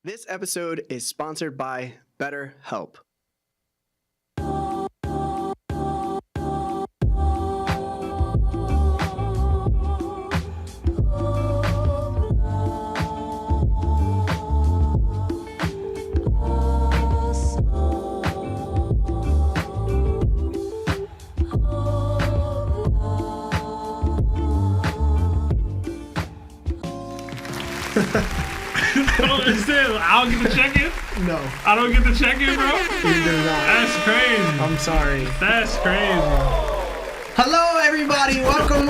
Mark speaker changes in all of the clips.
Speaker 1: This episode is sponsored by BetterHelp.
Speaker 2: I don't get the check-in?
Speaker 1: No.
Speaker 2: I don't get the check-in, bro?
Speaker 1: You do not.
Speaker 2: That's crazy.
Speaker 1: I'm sorry.
Speaker 2: That's crazy.
Speaker 1: Hello, everybody. Welcome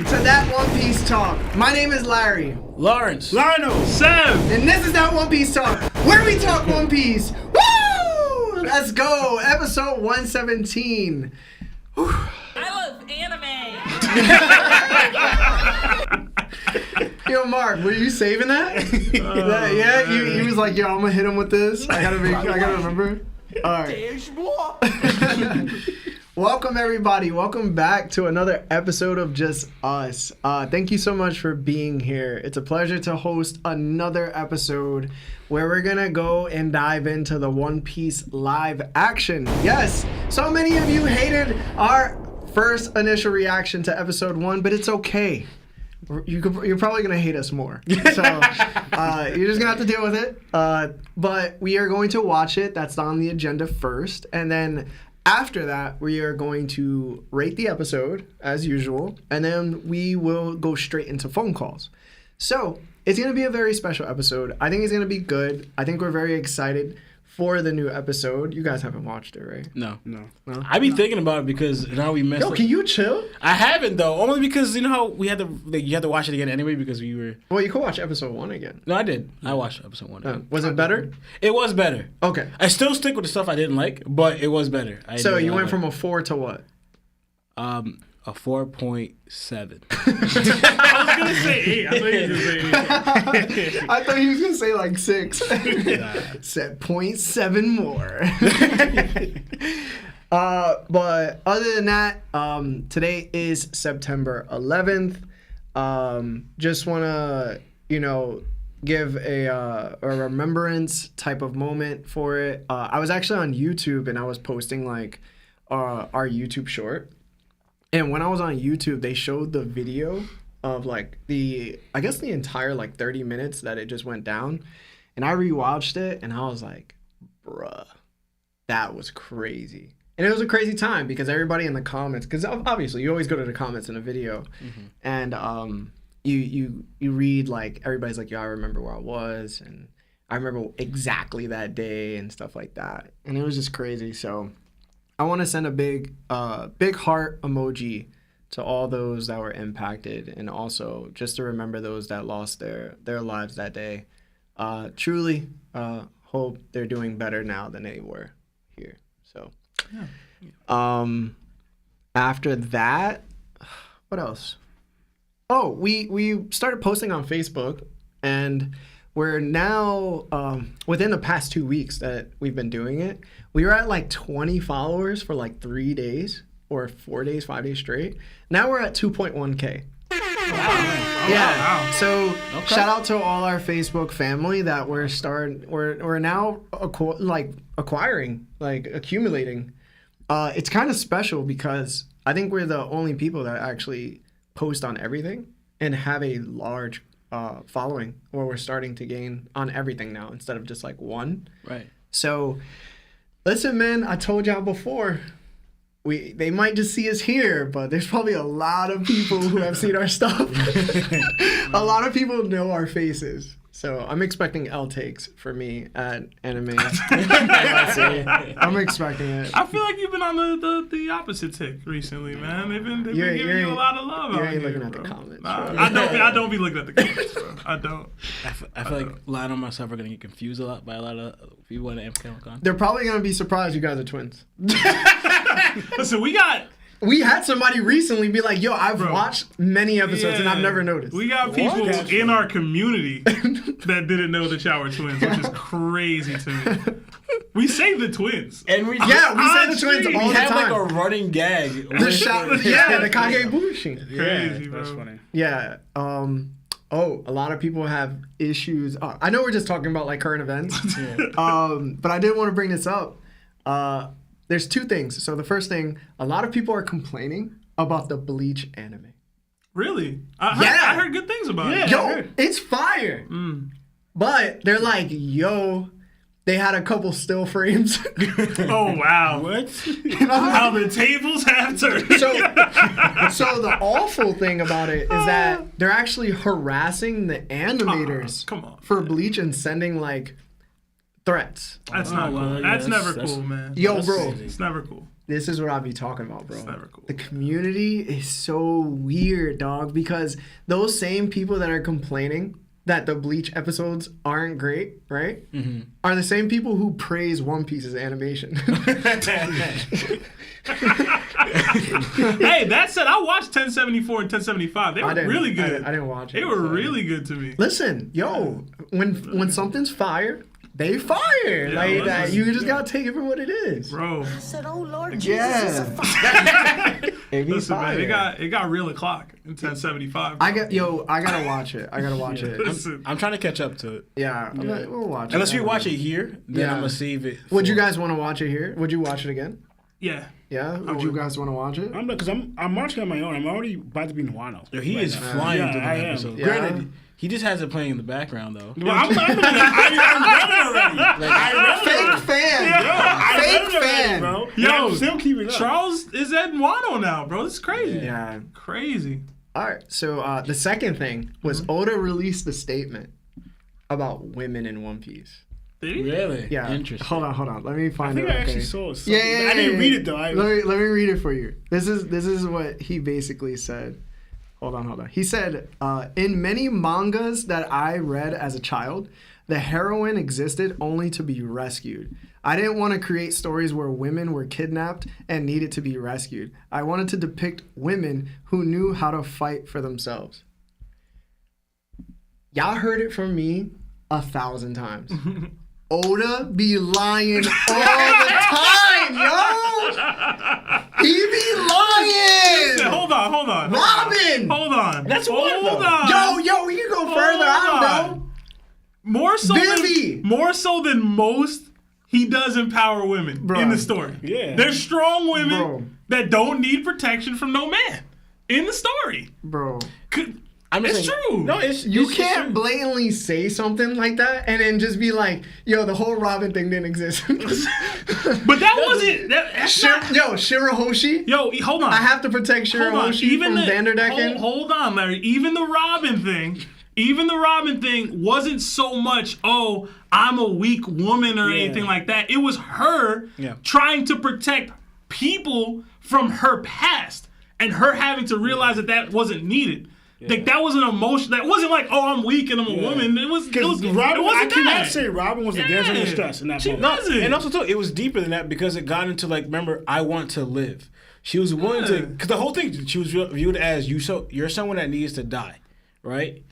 Speaker 1: to That One Piece Talk. My name is Larry.
Speaker 3: Lawrence.
Speaker 2: Lionel. Sam.
Speaker 1: And this is That One Piece Talk, where we talk One Piece. Woo! Let's go. Episode 117.
Speaker 4: I love anime.
Speaker 1: Yo, Mark, were you saving that? Yeah, he was like, yo, I'm gonna hit him with this. I gotta remember. All right. Welcome, everybody. Welcome back to another episode of Just Us. Thank you so much for being here. It's a pleasure to host another episode where we're gonna go and dive into the One Piece live action. Yes, so many of you hated our first initial reaction to episode 1, but it's okay. You're probably going to hate us more. So you're just going to have to deal with it. But we are going to watch it. That's on the agenda first. And then after that, we are going to rate the episode as usual. And then we will go straight into phone calls. So it's going to be a very special episode. I think it's going to be good. I think we're very excited for the new episode. You guys haven't watched it, right?
Speaker 3: No. I be thinking about it because now we messed up.
Speaker 1: Yo, can you chill?
Speaker 3: I haven't though, only because you know how we had to. You had to watch it again anyway because we were.
Speaker 1: Well, you could watch episode 1 again.
Speaker 3: No, I did. I watched episode 1. Again.
Speaker 1: Was it better?
Speaker 3: It was better.
Speaker 1: Okay.
Speaker 3: I still stick with the stuff I didn't like, but it was better.
Speaker 1: So you went from a 4 to what?
Speaker 3: A 4.7.
Speaker 2: I was going to say 8. I thought you were going to say 8.
Speaker 1: I thought he was going to say like 6. Said 0.7 more. But other than that, today is September 11th. Just want to, give a remembrance type of moment for it. I was actually on YouTube and I was posting like our YouTube short. And when I was on YouTube, they showed the video of like the entire like 30 minutes that it just went down. And I rewatched it and I was like, bruh, that was crazy. And it was a crazy time because everybody in the comments, because obviously you always go to the comments in a video, and you read like everybody's like, yeah, I remember where I was and I remember exactly that day and stuff like that. And it was just crazy. So I want to send a big heart emoji to all those that were impacted, and also just to remember those that lost their lives that day. Truly hope they're doing better now than they were here. So, after that, what else? Oh, we started posting on Facebook, and we're now, within the past 2 weeks that we've been doing it, we were at like 20 followers for like 3 days or 4 days, 5 days straight. Now we're at 2.1K.
Speaker 2: Wow.
Speaker 1: Yeah.
Speaker 2: Wow.
Speaker 1: So shout out to all our Facebook family that we're now acquiring, like accumulating. It's kind of special because I think we're the only people that actually post on everything and have a large following, or we're starting to gain on everything now instead of just like one.
Speaker 3: Right.
Speaker 1: So listen, man, I told y'all before, they might just see us here, but there's probably a lot of people who have seen our stuff. A lot of people know our faces. So I'm expecting L takes for me at anime. I'm expecting it.
Speaker 2: I feel like you've been on the opposite tick recently, man. They've been giving you a lot of love.
Speaker 1: You
Speaker 2: out
Speaker 1: ain't
Speaker 2: here,
Speaker 1: looking at
Speaker 2: bro.
Speaker 1: the comments.
Speaker 2: Nah,
Speaker 1: bro.
Speaker 2: I don't be looking at the comments, bro. I don't.
Speaker 3: I feel like Lionel and myself are gonna get confused a lot by a lot of people in the MCon.
Speaker 1: They're probably gonna be surprised you guys are twins.
Speaker 2: Listen,
Speaker 1: We had somebody recently be like, yo, I've watched many episodes and I've never noticed.
Speaker 2: We got people in our community that didn't know that y'all were twins, which is crazy to me. We say the twins.
Speaker 3: And we
Speaker 1: say the twins all
Speaker 3: we
Speaker 1: the
Speaker 3: have
Speaker 1: time.
Speaker 3: like a running gag.
Speaker 1: The 𝐵𝐴, the 𝘏𝐸𝐵.
Speaker 2: Crazy, bro.
Speaker 5: That's funny.
Speaker 1: Yeah. a lot of people have issues. I know we're just talking about like current events, but I did want to bring this up. There's two things. So the first thing, a lot of people are complaining about the Bleach anime.
Speaker 2: Really? I heard good things about it.
Speaker 1: Yo, it's fire. But they're like, yo, they had a couple still frames.
Speaker 2: Oh, wow.
Speaker 3: What?
Speaker 2: How the tables have turned.
Speaker 1: So the awful thing about it is that they're actually harassing the animators
Speaker 2: come on.
Speaker 1: for Bleach and sending like threats.
Speaker 2: That's not cool.
Speaker 3: well,
Speaker 2: That's
Speaker 3: yeah,
Speaker 2: never
Speaker 3: that's-
Speaker 2: cool, man.
Speaker 1: Yo, bro,
Speaker 2: It's never cool.
Speaker 1: this is what I'll be talking about, bro.
Speaker 2: It's never cool.
Speaker 1: The community is so weird, dog, because those same people that are complaining that the Bleach episodes aren't great, right? Are the same people who praise One Piece's animation.
Speaker 2: Hey, that said, I watched 1074 and 1075. They were really good.
Speaker 1: I didn't watch it.
Speaker 2: They were really good to me.
Speaker 1: Listen, yo, when something's fire, they fire. Like that. You just gotta take it for what it is.
Speaker 2: Bro.
Speaker 5: I said, oh Lord Jesus,
Speaker 1: Yeah.
Speaker 5: it's a fire.
Speaker 1: It be
Speaker 2: Listen,
Speaker 1: fire.
Speaker 2: man, it got real o'clock in 1075.
Speaker 1: I gotta watch it. I gotta watch it.
Speaker 2: Listen.
Speaker 3: I'm trying to catch up to it.
Speaker 1: Yeah, we'll watch it.
Speaker 3: Unless we watch it here, then
Speaker 1: Yeah.
Speaker 3: I'm gonna save it.
Speaker 1: Would you guys want to watch it here? Would you watch it again?
Speaker 2: Yeah.
Speaker 1: Yeah. Would you guys want to watch it?
Speaker 6: Because I'm watching on my own. I'm already about to be in Wano.
Speaker 3: Yo, he is
Speaker 6: now.
Speaker 3: flying
Speaker 6: Yeah,
Speaker 3: through the
Speaker 6: I am.
Speaker 3: episode.
Speaker 1: Yeah.
Speaker 3: Granted, he just has it playing in the background though.
Speaker 6: Well, I'm read it already. I read it already.
Speaker 1: Fake fan.
Speaker 6: I read
Speaker 1: Fake
Speaker 6: it already,
Speaker 1: fan.
Speaker 6: bro.
Speaker 2: Yo,
Speaker 6: I'm still keeping up.
Speaker 2: Charles is at Wano now, bro. This is crazy.
Speaker 1: Yeah.
Speaker 2: Crazy.
Speaker 1: All right. So the second thing was Oda released a statement about women in One Piece.
Speaker 2: Did he?
Speaker 3: Really?
Speaker 1: Yeah.
Speaker 3: Interesting.
Speaker 1: Hold on. Let me
Speaker 6: I
Speaker 1: find
Speaker 6: think
Speaker 1: it.
Speaker 6: I actually
Speaker 1: okay?
Speaker 6: saw it.
Speaker 1: Yeah.
Speaker 6: I didn't read it though.
Speaker 1: Let me read it for you. This is what he basically said. Hold on. He said, in many mangas that I read as a child, the heroine existed only to be rescued. I didn't want to create stories where women were kidnapped and needed to be rescued. I wanted to depict women who knew how to fight for themselves. Y'all heard it from me 1,000 times. Oda be lying all the time, yo! He be lying!
Speaker 2: Hold on.
Speaker 1: Robin!
Speaker 2: Hold on.
Speaker 3: That's one,
Speaker 2: Hold
Speaker 3: though.
Speaker 2: on.
Speaker 1: Yo, we can go further. I don't know.
Speaker 2: More so
Speaker 1: Vivi!
Speaker 2: than most, he does empower women
Speaker 1: Bro.
Speaker 2: in the story.
Speaker 6: Yeah.
Speaker 2: There's strong women
Speaker 1: Bro.
Speaker 2: that don't need protection from no man in the story.
Speaker 1: Bro,
Speaker 3: I'm just
Speaker 2: It's
Speaker 3: saying-
Speaker 2: true.
Speaker 3: No, it's
Speaker 1: you
Speaker 3: it's
Speaker 1: can't
Speaker 3: true.
Speaker 1: blatantly say something like that and then just be like, yo, the whole Robin thing didn't exist.
Speaker 2: But that wasn't. That's not,
Speaker 1: Shirahoshi?
Speaker 2: yo, hold on.
Speaker 1: I have to protect
Speaker 2: Hold on.
Speaker 1: Shirahoshi from Vanderdecken.
Speaker 2: Hold on, Larry. Even the Robin thing wasn't so much, oh, I'm a weak woman or anything like that. It was her trying to protect people from her past and her having to realize that wasn't needed. Like that was an emotion. That wasn't like, oh, I'm weak and I'm a woman. It was.
Speaker 6: Because
Speaker 2: It
Speaker 6: Robin,
Speaker 2: wasn't
Speaker 6: I cannot
Speaker 2: that.
Speaker 6: say Robin was the damsel in distress in that
Speaker 2: She
Speaker 6: moment.
Speaker 2: wasn't.
Speaker 3: And also, too, it was deeper than that because it got into, like, remember, I want to live. She was willing to, because the whole thing, she was viewed as, you're someone that needs to die, right?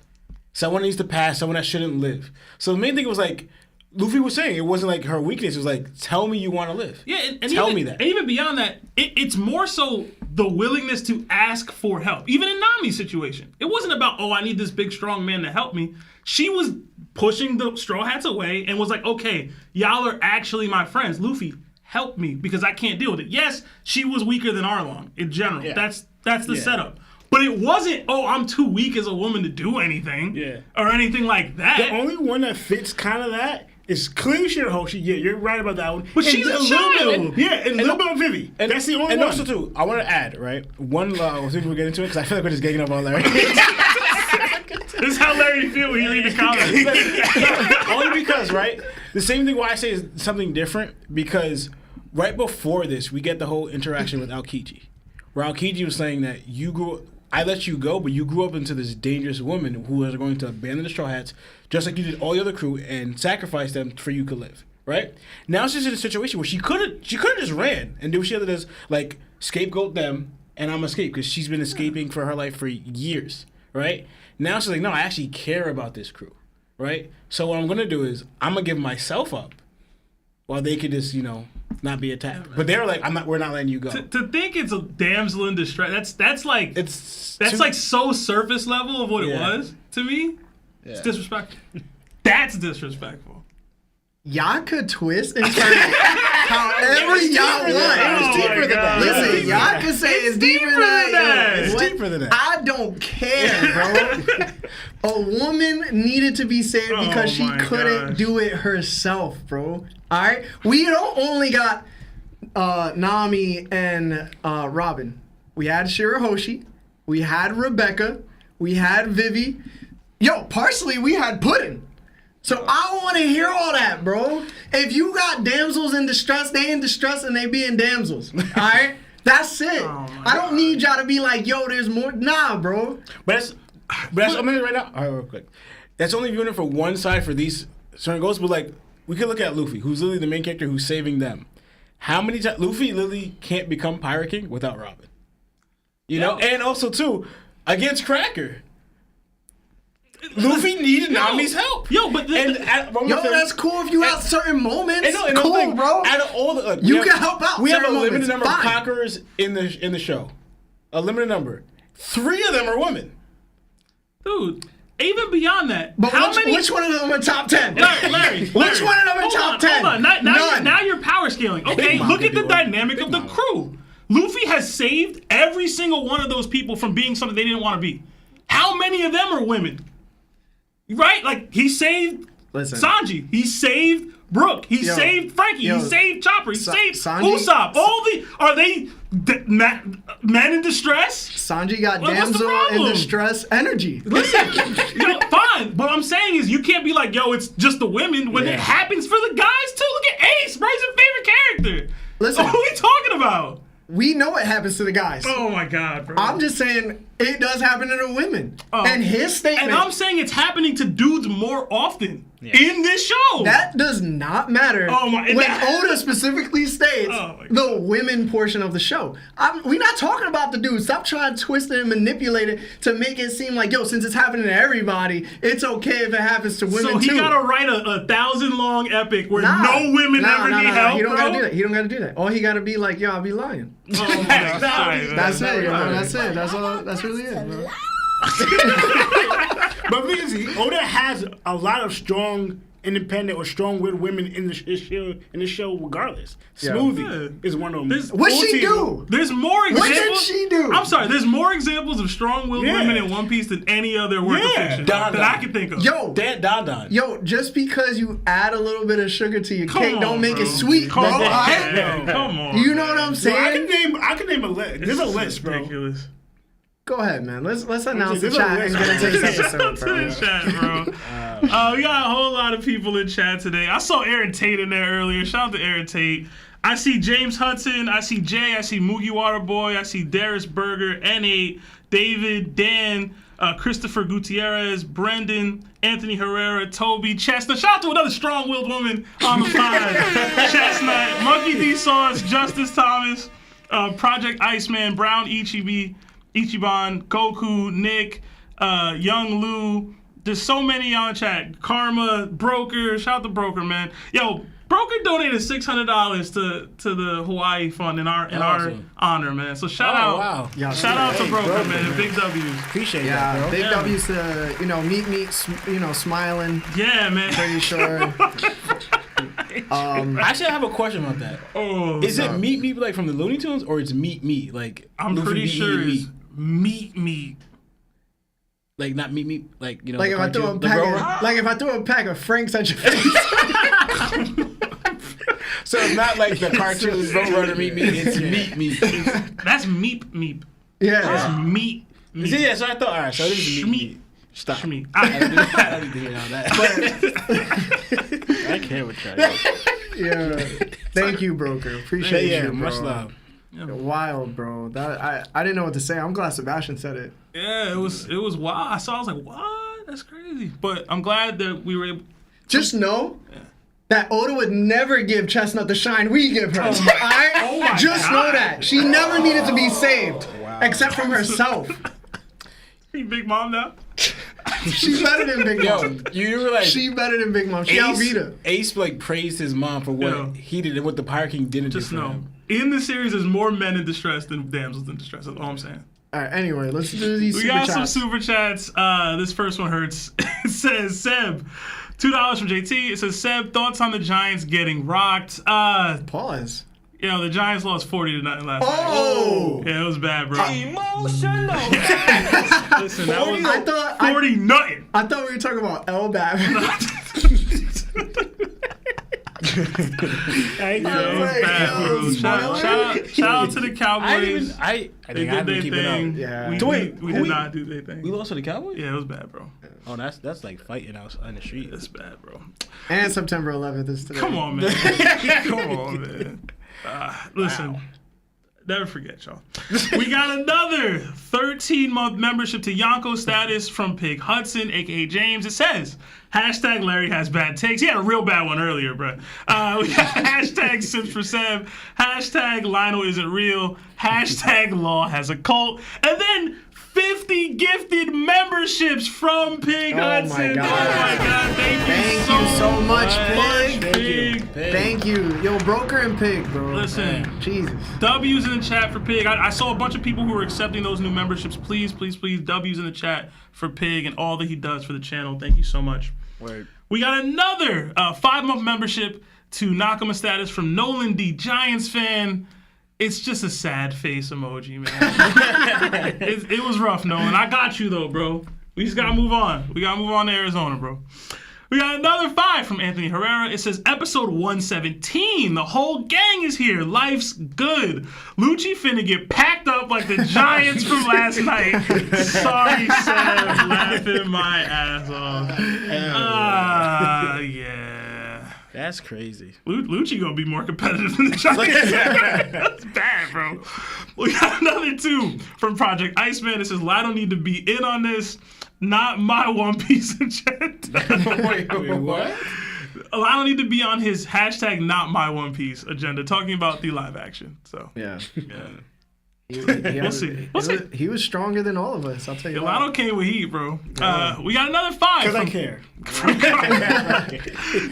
Speaker 3: Someone needs to pass, someone that shouldn't live. So the main thing was, like, Luffy was saying, it wasn't like her weakness. It was like, tell me you want to live.
Speaker 2: Yeah, and
Speaker 3: Tell
Speaker 2: even,
Speaker 3: me that.
Speaker 2: And even beyond that, it's more so the willingness to ask for help. Even in Nami's situation, it wasn't about, oh, I need this big, strong man to help me. She was pushing the Straw Hats away and was like, okay, y'all are actually my friends. Luffy, help me because I can't deal with it. Yes, she was weaker than Arlong in general.
Speaker 3: Yeah.
Speaker 2: That's the setup. But it wasn't, oh, I'm too weak as a woman to do anything.
Speaker 6: Yeah.
Speaker 2: Or anything like that.
Speaker 6: The only one that fits kind of that is clearly Shirahoshi. Yeah, you're right about that one.
Speaker 2: But
Speaker 6: And
Speaker 2: she's a
Speaker 6: little
Speaker 2: child.
Speaker 6: bit- and a little bit of Vivi. That's the only
Speaker 3: and
Speaker 6: one.
Speaker 3: also, too, I want to add, right? One, I think we'll get into it because I feel like we're just getting up on Larry.
Speaker 2: This is how Larry feel when he read the comments.
Speaker 3: Only because, right? The same thing why I say is something different because right before this, we get the whole interaction with Aokiji, where Aokiji was saying that I let you go, but you grew up into this dangerous woman who is going to abandon the Straw Hats, just like you did all the other crew, and sacrifice them for you to live. Right? Now she's in a situation where she could have just ran and do what she other does, like scapegoat them, and I'm escape because she's been escaping for her life for years. Right? Now she's like, no, I actually care about this crew. Right? So what I'm gonna do is I'm gonna give myself up while they could just, not be attacked. But they're like, we're not letting you go.
Speaker 2: To think it's a damsel in distress, that's like so surface level of what it was to me. Yeah. It's disrespectful. That's disrespectful.
Speaker 1: Y'all could twist and turn it however y'all want.
Speaker 3: It was deeper than that.
Speaker 1: Listen, y'all could say it's deeper than that.
Speaker 3: It's deeper than that.
Speaker 1: I don't care, bro. A woman needed to be saved because she couldn't do it herself, bro. All right? We don't only got Nami and Robin. We had Shirahoshi. We had Rebecca. We had Vivi. Yo, partially we had Puddin'. So I don't want to hear all that, bro. If you got damsels in distress, they in distress and they being damsels. All right? That's it. I don't need y'all to be like, yo, there's more. Nah, bro.
Speaker 3: But that's I'm right now. All right, real quick. That's only viewing it for one side for these certain goals. But like, we could look at Luffy, who's literally the main character who's saving them. How many times Luffy literally can't become Pirate King without Robin? You know, and also too against Cracker. Luffy needed Nami's help.
Speaker 2: But
Speaker 1: that's cool if you have certain moments. Cool, bro.
Speaker 3: Out of all the,
Speaker 1: you can help out.
Speaker 3: We have a limited number of conquerors in the show. A limited number. 3 of them are women.
Speaker 2: Dude, even beyond that,
Speaker 1: but which one of them are top 10?
Speaker 2: Larry,
Speaker 1: which one of them are top 10?
Speaker 2: Hold on. Now you're power scaling. Okay, look at the dynamic of the crew. Luffy has saved every single one of those people from being something they didn't want to be. How many of them are women? Right? Like, he saved Sanji. He saved Brook. He saved Frankie. He saved Chopper. He saved Usopp. Are they men in distress?
Speaker 1: Sanji got damsel in distress energy.
Speaker 2: Listen, fine. But what I'm saying is you can't be like, yo, it's just the women when it happens for the guys too. Look at Ace, bro. He's a favorite character.
Speaker 1: Listen.
Speaker 2: What are we talking about?
Speaker 1: We know what happens to the guys.
Speaker 2: Oh my God, bro.
Speaker 1: I'm just saying it does happen to the women. And his statement.
Speaker 2: And I'm saying it's happening to dudes more often in this show.
Speaker 1: That does not matter. When Oda specifically states the women portion of the show. We're not talking about the dudes. Stop trying to twist it and manipulate it to make it seem like, yo, since it's happening to everybody, it's okay if it happens to women too.
Speaker 2: So he gotta write a 1,000-long epic where no women ever need help,
Speaker 1: He don't gotta do that. He don't gotta do that. All he gotta be like, yo, I'll be lying.
Speaker 2: Oh my God.
Speaker 1: That's it, bro. That's it. That's all. That's really it, bro.
Speaker 6: But the thing is, Oda has a lot of strong, independent or strong-willed women in the show regardless. Smoothie is one of them.
Speaker 1: What'd she do?
Speaker 2: There's more examples.
Speaker 1: What did she do?
Speaker 2: I'm sorry. There's more examples of strong-willed women in One Piece than any other work of fiction that I can think of.
Speaker 1: Yo, just because you add a little bit of sugar to your cake don't make it sweet, bro.
Speaker 2: Come on.
Speaker 1: You know what I'm saying?
Speaker 6: I can name a list. There's a list, bro.
Speaker 2: Ridiculous.
Speaker 1: Go ahead, man. Let's announce the chat and get into this episode, bro.
Speaker 2: We got a whole lot of people in chat today. I saw Aaron Tate in there earlier. Shout out to Aaron Tate. I see James Hudson. I see Jay. I see Moogie Waterboy. I see Darius Berger, N8, David, Dan, Christopher Gutierrez, Brendan, Anthony Herrera, Toby, Chestnut. Shout out to another strong-willed woman on the pod. Chestnut, Monkey D Sauce, Justice Thomas, Project Iceman, Brown Ichiban, Goku, Nick, Young Lou. There's so many on chat. Karma, Broker. Shout out to Broker, man. Yo, Broker donated $600 to the Hawaii Fund in our honor, man. So shout out to Broker, man. Big W's.
Speaker 3: Appreciate that, bro.
Speaker 1: Big W's to meet, smiling.
Speaker 2: Yeah, man.
Speaker 1: Pretty sure.
Speaker 3: Actually, I have a question about that. Is it meat like from the Looney Tunes, or it's meat like?
Speaker 2: I'm pretty sure it's meat.
Speaker 3: Like not meat like
Speaker 1: Like if I threw a pack of Franks at your face.
Speaker 3: So it's not like the cartoon Roadrunner meat. It's meat.
Speaker 2: That's meep.
Speaker 1: Yeah,
Speaker 2: that's meat.
Speaker 3: Yeah, so I thought. All right, so this is meat. Stop.
Speaker 2: Shmeat.
Speaker 3: I don't need to hear all that. I can't with you.
Speaker 1: Yeah. Thank you, Broker. Appreciate you, bro.
Speaker 3: Much love.
Speaker 1: Wild, bro. That I didn't know what to say. I'm glad Sebastian said it.
Speaker 2: Yeah, it was wild. I was like, what? That's crazy. But I'm glad that we were able.
Speaker 1: Just know that Oda would never give Chestnut the shine we give her. Just know that she never needed to be saved, except from herself.
Speaker 2: You big mom now?
Speaker 1: She better than Big Mom.
Speaker 3: You realize
Speaker 1: She better than Big Mom. She Alvita.
Speaker 3: Ace like praised his mom for what
Speaker 2: Yo.
Speaker 3: he did and what the Pirate King didn't
Speaker 2: Just
Speaker 3: do for
Speaker 2: know,
Speaker 3: him.
Speaker 2: in the series, there's more men in distress than damsels in distress. That's all I'm saying.
Speaker 1: All right. Anyway, let's do these
Speaker 2: We
Speaker 1: super
Speaker 2: got
Speaker 1: chats.
Speaker 2: some super chats. This first one hurts. It says, Seb, $2 from JT. It says, Seb, thoughts on the Giants getting rocked?
Speaker 1: Pause.
Speaker 2: You know, the Giants lost 40-0 last night.
Speaker 1: Oh.
Speaker 2: Yeah, it was bad, bro.
Speaker 4: Emotional.
Speaker 2: Listen, that was
Speaker 1: I thought
Speaker 2: 40-0.
Speaker 1: I thought we were talking about 𝐿𝐵𝐵.
Speaker 2: It was bad, bro. Shout out to the Cowboys.
Speaker 3: I
Speaker 2: They
Speaker 3: think I
Speaker 2: did
Speaker 3: haven't
Speaker 2: their
Speaker 3: keep it up.
Speaker 2: thing.
Speaker 1: Yeah.
Speaker 2: We did not do their thing.
Speaker 3: We lost to the Cowboys?
Speaker 2: Yeah, it was bad, bro.
Speaker 3: Oh, that's like fighting out on the street.
Speaker 2: It's bad, bro.
Speaker 1: And September 11th is today.
Speaker 2: Come on, man. Come on, man. Listen, never forget, y'all. We got another 13-month membership to Yonko status from Pig Hudson, a.k.a. James. It says, hashtag Larry has bad takes. He had a real bad one earlier, bro. We got hashtag Sims for Seb, hashtag Lionel isn't real, hashtag Law has a cult, and then 50 gifted memberships from Pig Hudson.
Speaker 1: God.
Speaker 2: Oh my God.
Speaker 1: Thank you so much, Pig.
Speaker 2: Pig.
Speaker 1: Thank you. Yo, Broker and Pig, bro.
Speaker 2: Listen.
Speaker 1: Jesus.
Speaker 2: W's in the chat for Pig. I saw a bunch of people who were accepting those new memberships. Please, please, please, W's in the chat for Pig and all that he does for the channel. Thank you so much.
Speaker 3: Word.
Speaker 2: We got another 5-month membership to Nakama status from Nolan D. Giants fan. It's just a sad face emoji, man. it was rough, Nolan. I got you, though, bro. We just got to move on. We got to move on to Arizona, bro. We got another 5 from Anthony Herrera. It says, episode 117. The whole gang is here. Life's good. Lucci finna get packed up like the Giants from last night. Sorry, Sam. Laughing my ass off. Yeah.
Speaker 3: That's crazy.
Speaker 2: Lucci gonna be more competitive than the Giants. That's bad, bro. We got another 2 from Project Iceman. It says, I don't need to be in on this. Not my One Piece agenda.
Speaker 3: Wait, what?
Speaker 2: I don't need to be on his hashtag not my One Piece agenda talking about the live action. So
Speaker 1: Yeah.
Speaker 2: We'll see.
Speaker 1: He was stronger than all of us. I'll tell you.
Speaker 2: Lionel came with heat, bro. We got another 5.
Speaker 6: Because I care.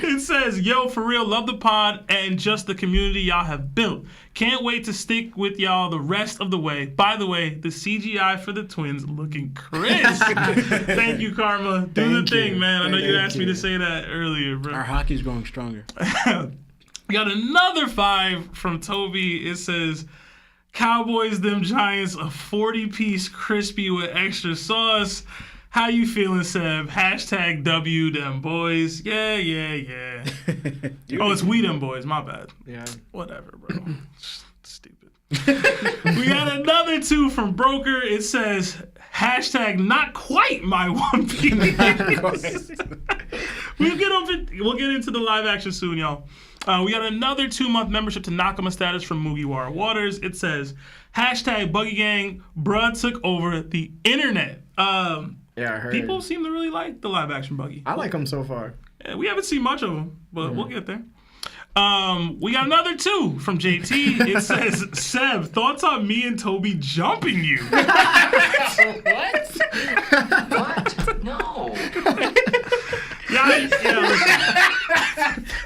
Speaker 2: It says, yo, for real, love the pod and just the community y'all have built. Can't wait to stick with y'all the rest of the way. By the way, the CGI for the twins looking crisp. Thank you, Karma. Do the thing, man. I know you asked me to say that earlier, bro.
Speaker 3: Our hockey's growing stronger.
Speaker 2: We got another 5 from Toby. It says, Cowboys them Giants, a 40-piece crispy with extra sauce. How you feeling, Seb? Hashtag W them boys. Yeah. Oh, it's we them boys. My bad.
Speaker 1: Yeah.
Speaker 2: Whatever, bro. Stupid. We got another 2 from Broker. It says, hashtag not quite my One Piece. We'll get into the live action soon, y'all. We got another 2-month membership to Nakama status from Mugiwara Waters. It says, hashtag Buggy Gang, bruh took over the internet.
Speaker 1: Yeah, I heard.
Speaker 2: People seem to really like the live action Buggy.
Speaker 1: I like him so far.
Speaker 2: Yeah, we haven't seen much of him, but we'll get there. We got another 2 from JT. It says, Seb, thoughts on me and Toby jumping you?
Speaker 5: What? What? No.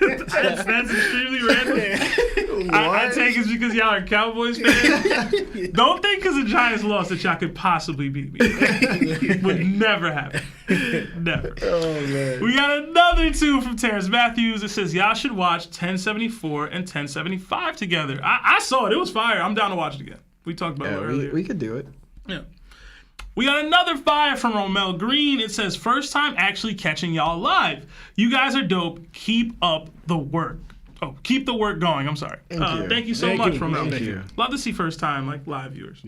Speaker 2: That's extremely random. I take it because y'all are Cowboys fans. Don't think because the Giants lost that y'all could possibly beat me. Would never happen. Never.
Speaker 1: Oh, man.
Speaker 2: We got another 2 from Terrence Matthews. It says, y'all should watch 1074 and 1075 together. I saw it. It was fire. I'm down to watch it again. We talked about it earlier.
Speaker 1: We could do it.
Speaker 2: Yeah. We got another 5 from Romel Green. It says, first time actually catching y'all live. You guys are dope. Keep up the work. Oh, keep the work going. I'm sorry. Thank you so much, Romel.
Speaker 1: Thank you.
Speaker 2: Love to see first time live viewers.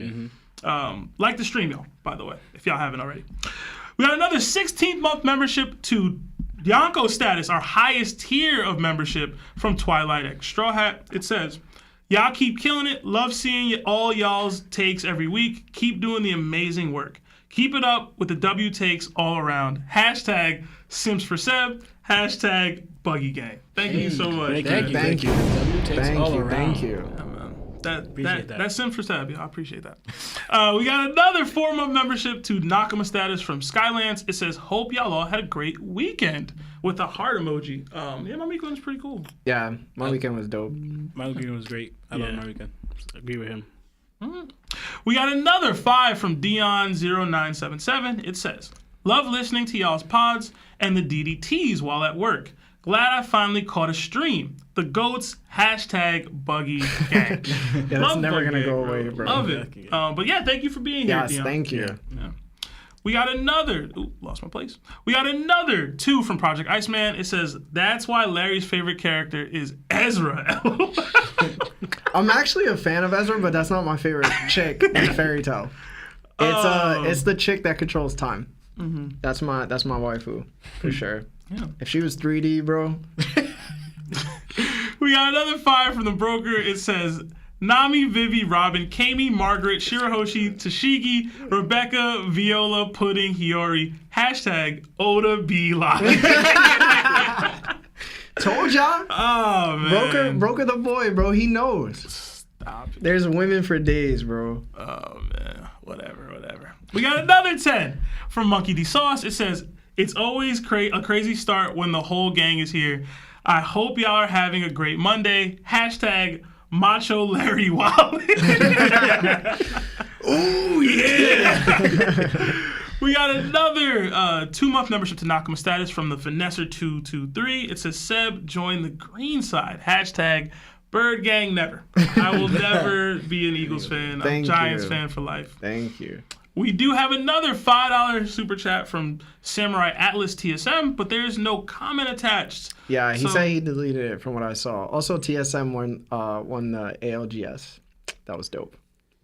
Speaker 2: Like the stream, y'all, by the way, if y'all haven't already. We got another 16-month membership to Yonko status, our highest tier of membership from Twilight X Straw Hat. It says, y'all keep killing it. Love seeing all y'all's takes every week. Keep doing the amazing work. Keep it up with the W takes all around. Hashtag Sims for Seb. Hashtag Buggy Gang. Thank you so much.
Speaker 3: Thank you.
Speaker 1: Thank you.
Speaker 3: W takes all around.
Speaker 1: Thank you.
Speaker 2: Yeah, man. That's Sim for Stab. Yeah, I appreciate that. We got another 4-month membership to Nakama status from Skylands. It says, hope y'all all had a great weekend with a heart emoji. Yeah, my weekend was pretty cool.
Speaker 1: Yeah, my weekend was dope.
Speaker 3: My weekend was great. I love my weekend. I agree with him.
Speaker 2: We got another 5 from Dion0977. It says, love listening to y'all's pods and the DDTs while at work. Glad I finally caught a stream. The GOATs #buggy gang.
Speaker 1: Yeah, that's never going to go away, bro.
Speaker 2: Love it. But yeah, thank you for being here,
Speaker 1: Yes,
Speaker 2: Dion.
Speaker 1: thank you.
Speaker 2: Yeah. We got another. Ooh, lost my place. We got another 2 from Project Iceman. It says, that's why Larry's favorite character is Ezra.
Speaker 1: I'm actually a fan of Ezra, but that's not my favorite chick in Fairy Tail. It's the chick that controls time. Mm-hmm. That's my waifu for sure.
Speaker 2: Yeah.
Speaker 1: If she was 3D, bro.
Speaker 2: We got another 5 from the broker. It says, Nami, Vivi, Robin, Kami, Margaret, Shirahoshi, Tashigi, Rebecca, Viola, Pudding, Hiyori, #Oda Be Lying.
Speaker 1: Told y'all.
Speaker 2: Oh, man.
Speaker 1: Broker the boy, bro. He knows.
Speaker 2: Stop it.
Speaker 1: There's women for days, bro.
Speaker 2: Oh, man. Whatever. We got another 10 from Monkey D. Sauce. It says, it's always a crazy start when the whole gang is here. I hope y'all are having a great Monday. #Macho Larry Wild. Ooh, yeah. We got another 2-month membership to Nakama status from the Finesser223. It says, Seb, join the green side. #Bird Gang Never. I will never be an Eagles fan. I'm a Giants fan for life.
Speaker 1: Thank you.
Speaker 2: We do have another $5 super chat from Samurai Atlas TSM, but there's no comment attached.
Speaker 1: Yeah, he said he deleted it from what I saw. Also, TSM won the ALGS. That was dope.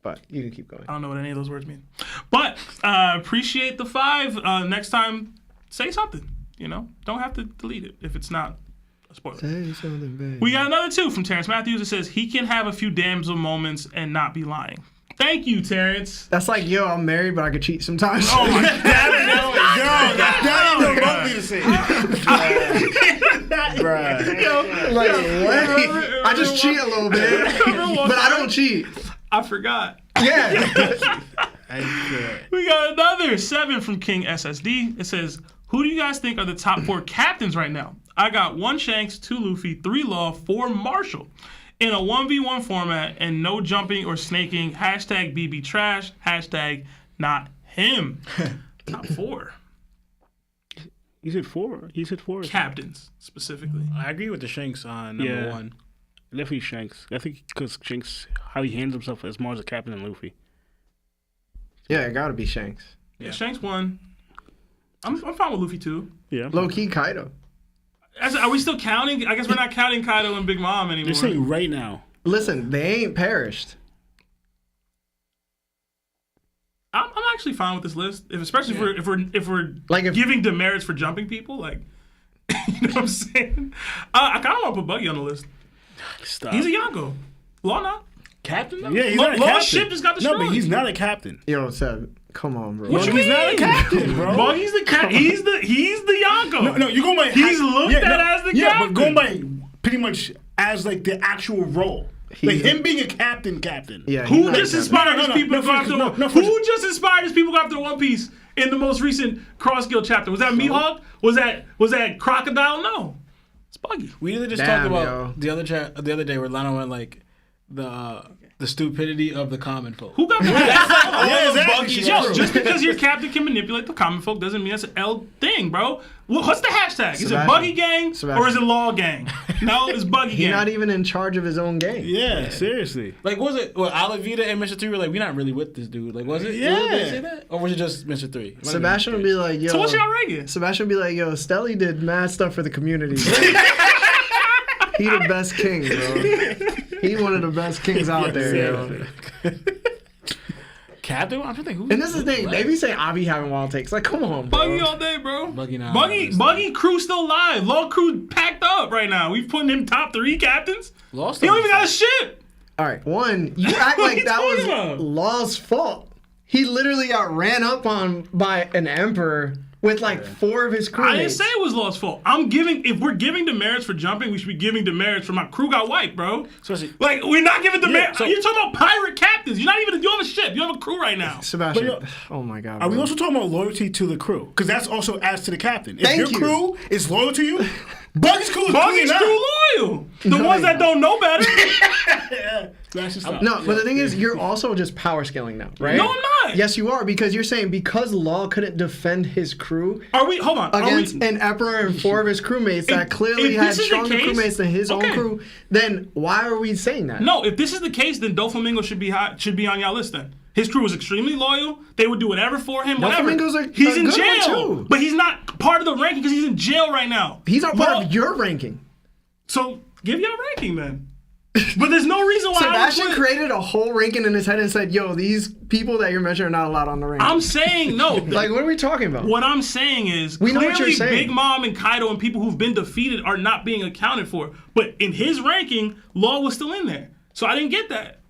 Speaker 1: But you can keep going.
Speaker 2: I don't know what any of those words mean. But appreciate the 5. Next time, say something. You know, don't have to delete it if it's not a spoiler.
Speaker 1: Say something, baby.
Speaker 2: We got another 2 from Terrence Matthews. It says, he can have a few damsel moments and not be lying. Thank you, Terrence.
Speaker 1: That's like, yo, I'm married, but I could cheat sometimes.
Speaker 2: Oh my God.
Speaker 6: That ain't no me to say.
Speaker 1: Bruh. Like, what? I just cheat a little bit, but I don't cheat.
Speaker 2: I forgot.
Speaker 1: Yeah.
Speaker 2: We got another 7 from King SSD. It says, who do you guys think are the top 4 captains right now? I got 1 Shanks, 2 Luffy, 3 Law, 4 Marshall. In a 1v1 format and no jumping or snaking. #BB trash. #not him. Top 4.
Speaker 6: You said 4. You said 4.
Speaker 2: Captains, specifically.
Speaker 3: I agree with the Shanks on number 1.
Speaker 6: Definitely Shanks. I think because Shanks, how he handles himself as more as a captain than Luffy.
Speaker 1: Yeah, it gotta be Shanks.
Speaker 2: Yeah, Shanks 1. I'm fine with Luffy 2.
Speaker 6: Yeah.
Speaker 1: Low-key Kaido.
Speaker 2: Are we still counting? I guess we're not counting Kaido and Big Mom anymore.
Speaker 6: They're saying right now.
Speaker 1: Listen, they ain't perished.
Speaker 2: I'm actually fine with this list, especially if we're
Speaker 1: like
Speaker 2: giving demerits for jumping people. Like, you know what I'm saying? I kind of want to put Buggy on the list.
Speaker 6: Stop.
Speaker 2: He's a Yonko. Law not
Speaker 3: captain. Though?
Speaker 6: Yeah, he's not a captain.
Speaker 2: Law's ship just got destroyed.
Speaker 6: No, but he's not a captain.
Speaker 1: Yo, Seb, come on, bro.
Speaker 2: What you mean?
Speaker 6: He's not a captain, bro.
Speaker 2: Buggy's the captain. He's the Yonko.
Speaker 6: No, you're going by.
Speaker 2: He's looked at as the captain.
Speaker 6: Yeah, but going by pretty much as like the actual role. Like him being a captain.
Speaker 1: Yeah.
Speaker 2: Who just inspired his people to go after
Speaker 6: Who
Speaker 2: just inspired his people to go after One Piece in the most recent Cross Guild chapter? Was that Mihawk? Was that Crocodile? No. It's Buggy.
Speaker 3: We literally just talked about the other day where Lana went like the stupidity of the common folk.
Speaker 2: Who got
Speaker 6: exactly.
Speaker 2: Just because your captain can manipulate the common folk doesn't mean that's an L thing, bro. What's the hashtag? Is it Buggy Gang or is it Law Gang? No, it's Buggy Gang.
Speaker 1: He's not even in charge of his own gang.
Speaker 6: Yeah, seriously.
Speaker 3: Like, was it Alavita and Mr. 3 were like, we're not really with this dude? Like, was it?
Speaker 6: Yeah.
Speaker 3: Did they say that? Or was it just Mr. 3?
Speaker 1: Sebastian would be like, yo.
Speaker 2: So what's y'all ranking?
Speaker 1: Sebastian would be like, yo, Stelly did mad stuff for the community. He the best king, bro. He one of the best kings out there, yo.
Speaker 3: Captain? I'm trying to think who.
Speaker 1: And this is the thing. They be saying I be having wild takes. Like, come on, bro.
Speaker 2: Buggy all day, bro.
Speaker 3: Buggy
Speaker 2: Crew still alive. Law Crew packed up right now. We putting him top 3 captains.
Speaker 3: Lost.
Speaker 2: He don't even got a ship.
Speaker 1: All right, one, you act
Speaker 2: What
Speaker 1: like
Speaker 2: you
Speaker 1: that
Speaker 2: talking
Speaker 1: was
Speaker 2: about?
Speaker 1: Law's fault. He literally got ran up on by an emperor with like 4 of his crewmates.
Speaker 2: I didn't say it was Law's fault. If we're giving demerits for jumping, we should be giving demerits for my crew got wiped, bro. Like, we're not giving demerits. You're talking about pirate captains. You don't have a ship. You have a crew right now.
Speaker 1: Sebastian, oh my God.
Speaker 6: Are we also talking about loyalty to the crew? Because that's also adds to the captain. If
Speaker 1: Thank
Speaker 6: your
Speaker 1: you.
Speaker 6: crew is loyal to you, Buggy's crew is
Speaker 2: Buggy's crew loyal. The ones that don't know better.
Speaker 1: No, but the thing is, you're also just power scaling now, right?
Speaker 2: No, I'm not.
Speaker 1: Yes, you are, because you're saying because Law couldn't defend his crew
Speaker 2: Hold on.
Speaker 1: against an emperor and 4 of his crewmates that clearly
Speaker 2: if
Speaker 1: had
Speaker 2: this is the
Speaker 1: stronger
Speaker 2: case,
Speaker 1: crewmates than his own
Speaker 2: okay.
Speaker 1: crew, then why are we saying that?
Speaker 2: No, if this is the case, then 𝙏𝐼𝐼𝐷 should be on y'all list then. His crew was extremely loyal. They would do whatever for him. Whatever. He's in jail,
Speaker 1: too.
Speaker 2: but he's not part of the ranking because he's in jail right now.
Speaker 1: He's not part of your ranking.
Speaker 2: So give your ranking then. But there's no reason why
Speaker 1: Sebastian
Speaker 2: I would
Speaker 1: created a whole ranking in his head and said, "Yo, these people that you're mentioning are not allowed on the ranking."
Speaker 2: I'm saying no.
Speaker 1: Like, what are we talking about?
Speaker 2: What I'm saying is,
Speaker 1: We know
Speaker 2: clearly
Speaker 1: what you're saying.
Speaker 2: Big Mom and Kaido and people who've been defeated are not being accounted for. But in his ranking, Law was still in there. So I didn't get that.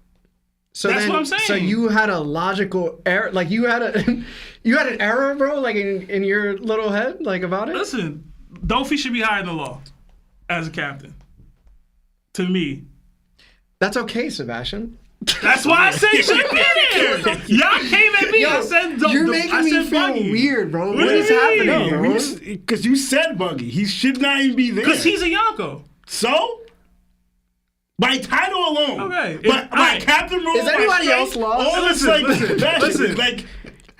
Speaker 1: So
Speaker 2: That's
Speaker 1: then,
Speaker 2: what I'm saying.
Speaker 1: So you had a logical error, like you had an error, bro, like in your little head, like about it.
Speaker 2: Listen, Luffy should be higher than Law as a captain. To me.
Speaker 1: That's okay, Sebastian.
Speaker 2: That's why I said he should be there. Y'all came at me.
Speaker 1: Yo,
Speaker 2: I said
Speaker 1: you're making me feel
Speaker 2: Buggy.
Speaker 1: weird, bro.
Speaker 2: What
Speaker 1: What
Speaker 2: do
Speaker 1: is
Speaker 2: you
Speaker 1: happening,
Speaker 2: mean?
Speaker 1: bro?
Speaker 6: Because you said Buggy. He should not even be there.
Speaker 2: Because he's a Yonko.
Speaker 6: So? By title alone.
Speaker 2: Okay.
Speaker 6: But by captain role.
Speaker 1: Is anybody else lost?
Speaker 6: All this,
Speaker 2: Listen.
Speaker 6: like,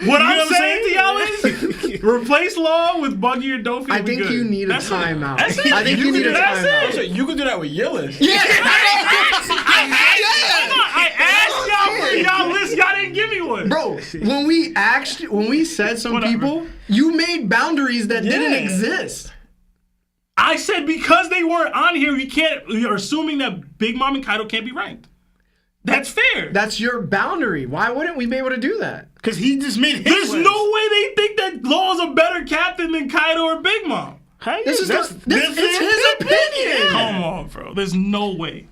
Speaker 2: What
Speaker 6: you know
Speaker 2: I'm saying to y'all is replace Law with Buggy or Luffy.
Speaker 1: I think you need a timeout.
Speaker 2: That's it.
Speaker 1: I think you need a
Speaker 2: That's
Speaker 1: timeout.
Speaker 2: it.
Speaker 3: You could do that with your list.
Speaker 1: Yeah.
Speaker 2: I asked y'all for y'all list. Y'all didn't give me one.
Speaker 1: Bro, when we said some
Speaker 2: Whatever.
Speaker 1: people, you made boundaries that didn't exist.
Speaker 2: I said because they weren't on here, you're assuming that Big Mom and Kaido can't be ranked. That's fair.
Speaker 1: That's your boundary. Why wouldn't we be able to do that?
Speaker 6: because he just made his
Speaker 2: There's
Speaker 6: list.
Speaker 2: no way they think that Law's a better captain than Kaido or Big Mom.
Speaker 1: It's his opinion.
Speaker 2: Come on, bro. There's no way.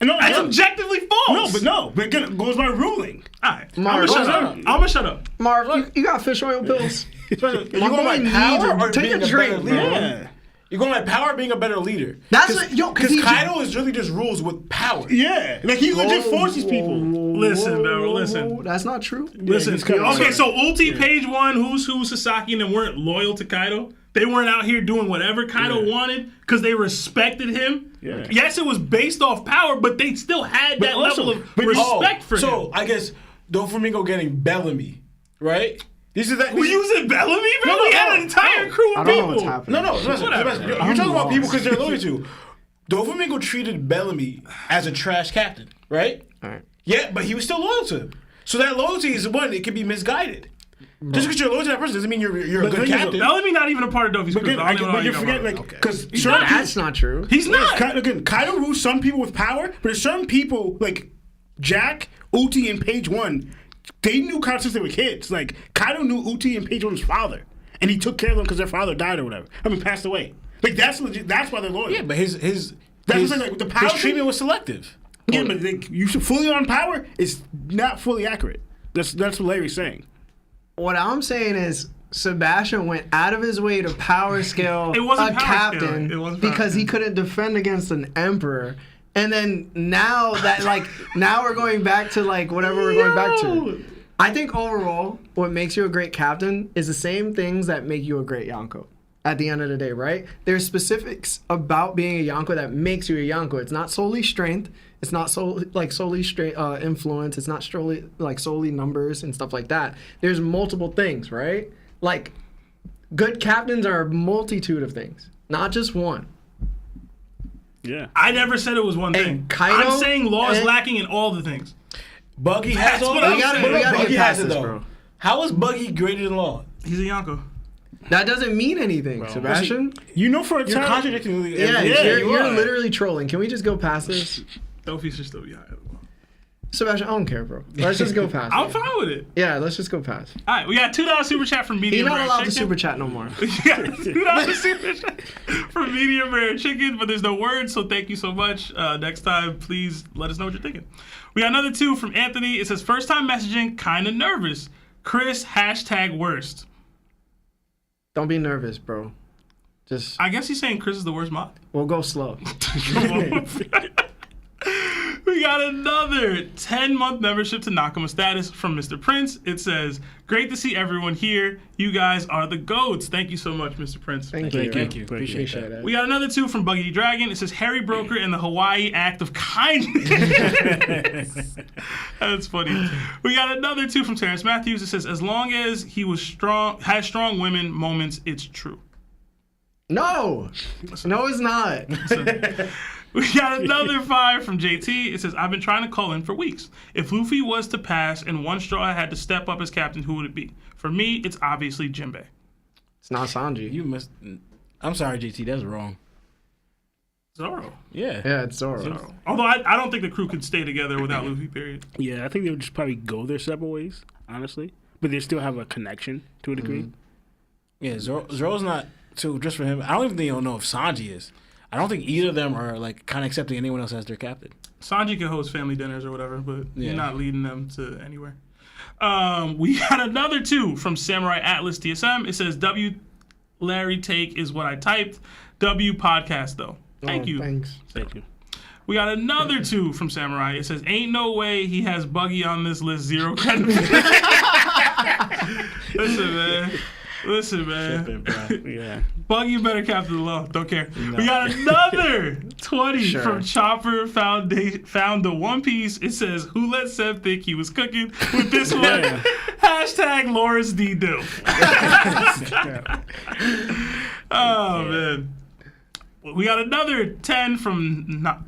Speaker 6: No,
Speaker 2: That's objectively false.
Speaker 6: But again, it goes by ruling.
Speaker 2: All right. I'm
Speaker 1: Marv,
Speaker 2: gonna shut up.
Speaker 1: Marv, you got fish oil pills.
Speaker 3: You going by power or
Speaker 1: Take
Speaker 3: being
Speaker 1: a
Speaker 3: a
Speaker 1: drink,
Speaker 3: better
Speaker 1: bro.
Speaker 3: leader?
Speaker 6: Yeah.
Speaker 3: You're going by power or being a better leader?
Speaker 1: That's what, yo,
Speaker 3: Because Kaido is really just rules with power.
Speaker 6: Yeah. Like, he legit forces people.
Speaker 2: Listen, bro. Listen.
Speaker 1: That's not true.
Speaker 2: Listen.
Speaker 6: he's kinda
Speaker 2: Okay,
Speaker 6: right.
Speaker 2: so Ulti page 1, who's who, Sasaki, and them weren't loyal to Kaido. They weren't out here doing whatever Kaido wanted because they respected him.
Speaker 6: Yeah.
Speaker 2: Yes, it was based off power, but they still had that level of respect for him.
Speaker 3: So I guess Doflamingo getting Bellamy, right? This is that.
Speaker 2: We using Bellamy, bro?
Speaker 3: No,
Speaker 2: we had an entire crew
Speaker 1: I
Speaker 2: of
Speaker 1: don't know
Speaker 2: people.
Speaker 1: what's happening.
Speaker 3: No, listen,
Speaker 2: Whatever.
Speaker 3: listen, you're
Speaker 1: I'm
Speaker 3: talking about people
Speaker 1: lost.
Speaker 3: because they're loyal to. Doflamingo treated Bellamy as a trash captain, right?
Speaker 1: All right.
Speaker 3: Yeah, but he was still loyal to him. So that loyalty is one, it can be misguided. Just because you're loyal to that person doesn't mean you're a
Speaker 6: But
Speaker 3: good
Speaker 6: the thing is,
Speaker 3: captain.
Speaker 2: Bellamy not even a part of Dofi's crew.
Speaker 6: Again,
Speaker 2: so I don't even know
Speaker 6: but
Speaker 2: how
Speaker 6: you
Speaker 2: got
Speaker 6: forget,
Speaker 2: wrong.
Speaker 6: like, because
Speaker 1: That's not true.
Speaker 2: He's not.
Speaker 6: Kaido rules some people with power, but there's some people, like Jack, Uti, and Page One, they knew Kaido since they were kids. Like, Kaido knew Uti and Page One's father, and he took care of them because their father died or whatever. passed away. Like, that's legit. That's why they're loyal.
Speaker 3: Yeah, but his
Speaker 6: That's what I'm saying, like, with the power
Speaker 3: his treatment was selective.
Speaker 6: Yeah, but like, you should fully on power is not fully accurate. That's what Larry's saying.
Speaker 1: What I'm saying is Sebastian went out of his way to power scale
Speaker 2: It wasn't
Speaker 1: a
Speaker 2: power
Speaker 1: captain
Speaker 2: scale. It wasn't power
Speaker 1: because he
Speaker 2: scale.
Speaker 1: couldn't defend against an emperor. And then now that now we're going back to whatever we're going back to. I think overall, what makes you a great captain is the same things that make you a great Yonko. At the end of the day, right? There's specifics about being a Yonko that makes you a Yonko. It's not solely strength. It's not solely straight influence. It's not solely numbers and stuff like that. There's multiple things, right? Like, good captains are a multitude of things, not just one.
Speaker 6: Yeah.
Speaker 2: I never said it was one thing.
Speaker 1: Kaido
Speaker 2: I'm saying Law is
Speaker 1: and-
Speaker 2: lacking in all the things.
Speaker 3: Buggy
Speaker 2: That's
Speaker 3: has all
Speaker 2: what
Speaker 3: that.
Speaker 2: I'm saying.
Speaker 1: We gotta
Speaker 3: Buggy
Speaker 1: get past
Speaker 3: has it
Speaker 1: this,
Speaker 3: though.
Speaker 1: bro.
Speaker 3: How is Buggy greater than Law?
Speaker 2: He's a Yonko.
Speaker 1: That doesn't mean anything, Sebastian.
Speaker 6: You know, for a
Speaker 3: You're
Speaker 6: time,
Speaker 3: contradicting.
Speaker 1: Yeah, you're literally trolling. Can we just go past this?
Speaker 2: Dofi should still be higher.
Speaker 1: Sebastian, I don't care, bro. Let's just go past
Speaker 2: I'm
Speaker 1: it.
Speaker 2: fine with it.
Speaker 1: Yeah, let's just go past.
Speaker 2: All right, we got $2 super chat from Medium
Speaker 1: You're not
Speaker 2: Rare
Speaker 1: allowed to
Speaker 2: Chicken.
Speaker 1: super chat no more.
Speaker 2: Yeah, $2 super chat from Medium Rare Chicken, but there's no words, so thank you so much. Next time, please let us know what you're thinking. We got another 2 from Anthony. It says, first time messaging, kind of nervous. Chris, #worst.
Speaker 1: Don't be nervous, bro. Just
Speaker 2: I guess he's saying Chris is the worst mod.
Speaker 1: we'll go slow.
Speaker 2: We got another 10-month membership to Nakama status from Mr. Prince. It says, great to see everyone here. You guys are the GOATs. Thank you so much, Mr. Prince.
Speaker 1: Thank you.
Speaker 3: Thank you. Appreciate that.
Speaker 1: it.
Speaker 2: We got another 2 from Buggy Dragon. It says, Harry Broker and the Hawaii Act of Kindness. That's funny. We got another 2 from Terrence Matthews. It says, as long as he was has strong women moments, it's true.
Speaker 1: No, it's not.
Speaker 2: We got another 5 from JT. It says, I've been trying to call in for weeks. If Luffy was to pass and one straw had to step up as captain, who would it be? For me, it's obviously Jinbei.
Speaker 1: It's not Sanji.
Speaker 3: You must. I'm sorry, JT. That's wrong.
Speaker 2: Zoro.
Speaker 3: Yeah.
Speaker 1: Yeah, it's Zoro.
Speaker 2: Zoro. Although I don't think the crew could stay together without Luffy, period.
Speaker 6: Yeah, I think they would just probably go their separate ways, honestly. But they still have a connection to a degree.
Speaker 3: Yeah, Zoro's not. So just for him, I don't even think he'll know if Sanji is. I don't think either of them are like kind of accepting anyone else as their captain.
Speaker 2: Sanji can host family dinners or whatever, but
Speaker 3: Yeah.
Speaker 2: you're not leading them to anywhere. We got another 2 from Samurai Atlas DSM. It says, W Larry take is what I typed. W podcast though. Thank you.
Speaker 1: Thanks.
Speaker 6: Thank you.
Speaker 2: We got another 2 from Samurai. It says, ain't no way he has Buggy on this list. 0 credit. Listen, man.
Speaker 6: Yeah.
Speaker 2: Buggy better captain the law. Don't care. We got another 20 from Chopper found the One Piece. It says, who let Seb think he was cooking with this one?
Speaker 6: Yeah.
Speaker 2: Hashtag Lawrence D. Dill. Oh, man. We got another 10 from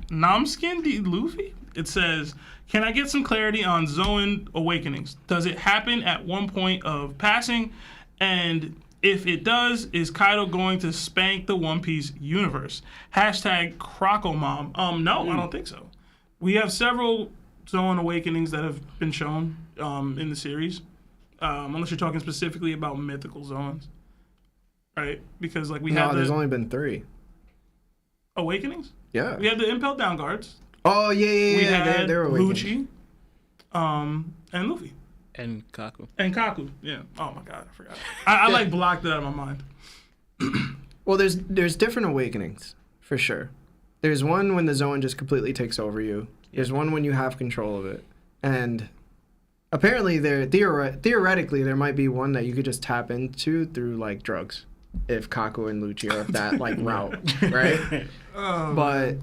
Speaker 2: Namskin D. Luffy. It says, can I get some clarity on Zoan awakenings? Does it happen at one point of passing? And if it does, is Kaido going to spank the One Piece universe? Hashtag Crocomom. No, I don't think so. We have several Zoan awakenings that have been shown in the series. Unless you're talking specifically about mythical Zoans. Right? Because like we had
Speaker 1: there's
Speaker 2: the
Speaker 1: only been 3.
Speaker 2: awakenings.
Speaker 1: Yeah.
Speaker 2: We had the Impel Down Guards.
Speaker 1: Oh yeah.
Speaker 2: We had
Speaker 1: They're awakened.
Speaker 2: Lucci, and Luffy.
Speaker 3: And Kaku.
Speaker 2: And Kaku, yeah. Oh my god, I forgot. I like blocked it out of my mind.
Speaker 1: Well, there's different awakenings for sure. There's one when the Zoan just completely takes over you. There's one when you have control of it, and apparently theoretically there might be one that you could just tap into through like drugs, if Kaku and Lucci are that like route, right? But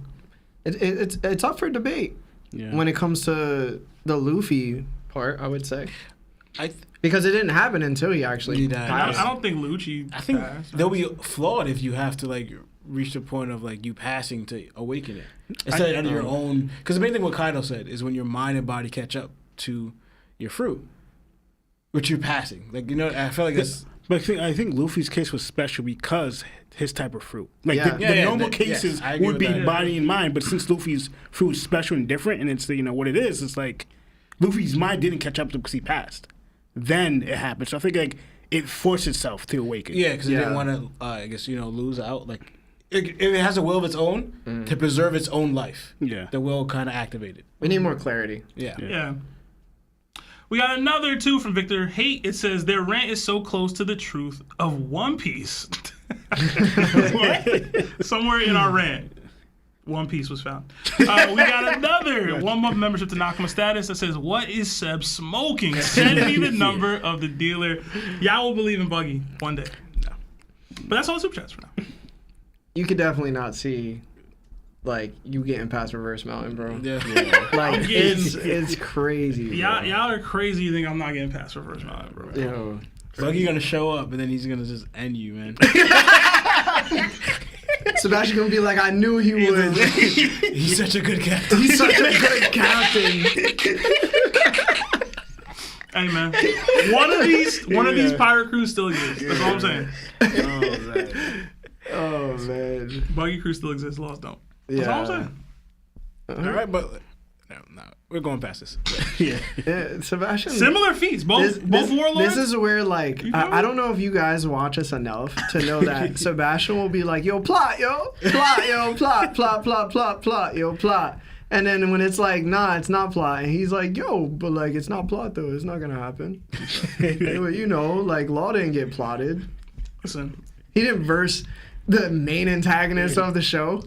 Speaker 1: it's up for debate when it comes to the Luffy part, I would say. Because it didn't happen until he actually passed.
Speaker 2: I don't think Lucci
Speaker 3: I think
Speaker 2: passed.
Speaker 3: they'll be flawed if you have to like reach the point of like you passing to awaken it instead of your own. Because the main thing what Kaido said is when your mind and body catch up to your fruit, which you're passing. Like I feel like that's.
Speaker 6: But I think Luffy's case was special because his type of fruit. Like
Speaker 1: Yeah.
Speaker 6: the normal cases
Speaker 3: I agree
Speaker 6: would
Speaker 3: with
Speaker 6: be
Speaker 3: that.
Speaker 6: body and mind, but since Luffy's fruit is special and different, and it's what it is, it's like Luffy's mind didn't catch up to because he passed. Then it happened. So I think like it forced itself to awaken.
Speaker 3: Yeah, because it didn't want to, I guess, lose out. Like, if it has a will of its own to preserve its own life.
Speaker 6: Yeah.
Speaker 3: The will kind of activated.
Speaker 1: We need more clarity.
Speaker 2: Yeah. We got another 2 from Victor Hate. It says, their rant is so close to the truth of One Piece. Somewhere in our rant, One Piece was found. We got another 1-month membership to Nakama status that says, what is Seb smoking? Send me the number of the dealer. Y'all will believe in Buggy one day. No. But that's all the super chats for now.
Speaker 1: You could definitely not see like you getting past Reverse Mountain, bro.
Speaker 3: Yeah.
Speaker 1: Like it's crazy.
Speaker 2: Y'all are crazy. You think I'm not getting past Reverse Mountain, bro?
Speaker 1: Yo.
Speaker 3: Buggy's gonna show up, and then he's gonna just end you, man.
Speaker 1: Sebastian gonna be like, I knew he would.
Speaker 3: He's such a good captain.
Speaker 1: He's such a good captain.
Speaker 2: Hey man, one of these pirate crews still exists. That's all I'm saying.
Speaker 1: Oh man.
Speaker 2: Buggy crew still exists. Lost don't. That's all I'm saying.
Speaker 3: All right, but no, we're going past this.
Speaker 1: Yeah, Sebastian.
Speaker 2: Similar feats, both warlords.
Speaker 1: This is where like I don't know if you guys watch us enough to know that Sebastian will be like, yo, plot, yo, plot, yo, plot. And then when it's like, nah, it's not plot, and he's like, yo, but like it's not plot though, it's not gonna happen. Like law didn't get plotted.
Speaker 2: Listen,
Speaker 1: He didn't verse the main antagonist of the show.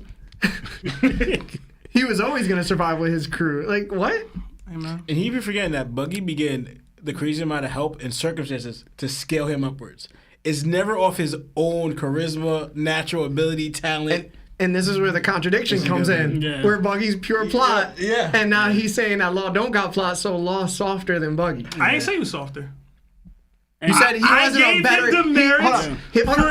Speaker 1: He was always gonna survive with his crew. Like what?
Speaker 2: hey man.
Speaker 3: And he be forgetting that Buggy began the crazy amount of help and circumstances to scale him upwards. It's never off his own charisma, natural ability, talent.
Speaker 1: And this is where the contradiction comes in, where Buggy's pure plot, and now he's saying that Law don't got plot, so Law's softer than Buggy.
Speaker 2: I ain't say he was softer.
Speaker 1: You said he wasn't a better.
Speaker 2: I gave him demerits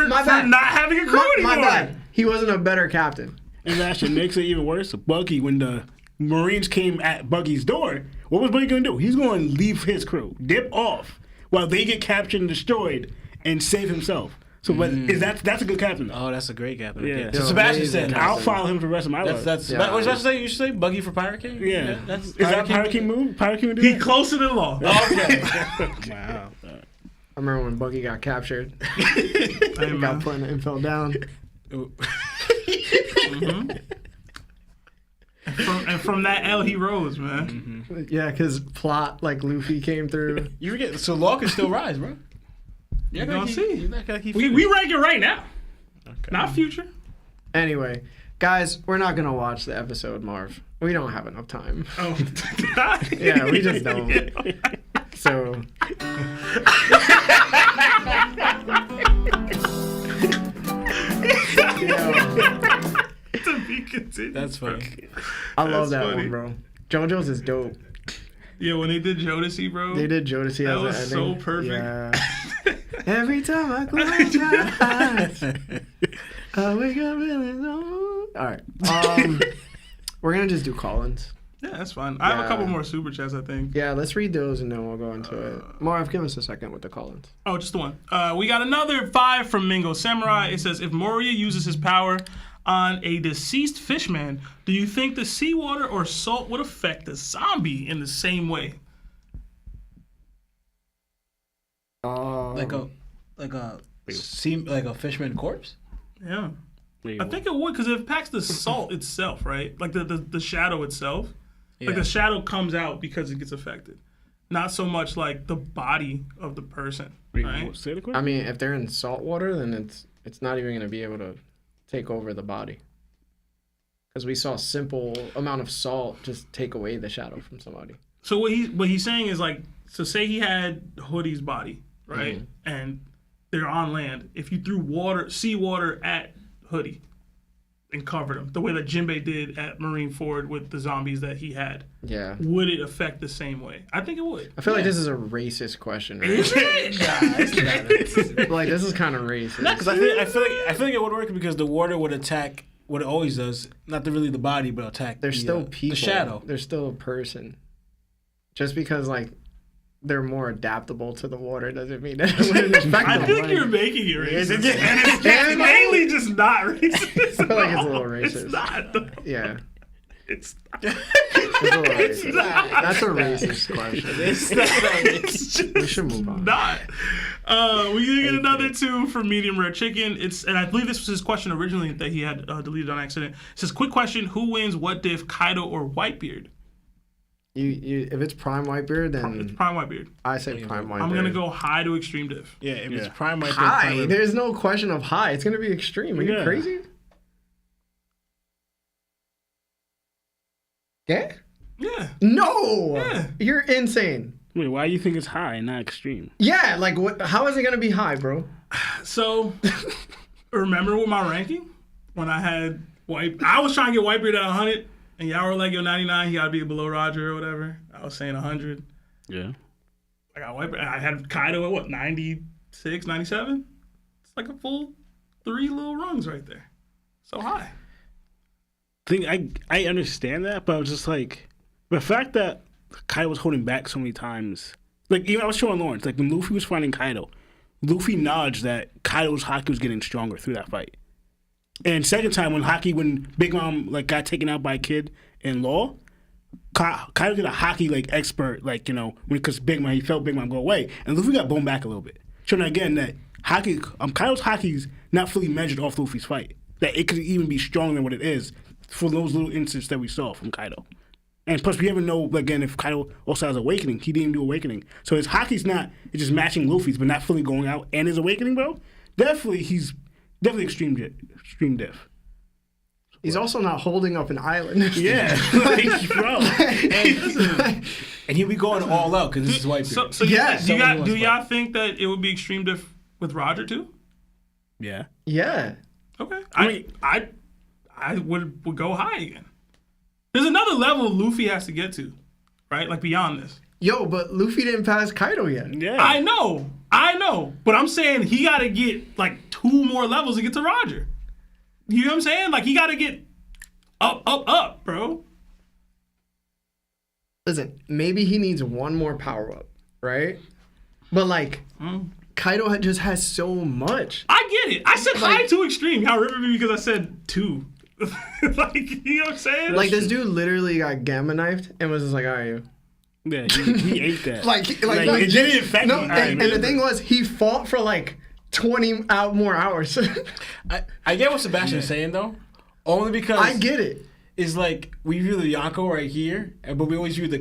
Speaker 1: my
Speaker 2: for
Speaker 1: bad.
Speaker 2: not having a crew anymore.
Speaker 1: My bad. He wasn't a better captain.
Speaker 6: And that shit makes it even worse. Buggy, when the Marines came at Buggy's door, what was Buggy going to do? He's going to leave his crew, dip off, while they get captured and destroyed, and save himself. So, but that's a good captain, though.
Speaker 3: Oh, that's a great captain.
Speaker 6: Yeah.
Speaker 3: So Sebastian said,
Speaker 6: I'll follow him for the rest of my life.
Speaker 3: What was I supposed to say? You should say Buggy for Pirate King?
Speaker 6: Yeah.
Speaker 3: That's
Speaker 6: Is that Pirate King move? Pirate King would do
Speaker 2: He
Speaker 6: that?
Speaker 2: closer than Law.
Speaker 3: Okay.
Speaker 6: Wow.
Speaker 1: I remember when Buggy got captured.
Speaker 2: Hey,
Speaker 1: He
Speaker 2: man.
Speaker 1: got put in and fell down.
Speaker 2: And from that L, he rose, man.
Speaker 1: Yeah, because plot like Luffy came through.
Speaker 3: You forget, so Law can still rise, bro.
Speaker 2: You're gonna see.
Speaker 3: You're not gonna keep
Speaker 2: We rank it right now, not future.
Speaker 1: Anyway, guys, we're not gonna watch the episode, Marv. We don't have enough time.
Speaker 2: Oh,
Speaker 1: Yeah, we just don't. So.
Speaker 2: To be continued.
Speaker 3: That's funny.
Speaker 1: I love
Speaker 2: That's
Speaker 1: that
Speaker 2: funny.
Speaker 1: one, bro. JoJo's is dope.
Speaker 2: Yeah, when they did Jodeci, bro.
Speaker 1: They did Jodeci
Speaker 2: That
Speaker 1: as
Speaker 2: was
Speaker 1: an
Speaker 2: so
Speaker 1: ending.
Speaker 2: perfect.
Speaker 1: Yeah. Every time I close my eyes, I wake up feeling so. All right. We're gonna just do call-ins.
Speaker 2: Yeah, that's fine. I have a
Speaker 1: Yeah.
Speaker 2: couple more super chats, I think.
Speaker 1: Yeah, let's read those and then we'll go into it. Marv, give us a second with the call-ins.
Speaker 2: Oh, just the one. We got another 5 from Mingo Samurai. It says, if Moria uses his power on a deceased fishman, do you think the seawater or salt would affect the zombie in the same way?
Speaker 3: Like a fisherman corpse?
Speaker 2: Yeah. I think it would, because it impacts the salt itself, right? Like the shadow itself. Like the shadow comes out because it gets affected. Not so much like the body of the person, right?
Speaker 6: Say the question?
Speaker 1: I mean, if they're in salt water, then it's not even gonna be able to take over the body. Because we saw a simple amount of salt just take away the shadow from somebody.
Speaker 2: So what he's saying is like, so say he had Hoodie's body, right?
Speaker 1: Mm-hmm.
Speaker 2: And they're on land. If you threw seawater at Hoodie and covered him, the way that Jinbei did at Marineford with the zombies that he had,
Speaker 1: Yeah.
Speaker 2: would it affect the same way? I think it would.
Speaker 1: I feel like this is a racist question. Right?
Speaker 2: Is it?
Speaker 1: Like this is kind of racist.
Speaker 3: Because I feel like it would work because the water would attack what it always does, not really the body, but attack.
Speaker 1: They're still people.
Speaker 3: The shadow.
Speaker 1: They're still a person. Just because like they're more adaptable to the water doesn't mean that it wouldn't affect
Speaker 2: I
Speaker 1: them.
Speaker 2: think
Speaker 1: Like,
Speaker 2: you're making it racist.
Speaker 1: it?
Speaker 2: And it's mainly just not racist.
Speaker 1: I feel like it's a little racist.
Speaker 2: It's not. Though.
Speaker 1: Yeah.
Speaker 2: It's not.
Speaker 1: It's a little racist. That's a racist question. We should move on.
Speaker 2: Not. We did get another 2 for medium rare chicken. And I believe this was his question originally that he had deleted on accident. It says, quick question: who wins what diff, Kaido or Whitebeard?
Speaker 1: You if it's prime Whitebeard,
Speaker 2: It's
Speaker 1: then
Speaker 2: Prime Whitebeard.
Speaker 1: I say prime Whitebeard.
Speaker 2: I'm gonna go high to extreme diff.
Speaker 3: Yeah, if it's prime right
Speaker 1: high.
Speaker 3: there.
Speaker 1: There's no question of high. It's gonna be extreme. Are you
Speaker 6: Yeah.
Speaker 1: crazy? Yeah.
Speaker 2: Yeah.
Speaker 1: No.
Speaker 2: Yeah.
Speaker 1: You're insane.
Speaker 6: Wait, why do you think it's high and not extreme?
Speaker 1: Yeah. Like what? How is it gonna be high, bro?
Speaker 2: So, remember with my ranking when I had I was trying to get Whitebeard at 100, and y'all were like, yo, 99, he gotta be below Roger or whatever. I was saying 100.
Speaker 6: Yeah.
Speaker 2: I got Whitebeard. I had Kaido at what, 96, 97? It's like a full 3 little rungs right there. So high.
Speaker 6: I understand that, but I was just like, the fact that Kaido was holding back so many times. Like, even I was showing Lawrence, like when Luffy was fighting Kaido, Luffy acknowledged that Kaido's haki was getting stronger through that fight. And second time when Big Mom like got taken out by a kid in Law, Kaido did a haki like expert, like, you know, because he felt Big Mom go away, and Luffy got blown back a little bit, showing again that Kaido's haki's not fully measured off Luffy's fight. That it could even be stronger than what it is for those little instances that we saw from Kaido. And plus, we never know, again, if Kaido also has Awakening. He didn't do Awakening. So his haki's it's just matching Luffy's, but not fully going out and his Awakening, bro. he's definitely extreme diff.
Speaker 1: He's also not holding up an island.
Speaker 6: Yeah, like, bro.
Speaker 3: And he'll be going all out because this is Whitebeard.
Speaker 2: So
Speaker 1: Yeah.
Speaker 2: do y'all think that it would be extreme diff with Roger too?
Speaker 3: Yeah.
Speaker 1: Yeah.
Speaker 2: Okay.
Speaker 6: mean-
Speaker 2: I would go high again. There's another level Luffy has to get to, right? Like beyond this.
Speaker 1: Yo, but Luffy didn't pass Kaido yet.
Speaker 6: Yeah,
Speaker 2: I know. But I'm saying he got to get like 2 more levels to get to Roger. You know what I'm saying? Like he got to get up, bro.
Speaker 1: Listen, maybe he needs one more power up, right? But like, Kaido just has so much.
Speaker 2: I get it. I said high to extreme. Y'all remember me because I said 2. Like, you know what I'm saying?
Speaker 1: Like this dude literally got gamma knifed and was just like, all right.
Speaker 6: yeah, he ate that.
Speaker 1: Like
Speaker 6: it didn't affect
Speaker 1: no,
Speaker 6: me.
Speaker 1: and the thing was, he fought for like 20 more hours.
Speaker 3: I get what Sebastian's saying though, only because
Speaker 1: I get it.
Speaker 3: It's like we view the Yonko right here, but we always view the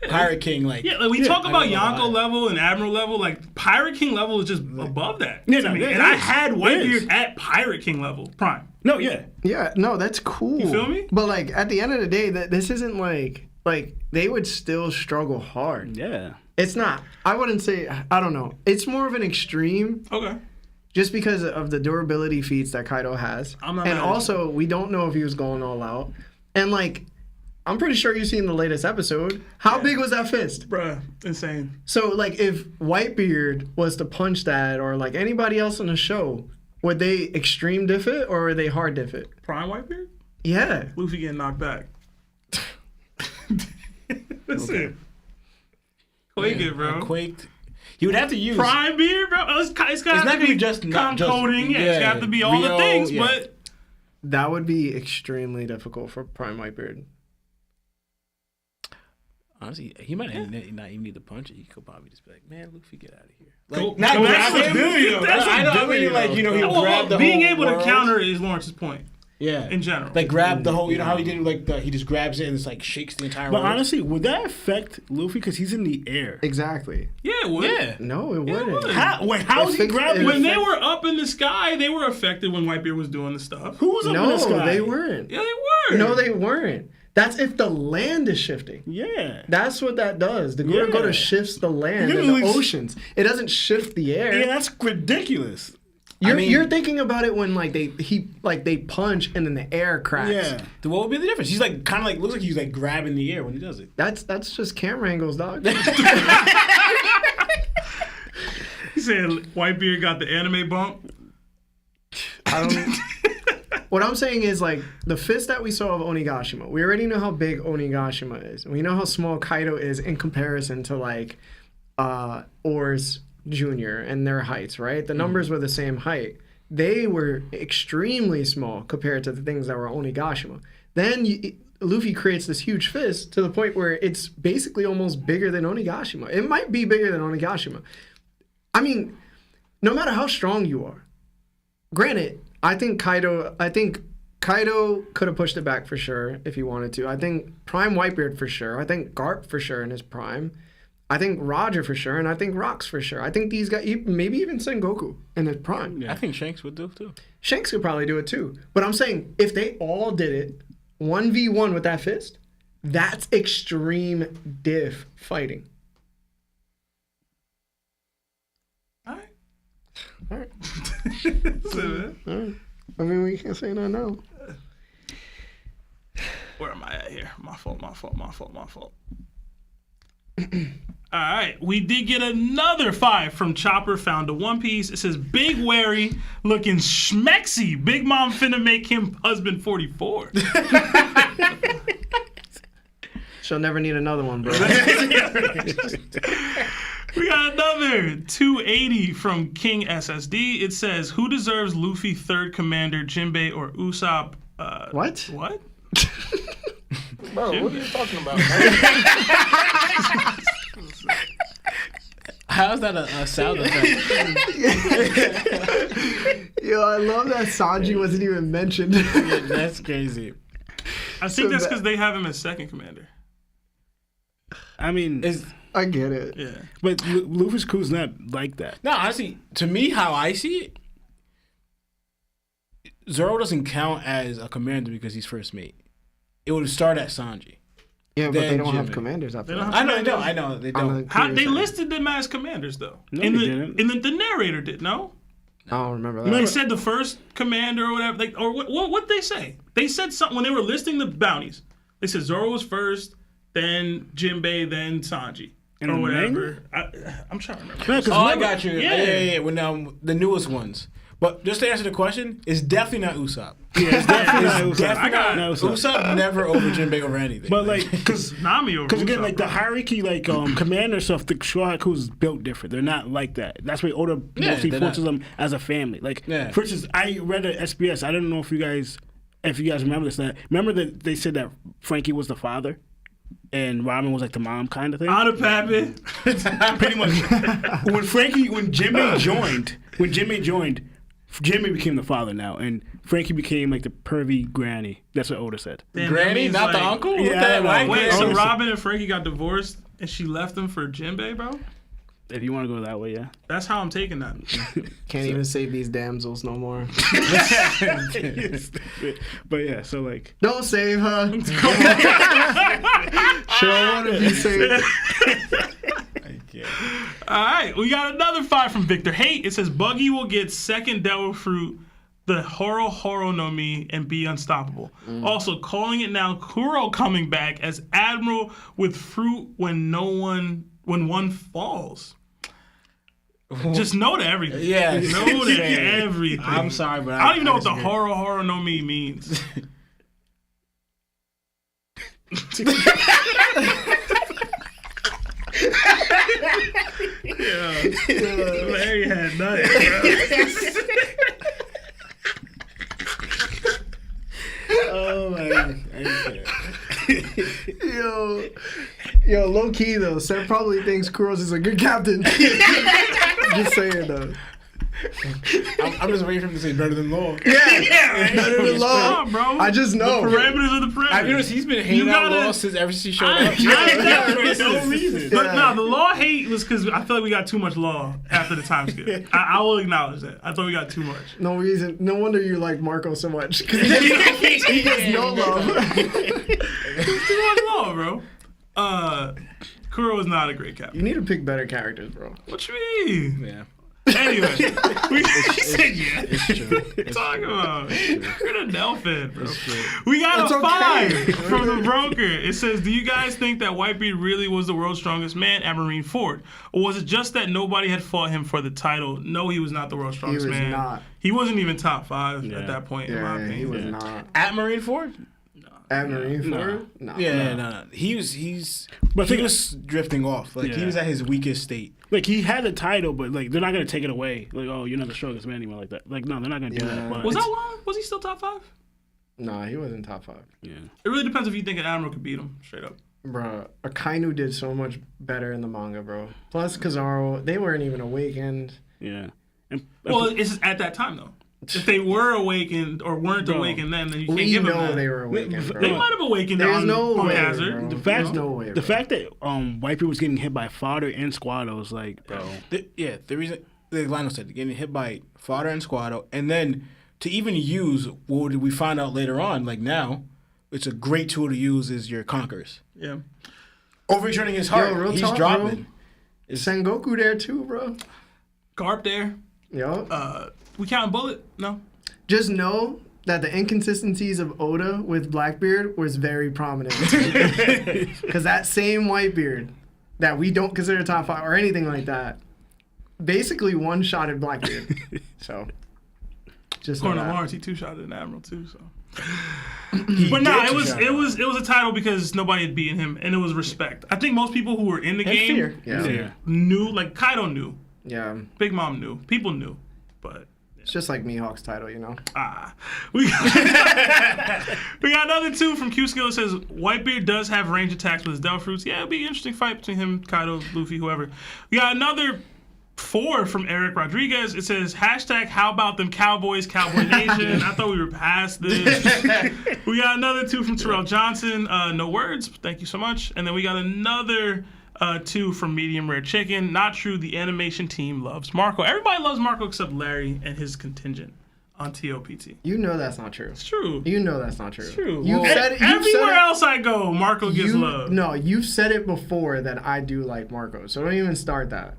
Speaker 3: Pirate King like.
Speaker 2: Yeah, like we talk about
Speaker 3: I know
Speaker 2: Yonko
Speaker 3: why.
Speaker 2: level and Admiral level, like Pirate King level is just above that.
Speaker 6: Yeah,
Speaker 2: to
Speaker 6: no,
Speaker 2: me.
Speaker 6: it
Speaker 2: And I
Speaker 6: is.
Speaker 2: had
Speaker 6: It is.
Speaker 2: Whitebeard at Pirate King level, Prime.
Speaker 6: No, yeah.
Speaker 1: Yeah, no, that's cool.
Speaker 2: You feel me?
Speaker 1: But like at the end of the day, that this isn't like they would still struggle hard.
Speaker 6: Yeah.
Speaker 1: It's not. I wouldn't say. I don't know. It's more of an extreme.
Speaker 2: Okay.
Speaker 1: Just because of the durability feats that Kaido has.
Speaker 2: I'm not
Speaker 1: and
Speaker 2: mad at
Speaker 1: also, we don't know if he was going all out. And, like, I'm pretty sure you've seen the latest episode. How big was that fist?
Speaker 2: Bruh, insane.
Speaker 1: So, like, if Whitebeard was to punch that, or, like, anybody else on the show, would they extreme diff it, or would they hard diff it?
Speaker 2: Prime Whitebeard?
Speaker 1: Yeah.
Speaker 2: Luffy getting knocked back. Listen. Quake it, bro.
Speaker 3: Quaked. He would have to use
Speaker 2: Prime beard, bro. It's got
Speaker 3: not
Speaker 2: to
Speaker 3: gonna
Speaker 2: be
Speaker 3: be just
Speaker 2: not coding. Yeah, it's got to be all the
Speaker 3: Rio,
Speaker 2: things,
Speaker 3: yeah.
Speaker 2: but
Speaker 1: That would be extremely difficult for Prime Whitebeard.
Speaker 3: Honestly, he might not even need to punch it. He could probably just be like, "Man, Luffy, get out of here."
Speaker 2: Go-
Speaker 3: Like, not
Speaker 2: go
Speaker 3: grab
Speaker 2: that's
Speaker 3: him.
Speaker 2: a billion, though. That's a
Speaker 3: I know. I mean,
Speaker 6: billion,
Speaker 3: like he'll
Speaker 2: well,
Speaker 3: grab the
Speaker 2: being
Speaker 3: whole
Speaker 2: able
Speaker 3: world.
Speaker 2: to counter is Lawrence's point.
Speaker 3: Yeah,
Speaker 2: in general.
Speaker 3: like grab the whole. You know how he did like he just grabs it and it's like shakes the entire.
Speaker 6: But
Speaker 3: world.
Speaker 6: honestly, would that affect Luffy because he's in the air?
Speaker 1: Exactly.
Speaker 2: Yeah, it would.
Speaker 3: yeah.
Speaker 1: No, it
Speaker 2: Yeah, it
Speaker 1: wouldn't.
Speaker 2: would.
Speaker 6: How is he grabbing?
Speaker 2: When they were up in the sky, they were affected when Whitebeard was doing the stuff.
Speaker 6: Who was up in
Speaker 1: No,
Speaker 6: the sky?
Speaker 1: they weren't.
Speaker 2: Yeah, they were.
Speaker 1: No, they weren't. That's if the land is shifting.
Speaker 6: Yeah.
Speaker 1: That's what that does. The
Speaker 6: Yeah.
Speaker 1: Guragota shifts the land
Speaker 6: You
Speaker 1: and the
Speaker 6: literally-
Speaker 1: oceans. It doesn't shift the air.
Speaker 6: Yeah, that's ridiculous.
Speaker 1: You're thinking about it when like they punch and then the air cracks.
Speaker 6: Yeah.
Speaker 3: Then what would be the difference? He's like kind of like looks like he's like grabbing the air when he does it.
Speaker 1: That's just camera angles, dog.
Speaker 2: He said Whitebeard got the anime bump.
Speaker 1: What I'm saying is like the fist that we saw of Onigashima. We already know how big Onigashima is. We know how small Kaido is in comparison to like Oars Jr. and their heights, right? The numbers were the same height. They were extremely small compared to the things that were Onigashima. Then Luffy creates this huge fist to the point where it's basically almost bigger than Onigashima. It might be bigger than Onigashima. I mean, no matter how strong you are, granted, I think Kaido could have pushed it back for sure if he wanted to. I think Prime Whitebeard for sure. I think Garp for sure in his prime. I think Roger for sure, and I think Rocks for sure. I think these guys, maybe even Sengoku in his prime.
Speaker 3: I think Shanks would do too.
Speaker 1: Shanks could probably do it too. But I'm saying if they all did it 1v1 with that fist, that's extreme diff fighting.
Speaker 2: All right.
Speaker 1: All right.
Speaker 2: So,
Speaker 1: All right. I mean, we can't say no now.
Speaker 2: where am I at here? My fault. All right, we did get another 5 from Chopper, found a One Piece. It says, Big Wary looking schmexy. Big Mom finna make him husband 44.
Speaker 1: She'll never need another one, bro.
Speaker 2: We got another 280 from King SSD. It says, who deserves Luffy third commander, Jinbei or Usopp?
Speaker 1: What?
Speaker 2: What?
Speaker 5: Bro, what are you talking about?
Speaker 3: How's that a sound effect?
Speaker 1: Yo, I love that Sanji wasn't even mentioned.
Speaker 3: That's crazy.
Speaker 2: I think that's because they have him as second commander.
Speaker 6: I mean,
Speaker 1: I get it.
Speaker 2: Yeah.
Speaker 6: But Luffy's crew's not like that.
Speaker 3: No, honestly, to me, how I see it, Zoro doesn't count as a commander because he's first mate. It would start at Sanji.
Speaker 1: Yeah, but they
Speaker 3: Then
Speaker 1: don't have
Speaker 3: Jimmy.
Speaker 1: commanders after
Speaker 2: They don't
Speaker 1: that.
Speaker 2: have
Speaker 3: I know, they
Speaker 1: On
Speaker 3: don't.
Speaker 1: the
Speaker 2: How,
Speaker 1: crew
Speaker 2: they
Speaker 1: side.
Speaker 2: listed them as commanders, though.
Speaker 6: No,
Speaker 2: in
Speaker 6: they
Speaker 2: the
Speaker 6: didn't.
Speaker 2: in the narrator did, no?
Speaker 1: I don't remember that.
Speaker 2: They said the first commander or whatever. Like, or what they say? They said something when they were listing the bounties. They said Zoro was first, then Jinbei, then Sanji.
Speaker 6: And
Speaker 2: or
Speaker 6: the
Speaker 2: whatever. I'm trying to remember.
Speaker 6: No, 'cause
Speaker 3: Oh, I
Speaker 6: remember-
Speaker 3: got you.
Speaker 2: Yeah.
Speaker 3: Yeah. When the newest ones. But just to answer the question, it's definitely not Usopp.
Speaker 6: Yeah, it's definitely not
Speaker 3: It's
Speaker 6: Usopp.
Speaker 3: definitely
Speaker 6: not
Speaker 3: not
Speaker 6: Usopp.
Speaker 3: Usopp. Never over Jinbei over anything.
Speaker 6: But like, because
Speaker 2: Nami over
Speaker 6: again,
Speaker 2: Usopp,
Speaker 6: like the
Speaker 2: bro.
Speaker 6: hierarchy, like commander stuff, the Straw Haikus built different. They're not like that. That's why Oda mostly
Speaker 3: they're
Speaker 6: forces
Speaker 3: not.
Speaker 6: them as a family. Like,
Speaker 3: Yeah.
Speaker 6: for instance, I read at SBS. I don't know if you guys remember this. That remember that they said that Frankie was the father, and Robin was like the mom kind of thing.
Speaker 2: Out of Pappy.
Speaker 6: Pretty much. when Jimmy joined, Jimmy became the father now, and Frankie became like the pervy granny. That's what Oda said.
Speaker 2: Damn, that
Speaker 3: Granny,
Speaker 2: means,
Speaker 3: not the
Speaker 2: like-
Speaker 3: uncle?
Speaker 6: Yeah,
Speaker 3: What the-
Speaker 6: I know.
Speaker 3: why-
Speaker 2: Wait, so
Speaker 6: Oh,
Speaker 2: Robin and Frankie got divorced and she left him for Jinbei, bro?
Speaker 6: If you want to go that way, yeah.
Speaker 2: That's how I'm taking that.
Speaker 1: Can't even save these damsels no more.
Speaker 6: But yeah, so like,
Speaker 1: Don't save her. She don't want to be saved.
Speaker 2: All right, we got another 5 from Victor Hate. It says Buggy will get second Devil Fruit, the Horo Horo no Mi, and be unstoppable. Also, calling it now Kuro coming back as Admiral with fruit when one falls. Just know to everything.
Speaker 3: Yeah.
Speaker 2: Know to everything.
Speaker 3: I'm sorry, but
Speaker 2: I don't even know what the
Speaker 3: disagree.
Speaker 2: Horo Horo no Mi means. Larry had nothing,
Speaker 6: oh my god.
Speaker 1: Yo, low key though, Seth probably thinks Kuros is a good captain. Just saying though.
Speaker 3: I'm just waiting for him to say better than law.
Speaker 2: Yeah,
Speaker 1: Better than law.
Speaker 2: Come on, bro.
Speaker 1: I just know.
Speaker 2: The parameters of the parameters.
Speaker 3: I've noticed he's been hating
Speaker 2: You
Speaker 3: out
Speaker 2: gotta-
Speaker 3: law since ever since he showed
Speaker 2: I
Speaker 3: up.
Speaker 2: ain't that for
Speaker 6: There's no reason.
Speaker 2: But no, the law hate was because I feel like we got too much law after the time skip. I will acknowledge that. I thought we got too much.
Speaker 1: No reason. No wonder you like Marco so much. Because he gets no love.
Speaker 2: Too much law, bro. Kuro is not a great captain.
Speaker 1: You need to pick better characters, bro.
Speaker 2: What you mean?
Speaker 3: Yeah.
Speaker 2: Anyway, he said yeah.
Speaker 3: It's true.
Speaker 2: Talking about you're the Delphin, bro. We got
Speaker 1: It's
Speaker 2: a
Speaker 1: okay.
Speaker 2: 5 from the broker. It says, "Do you guys think that Whitebeard really was the world's strongest man at Marineford, or was it just that nobody had fought him for the title? No, he was not the world's strongest
Speaker 1: was
Speaker 2: man.
Speaker 1: not.
Speaker 2: He wasn't even top 5
Speaker 6: Yeah.
Speaker 2: at that point, in my
Speaker 1: Yeah, he
Speaker 2: opinion.
Speaker 1: was not.
Speaker 3: At Marineford?
Speaker 1: At Marineford? No.
Speaker 3: Yeah, no. He's
Speaker 6: But
Speaker 3: he
Speaker 6: think-
Speaker 3: was drifting off. Like he
Speaker 6: Yeah.
Speaker 3: was at his weakest state.
Speaker 6: Like he had the title, but like they're not gonna take it away. Like, oh, you're not the strongest man anymore, like that. Like, no, they're not gonna do
Speaker 1: Yeah.
Speaker 6: that. But
Speaker 2: Was
Speaker 6: it's-
Speaker 2: that long? Was he still top 5?
Speaker 1: Nah, he wasn't top 5.
Speaker 6: Yeah.
Speaker 2: It really depends if you think an admiral could beat him. Straight up.
Speaker 1: Bro, Akainu did so much better in the manga, bro. Plus, Kizaru, they weren't even awakened.
Speaker 6: Yeah. And,
Speaker 2: Well, it's at that time though. If they were awakened or weren't
Speaker 6: Bro,
Speaker 2: awakened then you can't
Speaker 1: We
Speaker 2: give them
Speaker 1: know
Speaker 2: that.
Speaker 1: they were awakened, bro.
Speaker 2: They might have awakened
Speaker 1: There's
Speaker 2: on
Speaker 1: no way,
Speaker 2: Hazard.
Speaker 1: bro.
Speaker 6: the fact,
Speaker 1: There's no way,
Speaker 6: the
Speaker 1: bro.
Speaker 6: fact that Whitebeard was getting hit by Fodder and Squado was like, bro.
Speaker 3: The reason, like Lionel said, getting hit by Fodder and Squado, and then to even use what we find out later on, like now, it's a great tool to use is your Conquerors.
Speaker 2: Yeah.
Speaker 3: Overturning his heart,
Speaker 1: real
Speaker 3: he's
Speaker 1: talk,
Speaker 3: dropping.
Speaker 1: Is Sengoku there too, bro?
Speaker 2: Garp there.
Speaker 1: Yo.
Speaker 2: We counting Bullet? No.
Speaker 1: Just know that the inconsistencies of Oda with Blackbeard was very prominent. Because that same Whitebeard that we don't consider top 5 or anything like that, basically one-shotted Blackbeard. So, just know
Speaker 2: According to
Speaker 1: that.
Speaker 2: Lawrence, he 2-shotted an admiral too. So. But no, it was a title because nobody had beaten him, and it was respect. I think most people who were in the game
Speaker 3: fear.
Speaker 1: Yeah.
Speaker 2: knew, like Kaido knew,
Speaker 1: Yeah.
Speaker 2: Big Mom knew, people knew, but.
Speaker 1: It's just like Mihawk's title, you know?
Speaker 2: We got another 2 from Q Skill. It says Whitebeard does have range attacks with his Devil Fruits. Yeah, it'd be an interesting fight between him, Kaido, Luffy, whoever. We got another 4 from Eric Rodriguez. It says hashtag how about them Cowboys, Cowboy Nation. I thought we were past this. We got another 2 from Terrell Johnson. No words. Thank you so much. And then we got another 2 from Medium Rare Chicken. Not true. The animation team loves Marco. Everybody loves Marco except Larry and his contingent on TOPT.
Speaker 1: You know that's not true.
Speaker 2: It's true.
Speaker 1: You know that's not true.
Speaker 2: It's true.
Speaker 1: You
Speaker 2: Well,
Speaker 1: said it.
Speaker 2: everywhere else I go, Marco gets love.
Speaker 1: No, you've said it before that I do like Marco, so don't even start that.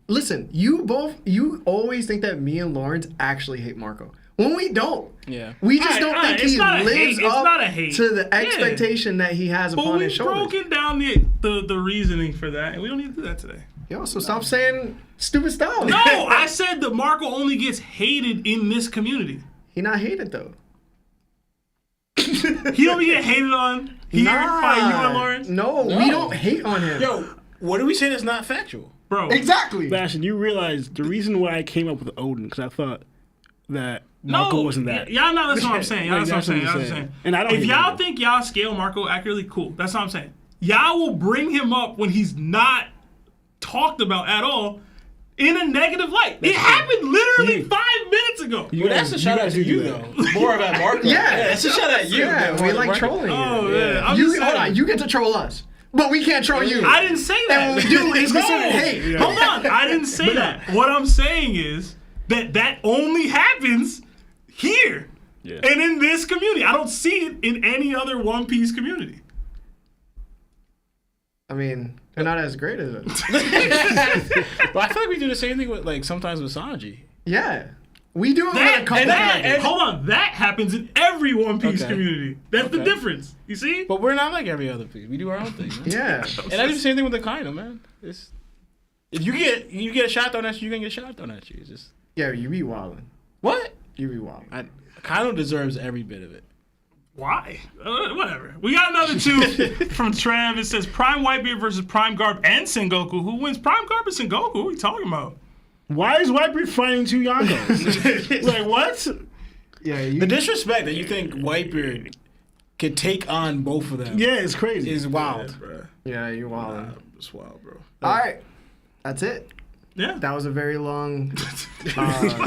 Speaker 1: Listen, you always think that me and Lawrence actually hate Marco. When we don't.
Speaker 3: Yeah.
Speaker 1: We just don't think he lives up to the expectation that he has upon his shoulders.
Speaker 2: But we've broken down the reasoning for that, and we don't need to do that today.
Speaker 1: Yo, so stop saying stupid stuff.
Speaker 2: No, I said that Marco only gets hated in this community.
Speaker 1: He not hated, though.
Speaker 2: He don't get hated on here by you and Lawrence?
Speaker 1: No, we don't hate on him.
Speaker 3: Yo, what are we saying that's not factual?
Speaker 2: Bro.
Speaker 1: Exactly.
Speaker 6: Bastion, you realize the reason why I came up with Odin, because I thought that Marco wasn't that.
Speaker 2: Y'all know that's what I'm saying. Y'all that's what I'm saying.
Speaker 6: And I don't
Speaker 2: if
Speaker 6: hate
Speaker 2: y'all
Speaker 6: Marco.
Speaker 2: think y'all scale Marco accurately, cool. That's what I'm saying. Y'all will bring him up when he's not talked about at all in a negative light. It happened literally 5 minutes ago.
Speaker 3: Well, that's a shout out to you, though. More about Marco.
Speaker 1: Yeah.
Speaker 3: That's a shout out to you.
Speaker 1: Yeah, we like trolling you.
Speaker 2: Oh, yeah. I'm
Speaker 1: You,
Speaker 2: just
Speaker 1: hold
Speaker 2: saying.
Speaker 1: on, you get to troll us, but we can't troll you.
Speaker 2: I didn't say that.
Speaker 1: And when we do, it's considered hate.
Speaker 2: Hold on. I didn't say that. What I'm saying is that only happens here.
Speaker 6: Yeah.
Speaker 2: And in this community. I don't see it in any other One Piece community.
Speaker 1: I mean, they're not as great as us.
Speaker 3: But I feel like we do the same thing with, like, sometimes with Sanji.
Speaker 1: Yeah. We do it with a couple characters.
Speaker 2: Hold on, that happens in every One Piece
Speaker 3: Okay.
Speaker 2: community. That's the
Speaker 3: Okay.
Speaker 2: difference. You see?
Speaker 3: But we're not like every other piece. We do our own thing. Man.
Speaker 1: Yeah.
Speaker 3: And I do the same thing with the Kaido, man. If you get a shot thrown at you, you're gonna get a shot thrown at you. It's just
Speaker 1: Yeah, you be wildin'.
Speaker 3: what?
Speaker 1: You be wildin'.
Speaker 3: Kaido deserves every bit of it.
Speaker 2: Why? Whatever. We got another 2 from Trav. It says Prime Whitebeard versus Prime Garb and Sengoku. Who wins? Prime Garb and Sengoku? What are you talking about?
Speaker 6: Why is Whitebeard fighting 2 Yonkos? Like, what?
Speaker 1: Yeah,
Speaker 3: The disrespect that you think Whitebeard could take on both of them
Speaker 6: Yeah, it's crazy.
Speaker 3: is wild.
Speaker 2: Bro.
Speaker 1: Yeah, you wildin'.
Speaker 2: It's wild, bro.
Speaker 1: All right. That's it.
Speaker 2: Yeah.
Speaker 1: That was a very long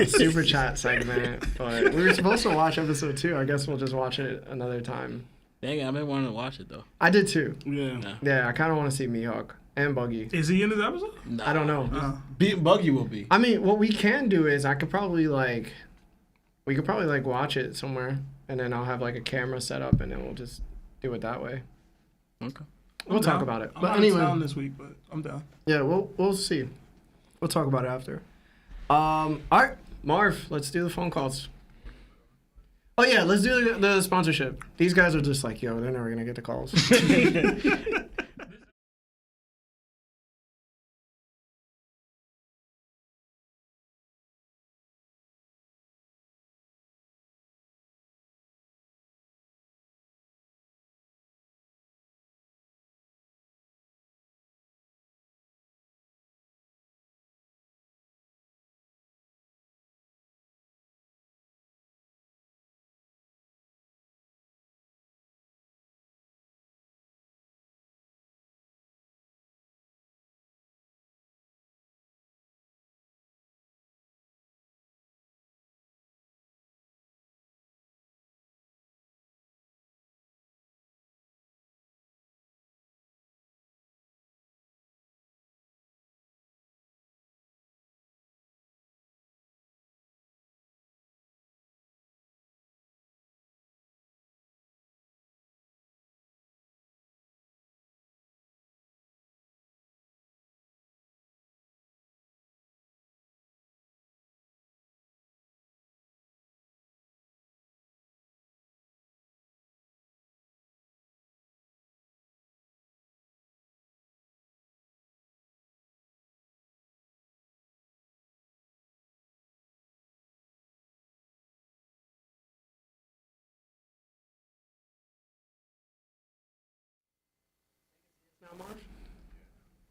Speaker 1: super chat segment, but we were supposed to watch episode 2. I guess we'll just watch it another time.
Speaker 3: Dang it, I've been wanting to watch it though.
Speaker 1: I did too.
Speaker 6: Yeah.
Speaker 1: Yeah, I kind of want to see Mihawk and Buggy.
Speaker 2: Is he in this episode?
Speaker 1: I don't know.
Speaker 3: Buggy will be.
Speaker 1: I mean, what we can do is we could probably watch it somewhere, and then I'll have like a camera set up, and then we'll just do it that way.
Speaker 3: Okay.
Speaker 1: We'll talk about it.
Speaker 2: I'm
Speaker 1: But
Speaker 2: out
Speaker 1: anyway,
Speaker 2: of town this week, but I'm down.
Speaker 1: yeah, we'll see. We'll talk about it after. All right, Marv, let's do the phone calls. Oh yeah, let's do the sponsorship. These guys are just like, yo, they're never gonna get the calls.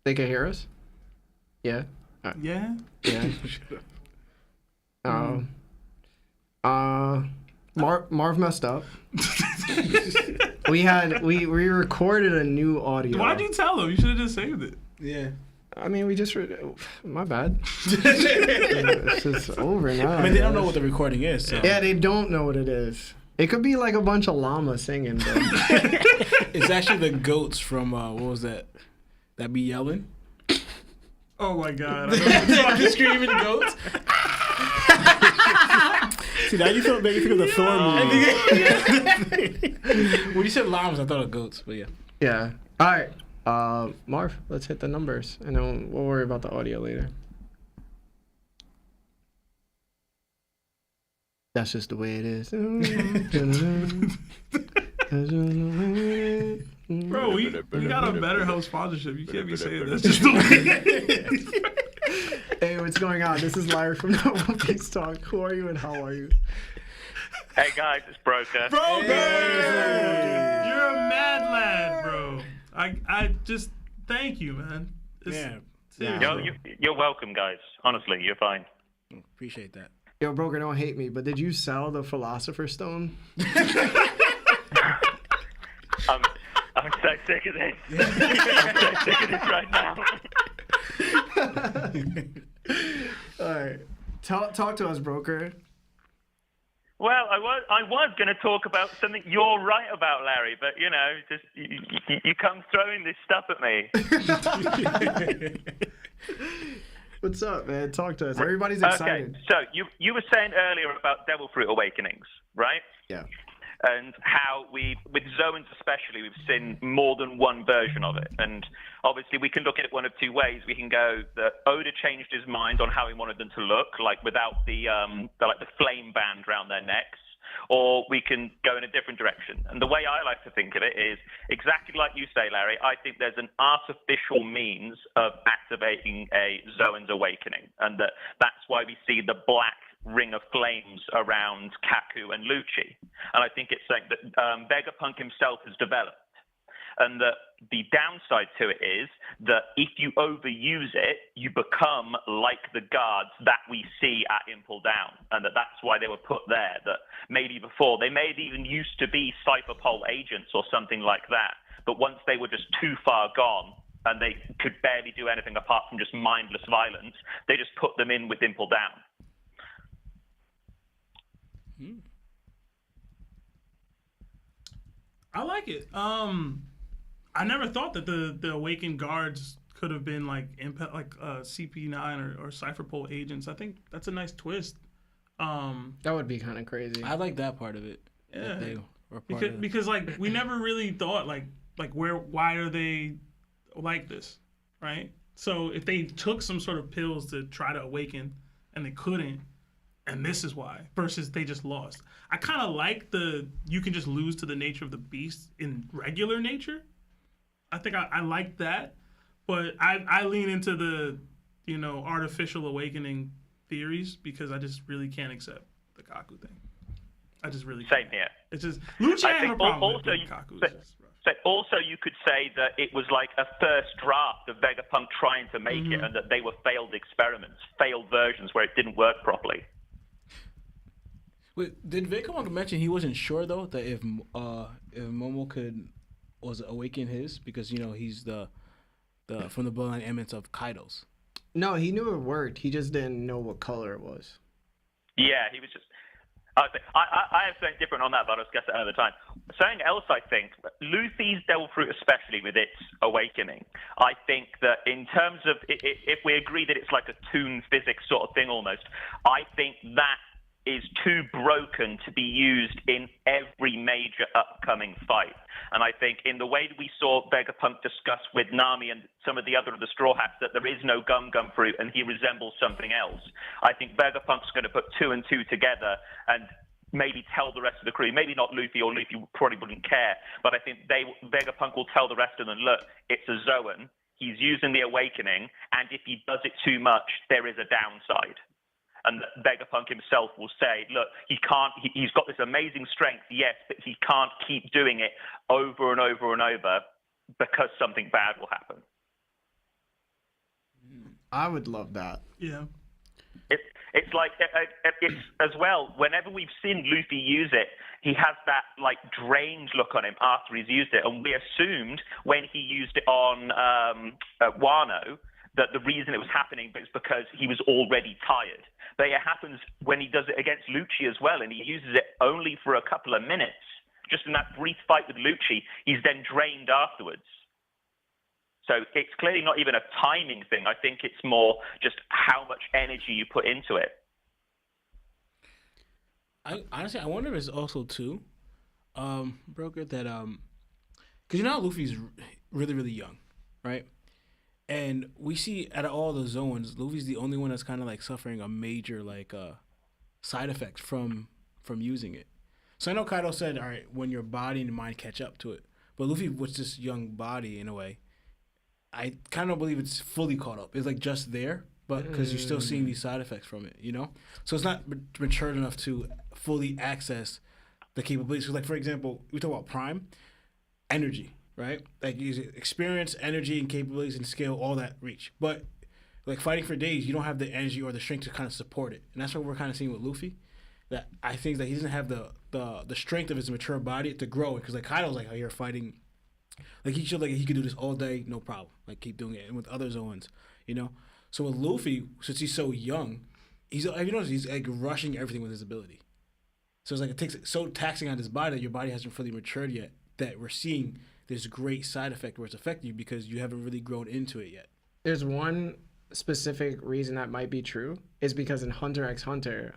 Speaker 1: They can hear us? Yeah.
Speaker 2: Yeah.
Speaker 1: Yeah. Marv messed up. we recorded a new audio.
Speaker 2: Why'd you tell him? You should have just saved it.
Speaker 3: Yeah.
Speaker 1: I mean, we just my bad. It's just over now.
Speaker 3: I mean, they don't know what the recording is. So.
Speaker 1: Yeah, they don't know what it is. It could be like a bunch of llamas singing, bro.
Speaker 3: It's actually the goats from what was that? That be yelling.
Speaker 2: Oh my god.
Speaker 3: Fucking screaming goats.
Speaker 6: See, now you make you think of the Thor movie.
Speaker 3: When you said llamas, I thought of goats, but yeah.
Speaker 1: Yeah. All right. Marv, let's hit the numbers, and then we'll worry about the audio later. That's just the way it is.
Speaker 2: Bro, we got a BetterHelp sponsorship. You can't be saying that's just the way it is.
Speaker 1: Hey, what's going on? This is Larry from the One Piece Talk. Who are you and how are you?
Speaker 7: Hey guys, it's Broker.
Speaker 2: Broker! You're a mad lad, bro. I just thank you, man.
Speaker 3: Yeah.
Speaker 7: You're welcome, guys. Honestly, you're fine.
Speaker 3: Appreciate that.
Speaker 1: Yo, broker, don't hate me, but did you sell the Philosopher's Stone?
Speaker 7: I'm so sick of this. I'm so sick of this right now.
Speaker 1: All right. Talk to us, broker.
Speaker 7: Well, I was going to talk about something you're right about, Larry, but you know, just you come throwing this stuff at me.
Speaker 1: What's up, man? Talk to us. Everybody's excited.
Speaker 7: Okay, so you were saying earlier about Devil Fruit Awakenings, right?
Speaker 1: Yeah.
Speaker 7: And how with Zoans especially, we've seen more than one version of it. And obviously we can look at it one of two ways. We can go that Oda changed his mind on how he wanted them to look, like without the flame band around their necks, or we can go in a different direction. And the way I like to think of it is exactly like you say, Larry. I think there's an artificial means of activating a Zoan's awakening, and that's why we see the black ring of flames around Kaku and 𝘧𝙁. And I think it's something that Vegapunk himself has developed. And the downside to it is that if you overuse it, you become like the guards that we see at Impel Down. And that's why they were put there. That maybe before, they may have even used to be 𝐈𝐴 agents or something like that. But once they were just too far gone, and they could barely do anything apart from just mindless violence, they just put them in with Impel Down.
Speaker 2: I like it. I never thought that the awakened guards could have been like CP9 or 𝐈𝐴 agents. I think that's a nice twist.
Speaker 1: That would be kind of crazy.
Speaker 3: I like that part of it.
Speaker 2: Yeah.
Speaker 3: They were part of it.
Speaker 2: Because like we never really thought like why are they like this, right? So if they took some sort of pills to try to awaken and they couldn't, and this is why, versus they just lost. I kind of like you can just lose to the nature of the beast in regular nature. I think I like that, but I lean into the, artificial awakening theories because I just really can't accept the Kaku thing. I just really can't.
Speaker 7: Same here.
Speaker 2: It's just, 𝘧𝙁 I have a problem with Kaku.
Speaker 7: So also, you could say that it was like a first draft of Vegapunk trying to make it, and that they were failed experiments, failed versions where it didn't work properly.
Speaker 3: Wait, did Vegapunk mention he wasn't sure though that if Momo was awaken his, because he's the from the bloodline elements of Kaido's.
Speaker 1: No, he knew it worked. He just didn't know what color it was.
Speaker 7: Yeah, he was just. I have something different on that, but I'll discuss it another time. Something else, I think, Luffy's Devil Fruit, especially with its awakening, I think that in terms of, if we agree that it's like a toon physics sort of thing almost, I think that is too broken to be used in every major upcoming fight. And I think in the way that we saw Vegapunk discuss with Nami and some of the other of the Straw Hats that there is no Gum Gum Fruit and he resembles something else, I think Vegapunk's going to put two and two together and maybe tell the rest of the crew, maybe not Luffy, or Luffy probably wouldn't care, but I think Vegapunk will tell the rest of them, look, it's a Zoan, he's using the awakening, and if he does it too much, there is a downside. And Vegapunk himself will say, look, he's got this amazing strength, yes, but he can't keep doing it over and over and over because something bad will happen.
Speaker 1: I would love that.
Speaker 2: Yeah.
Speaker 7: It's like, it's as well, whenever we've seen Luffy use it, he has that like drained look on him after he's used it. And we assumed when he used it on Wano that the reason it was happening was because he was already tired. But it happens when he does it against 𝘠𝐶𝑖 as well, and he uses it only for a couple of minutes. Just in that brief fight with 𝘠𝐶𝑖, he's then drained afterwards. So it's clearly not even a timing thing. I think it's more just how much energy you put into it.
Speaker 3: Honestly, I wonder if it's also too, broker, that because you know how Luffy's really, really young, right? And we see out of all the Zoans, Luffy's the only one that's kind of like suffering a major like side effect from using it. So I know Kaido said, all right, when your body and mind catch up to it, but Luffy with this young body in a way, I kind of believe it's fully caught up. It's like just there, but because you're still seeing these side effects from it, you know? So it's not matured enough to fully access the capabilities. So like, for example, we talk about Prime, energy, right? Like you experience, energy, and capabilities and scale, all that reach. But like fighting for days, you don't have the energy or the strength to kind of support it. And that's what we're kind of seeing with Luffy. That I think that he doesn't have the strength of his mature body to grow it. Because like Kaido's like, oh, you're fighting. Like he showed like he could do this all day, no problem. Like keep doing it. And with other Zoans, you know? So with Luffy, since he's so young, he's, have you noticed, he's like rushing everything with his ability. So it's like it takes so taxing on his body that your body hasn't fully matured yet, that we're seeing this great side effect where it's affecting you because you haven't really grown into it yet.
Speaker 1: There's one specific reason that might be true is because in Hunter x Hunter,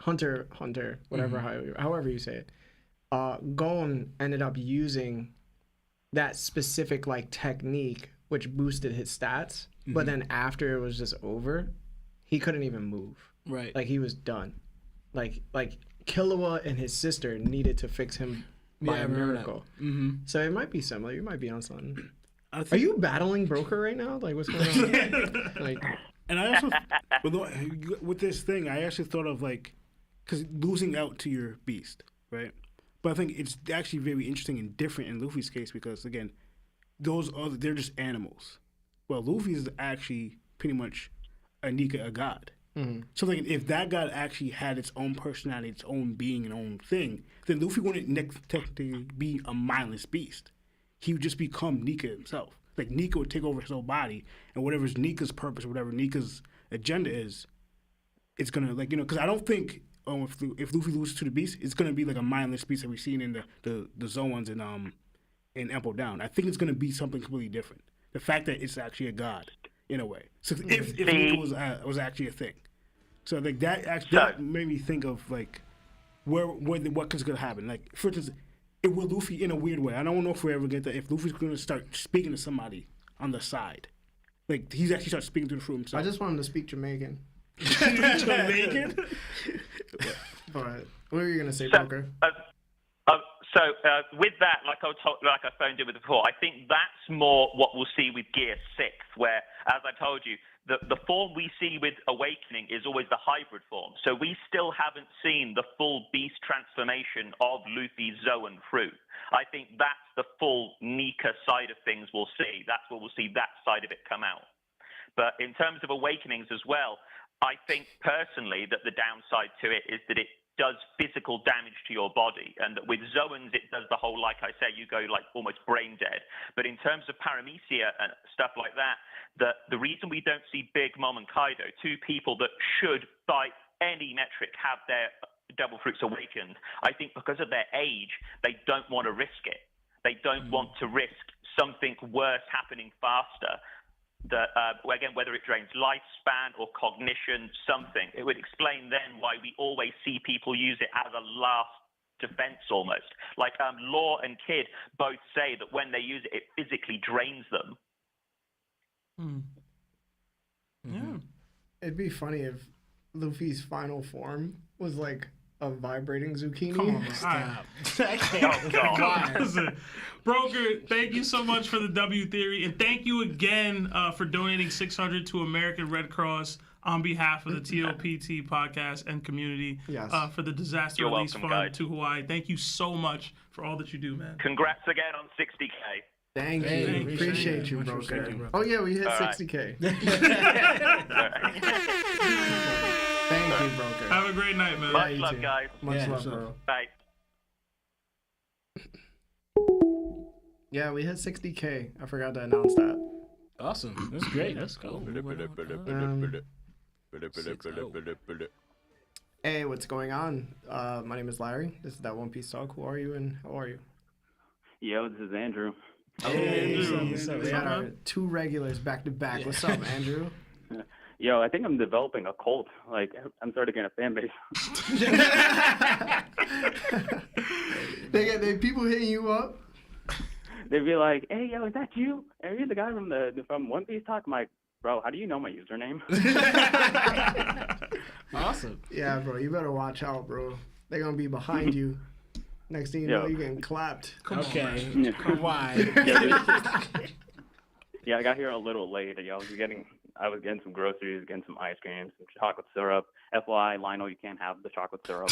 Speaker 1: whatever, however you say it, Gon ended up using that specific like technique which boosted his stats, but then after it was just over, he couldn't even move.
Speaker 3: Right.
Speaker 1: Like he was done. Like Killua and his sister needed to fix him by a miracle. So it might be similar. You might be on something. Are you battling Broker right now? Like what's going on? Like,
Speaker 6: and I also, with this thing, I actually thought of like, because losing out to your beast, right? But I think it's actually very interesting and different in Luffy's case because again, they're just animals. Well, Luffy is actually pretty much a god. So like, if that god actually had its own personality, its own being, and own thing, then Luffy wouldn't technically be a mindless beast. He would just become Nika himself. Like Nika would take over his whole body, and whatever's Nika's purpose, whatever Nika's agenda is, it's gonna like because I don't think if Luffy loses to the beast, it's gonna be like a mindless beast that we've seen in the Zoans in Ample Down. I think it's gonna be something completely different. The fact that it's actually a god in a way. So if Nika was actually a thing. So like that made me think of like what is gonna happen. Like for instance, it will Luffy in a weird way. I don't know if we ever get that. If Luffy's gonna start speaking to somebody on the side, like he's actually starts speaking to the fruit himself.
Speaker 1: I just want him to speak Jamaican.
Speaker 6: Jamaican.
Speaker 1: But what were you gonna say, Broker?
Speaker 7: So with that, like I phoned in with before, I think that's more what we'll see with Gear 6, where, as I told you, the form we see with Awakening is always the hybrid form. So we still haven't seen the full beast transformation of Luffy's Zoan fruit. I think that's the full Nika side of things we'll see. That's where we'll see that side of it come out. But in terms of Awakenings as well, I think personally that the downside to it is that it does physical damage to your body, and that with Zoans it does the whole, like I say, you go like almost brain dead. But in terms of Paramecia and stuff like that, the reason we don't see Big Mom and Kaido, two people that should by any metric have their devil fruits awakened, I think because of their age they don't want to risk it. They don't want to risk something worse happening faster. That again, whether it drains lifespan or cognition, something, it would explain then why we always see people use it as a last defense almost. Like Law and Kid both say that when they use it, it physically drains them.
Speaker 1: Yeah. It'd be funny if Luffy's final form was like a vibrating zucchini.
Speaker 2: Come on, stop.
Speaker 7: Oh, God.
Speaker 2: Listen, Broker, thank you so much for the W Theory, and thank you again for donating $600 to American Red Cross on behalf of the TLPT podcast and community for the disaster
Speaker 7: You're
Speaker 2: release
Speaker 7: welcome,
Speaker 2: fund
Speaker 7: guys.
Speaker 2: to Hawaii. Thank you so much for all that you do, man.
Speaker 7: Congrats again on 60K.
Speaker 1: Thank you. Appreciate you, Broker. Oh yeah, we hit 60K. Thank you, Broker.
Speaker 2: Have a great night, man.
Speaker 7: Much love, guys.
Speaker 1: Much love, bro.
Speaker 7: Bye.
Speaker 1: Yeah, we hit 60K. I forgot to announce that.
Speaker 3: Awesome. That's great. That's cool.
Speaker 1: Hey, what's going on? My name is Larry. This is that One Piece Talk. Who are you and how are you?
Speaker 8: Yo, this is Andrew.
Speaker 1: Hey, we got our 2 regulars back to back. What's up, Andrew?
Speaker 8: Yo, I think I'm developing a cult. Like, I'm starting to get a fan base.
Speaker 1: They people hitting you up.
Speaker 8: They'd be like, "Hey, yo, is that you? Are you the guy from One Piece Talk?" I'm like, "Bro, how do you know my username?"
Speaker 3: Awesome.
Speaker 1: Yeah, bro, you better watch out, bro. They're gonna be behind you. Next thing you know, you're getting clapped.
Speaker 3: Come on.
Speaker 8: Yeah, I got here a little late. Yo, I was getting some groceries, getting some ice cream, some chocolate syrup. FYI, Lionel, you can't have the chocolate syrup.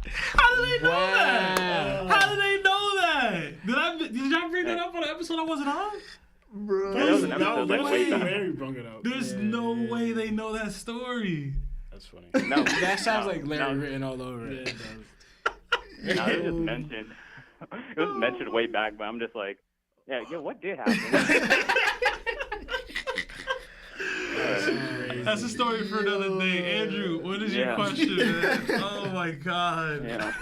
Speaker 2: How do they know that? How do they know that? Did y'all bring that up on the episode I wasn't on?
Speaker 1: Bro,
Speaker 8: that was an episode way back.
Speaker 6: Larry brought it up.
Speaker 2: There's no way they know that story.
Speaker 6: That's funny.
Speaker 8: No,
Speaker 3: That sounds like Larry written all over it.
Speaker 6: It does.
Speaker 8: no, it was just mentioned. It was mentioned way back, but I'm just like, yeah, what did happen?
Speaker 2: That's a story for another day. Andrew, what is your question, man? Oh my God.
Speaker 8: Yeah.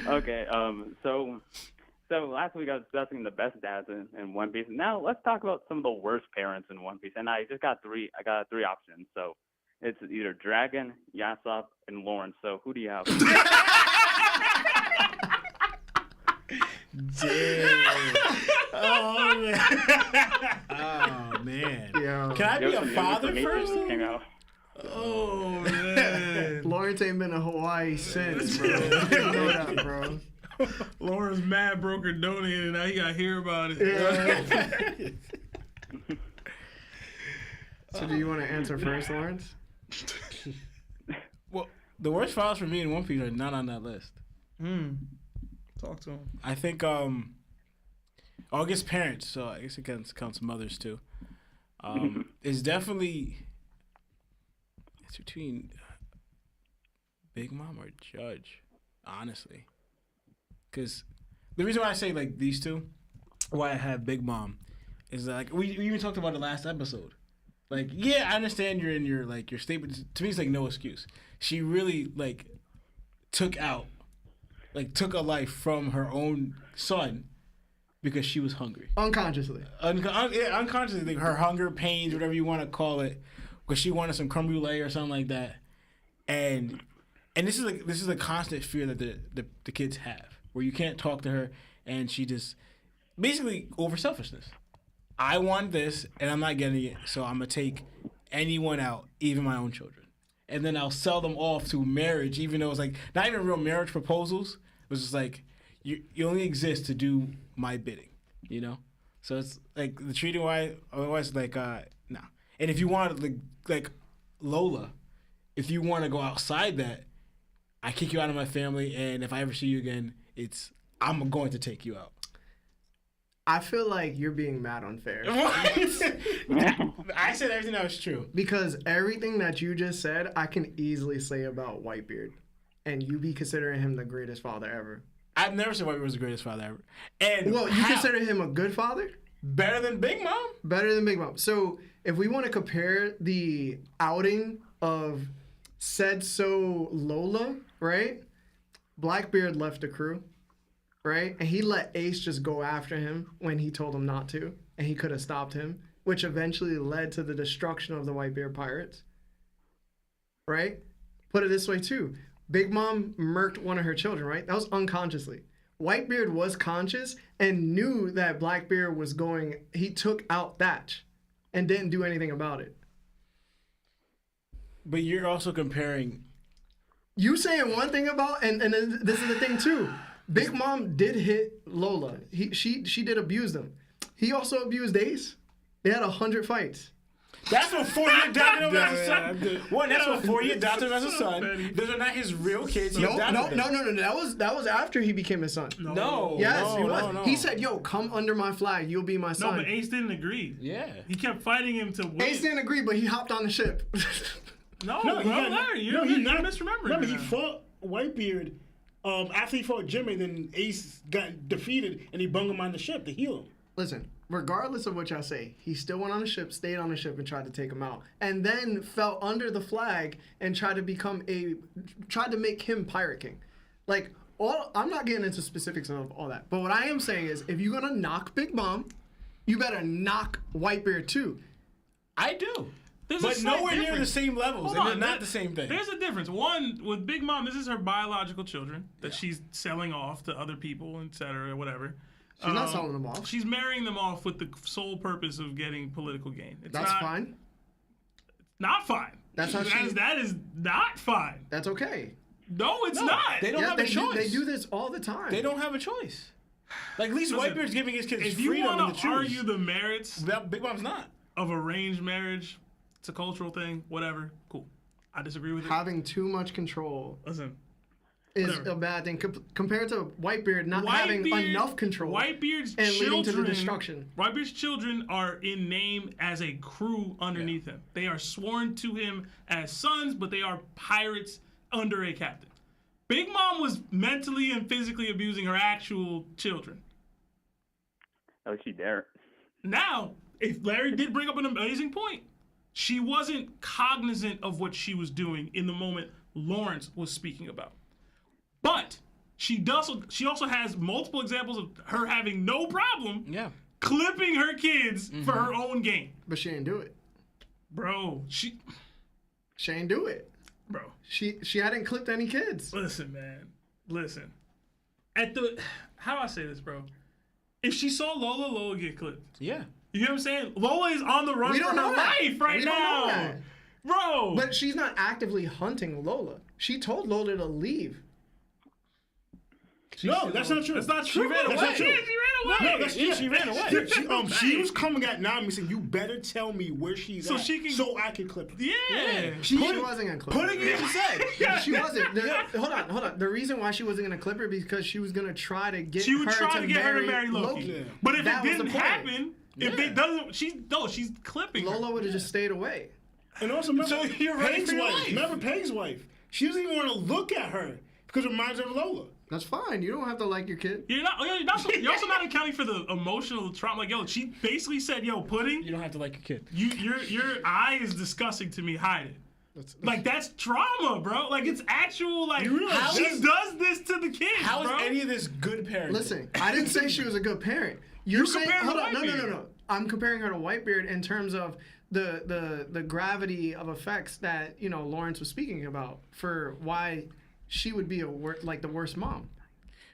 Speaker 8: Okay. So last week I was discussing the best dads in One Piece. Now let's talk about some of the worst parents in One Piece. And I just got 3. I got 3 options. So it's either Dragon, Yasopp, and Lawrence. So who do you have?
Speaker 3: Damn. Oh man.
Speaker 1: Yeah.
Speaker 3: Can I be a father first?
Speaker 8: Came out.
Speaker 2: Oh man.
Speaker 1: Lawrence ain't been to Hawaii since, bro. You know that, bro.
Speaker 2: Lauren's mad broker donated, and now he got to hear about it.
Speaker 1: Yeah. So do you want to answer first, Lawrence?
Speaker 3: Well, the worst files for me in One Piece are not on that list.
Speaker 2: Talk to him.
Speaker 3: I think I guess parents, so I guess it counts mothers too. It's definitely between Big Mom or Judge, honestly. Because the reason why I say like these two, why I have Big Mom, is that, like we even talked about the last episode. Like, yeah, I understand you're in your statement. To me, it's like no excuse. She really took a life from her own son because she was hungry.
Speaker 1: Unconsciously.
Speaker 3: Unconsciously, like her hunger, pains, whatever you want to call it, because she wanted some creme brulee or something like that. And this is a constant fear that the kids have, where you can't talk to her, and she just basically over selfishness. I want this, and I'm not getting it, so I'm gonna take anyone out, even my own children, and then I'll sell them off to marriage, even though it's like not even real marriage proposals. It was just like you only exist to do my bidding, you know. So it's like the treating why otherwise no. And if you want like Lola, if you want to go outside that, I kick you out of my family, and if I ever see you again, I'm going to take you out.
Speaker 1: I feel like you're being mad unfair.
Speaker 3: I said everything that was true.
Speaker 1: Because everything that you just said, I can easily say about Whitebeard. And you be considering him the greatest father ever.
Speaker 3: I've never said Whitebeard was the greatest father ever. And
Speaker 1: well, you consider him a good father?
Speaker 3: Better than Big Mom?
Speaker 1: Better than Big Mom. So if we want to compare the outing of Said-So Lola, right? Blackbeard left the crew. Right? And he let Ace just go after him when he told him not to. And he could have stopped him, which eventually led to the destruction of the Whitebeard pirates. Right? Put it this way, too. Big Mom murked one of her children, right? That was unconsciously. Whitebeard was conscious and knew that Blackbeard was going... He took out Thatch and didn't do anything about it.
Speaker 3: But you're also comparing...
Speaker 1: You saying one thing about... And this is the thing, too. Big Mom did hit Lola. She did abuse them. He also abused Ace. They had 100 fights.
Speaker 3: That's before he adopted him as a son. That's before he adopted him as a son. Those are not his real kids.
Speaker 1: No. That was after he became his son.
Speaker 3: No.
Speaker 1: Yes, he was. No. He said, "Yo, come under my flag. You'll be my son."
Speaker 2: No, but Ace didn't agree.
Speaker 3: Yeah.
Speaker 2: He kept fighting him to win.
Speaker 1: Ace didn't agree, but he hopped on the ship.
Speaker 2: No, Larry, you're misremembering.
Speaker 6: Remember, he fought Whitebeard. After he fought Jimmy, then Ace got defeated, and he bung him on the ship to heal him.
Speaker 1: Listen, regardless of what y'all say, he still went on a ship, stayed on a ship, and tried to take him out, and then fell under the flag and tried to make him Pirate King. Like, I'm not getting into specifics of all that, but what I am saying is, if you're gonna knock Big Mom, you better knock Whitebeard too.
Speaker 3: I do.
Speaker 2: There's
Speaker 3: but nowhere near the same levels, and they're not the same thing.
Speaker 2: There's a difference. One, with Big Mom, this is her biological children that she's selling off to other people, etc., whatever.
Speaker 1: She's not selling them off.
Speaker 2: She's marrying them off with the sole purpose of getting political gain.
Speaker 1: That's fine.
Speaker 2: Not fine.
Speaker 1: That
Speaker 2: is not fine.
Speaker 1: That's okay.
Speaker 2: No, it's not.
Speaker 3: They don't have a choice.
Speaker 1: They do this all the time.
Speaker 3: They don't have a choice. Like, at least Whitebeard's giving his kids
Speaker 2: if
Speaker 3: freedom.
Speaker 2: If you want
Speaker 3: to
Speaker 2: to argue the merits,
Speaker 3: Big Mom's not.
Speaker 2: Of arranged marriage, it's a cultural thing, whatever, cool. I disagree with it.
Speaker 1: Having too much control.
Speaker 2: Listen.
Speaker 1: Is a bad thing compared to Whitebeard not having enough control.
Speaker 2: Whitebeard's
Speaker 1: and
Speaker 2: children,
Speaker 1: leading to the destruction.
Speaker 2: Whitebeard's children are in name as a crew underneath him. They are sworn to him as sons, but they are pirates under a captain. Big Mom was mentally and physically abusing her actual children.
Speaker 8: Oh, she dare.
Speaker 2: Now, if Larry did bring up an amazing point, she wasn't cognizant of what she was doing in the moment Lawrence was speaking about. But she also has multiple examples of her having no problem clipping her kids for her own gain.
Speaker 1: But she didn't do it.
Speaker 2: Bro, she
Speaker 1: didn't do it.
Speaker 2: Bro.
Speaker 1: She hadn't clipped any kids.
Speaker 2: Listen, man. Listen. How do I say this, bro? If she saw Lola get clipped.
Speaker 3: Yeah.
Speaker 2: You know what I'm saying? Lola is on the run for her life right now. Bro.
Speaker 1: But she's not actively hunting Lola. She told Lola to leave.
Speaker 6: No, that's not true.
Speaker 2: That's not true.
Speaker 6: She ran away.
Speaker 2: That's not true. Yeah, she ran away.
Speaker 6: No, that's true.
Speaker 2: Yeah,
Speaker 6: She ran away. She was coming at Nami saying, "You better tell me where she's at, so I can clip her."
Speaker 2: Yeah.
Speaker 1: She wasn't gonna clip her.
Speaker 3: Putting it, she said.
Speaker 1: She wasn't. Hold on. The reason why she wasn't gonna clip her because she was gonna try to get
Speaker 2: her to
Speaker 1: marry
Speaker 2: Loki.
Speaker 1: Yeah.
Speaker 2: But if it didn't happen, if it doesn't, she's clipping.
Speaker 1: Lola would have just stayed away.
Speaker 6: And also remember Peg's wife. Remember Peg's wife. She doesn't even want to look at her because it reminds her of Lola.
Speaker 1: That's fine. You don't have to like your kid.
Speaker 2: You're also not accounting for the emotional trauma. Like, yo, she basically said, yo, Pudding,
Speaker 3: you don't have to like your kid.
Speaker 2: Your eye is disgusting to me. Hide it. That's trauma, bro. Like, it's actual, like, how she does this to the kids,
Speaker 3: How
Speaker 2: bro.
Speaker 3: is any of this good parenting?
Speaker 1: Listen, I didn't say she was a good parent. You're saying, hold on, no. I'm comparing her to Whitebeard in terms of the gravity of effects that, Lawrence was speaking about for why she would be the worst mom.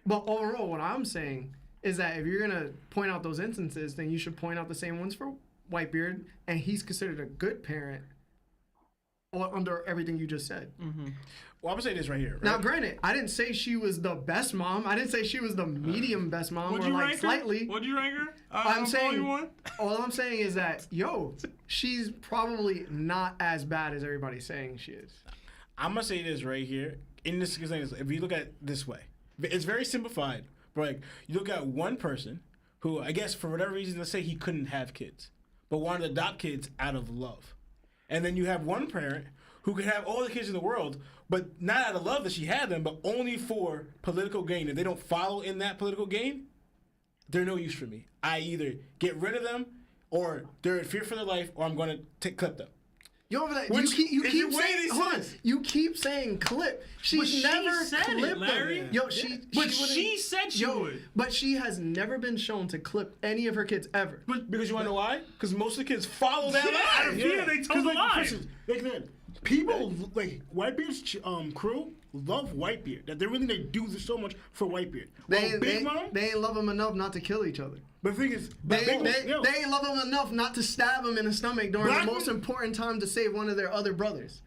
Speaker 1: But overall, what I'm saying is that if you're gonna point out those instances, then you should point out the same ones for Whitebeard, and he's considered a good parent under everything you just said.
Speaker 3: Mm-hmm. Well, I'm gonna say this right here. Right?
Speaker 1: Now, granted, I didn't say she was the best mom. I didn't say she was the medium best mom.
Speaker 2: Would you rank
Speaker 1: slightly.
Speaker 2: Her? Would you rank her?
Speaker 1: All I'm saying is that, she's probably not as bad as everybody's saying she is.
Speaker 3: I'm gonna say this right here. In this, if you look at it this way, it's very simplified. But like, you look at one person who, I guess for whatever reason, let's say he couldn't have kids, but wanted to adopt kids out of love, and then you have one parent who could have all the kids in the world, but not out of love that she had them, but only for political gain. If they don't follow in that political gain, they're no use for me. I either get rid of them, or they're in fear for their life, or I'm going to clip them.
Speaker 1: You keep saying clip. She's never clipped
Speaker 2: Larry.
Speaker 1: them. She
Speaker 2: said she would.
Speaker 1: But she has never been shown to clip any of her kids ever.
Speaker 3: Because you want to know why? Because most of the kids follow that line.
Speaker 2: Out of fear, they told the lie.
Speaker 6: People like Whitebeard's crew love Whitebeard. That they do this so much for Whitebeard.
Speaker 1: They ain't love him enough not to kill each other.
Speaker 6: But the thing is,
Speaker 1: they ain't love him enough not to stab him in the stomach during the most important time to save one of their other brothers.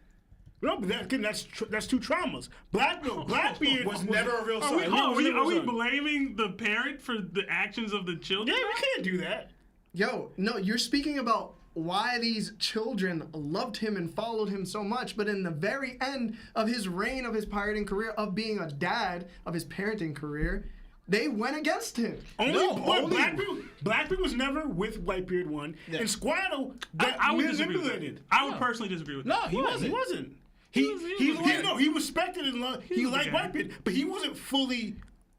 Speaker 6: No, but that's two traumas. Blackbeard
Speaker 3: was never a real son.
Speaker 2: Are we blaming the parent for the actions of the children?
Speaker 6: Yeah, we can't do that.
Speaker 1: No, you're speaking about why these children loved him and followed him so much, but in the very end of his reign of his pirating career, of being a dad, of his parenting career, they went against him.
Speaker 6: Blackbeard was never with Whitebeard one, and Squaddle got manipulated.
Speaker 2: I would personally disagree with that.
Speaker 6: No, he wasn't. He respected and loved. He liked Whitebeard, but he wasn't fully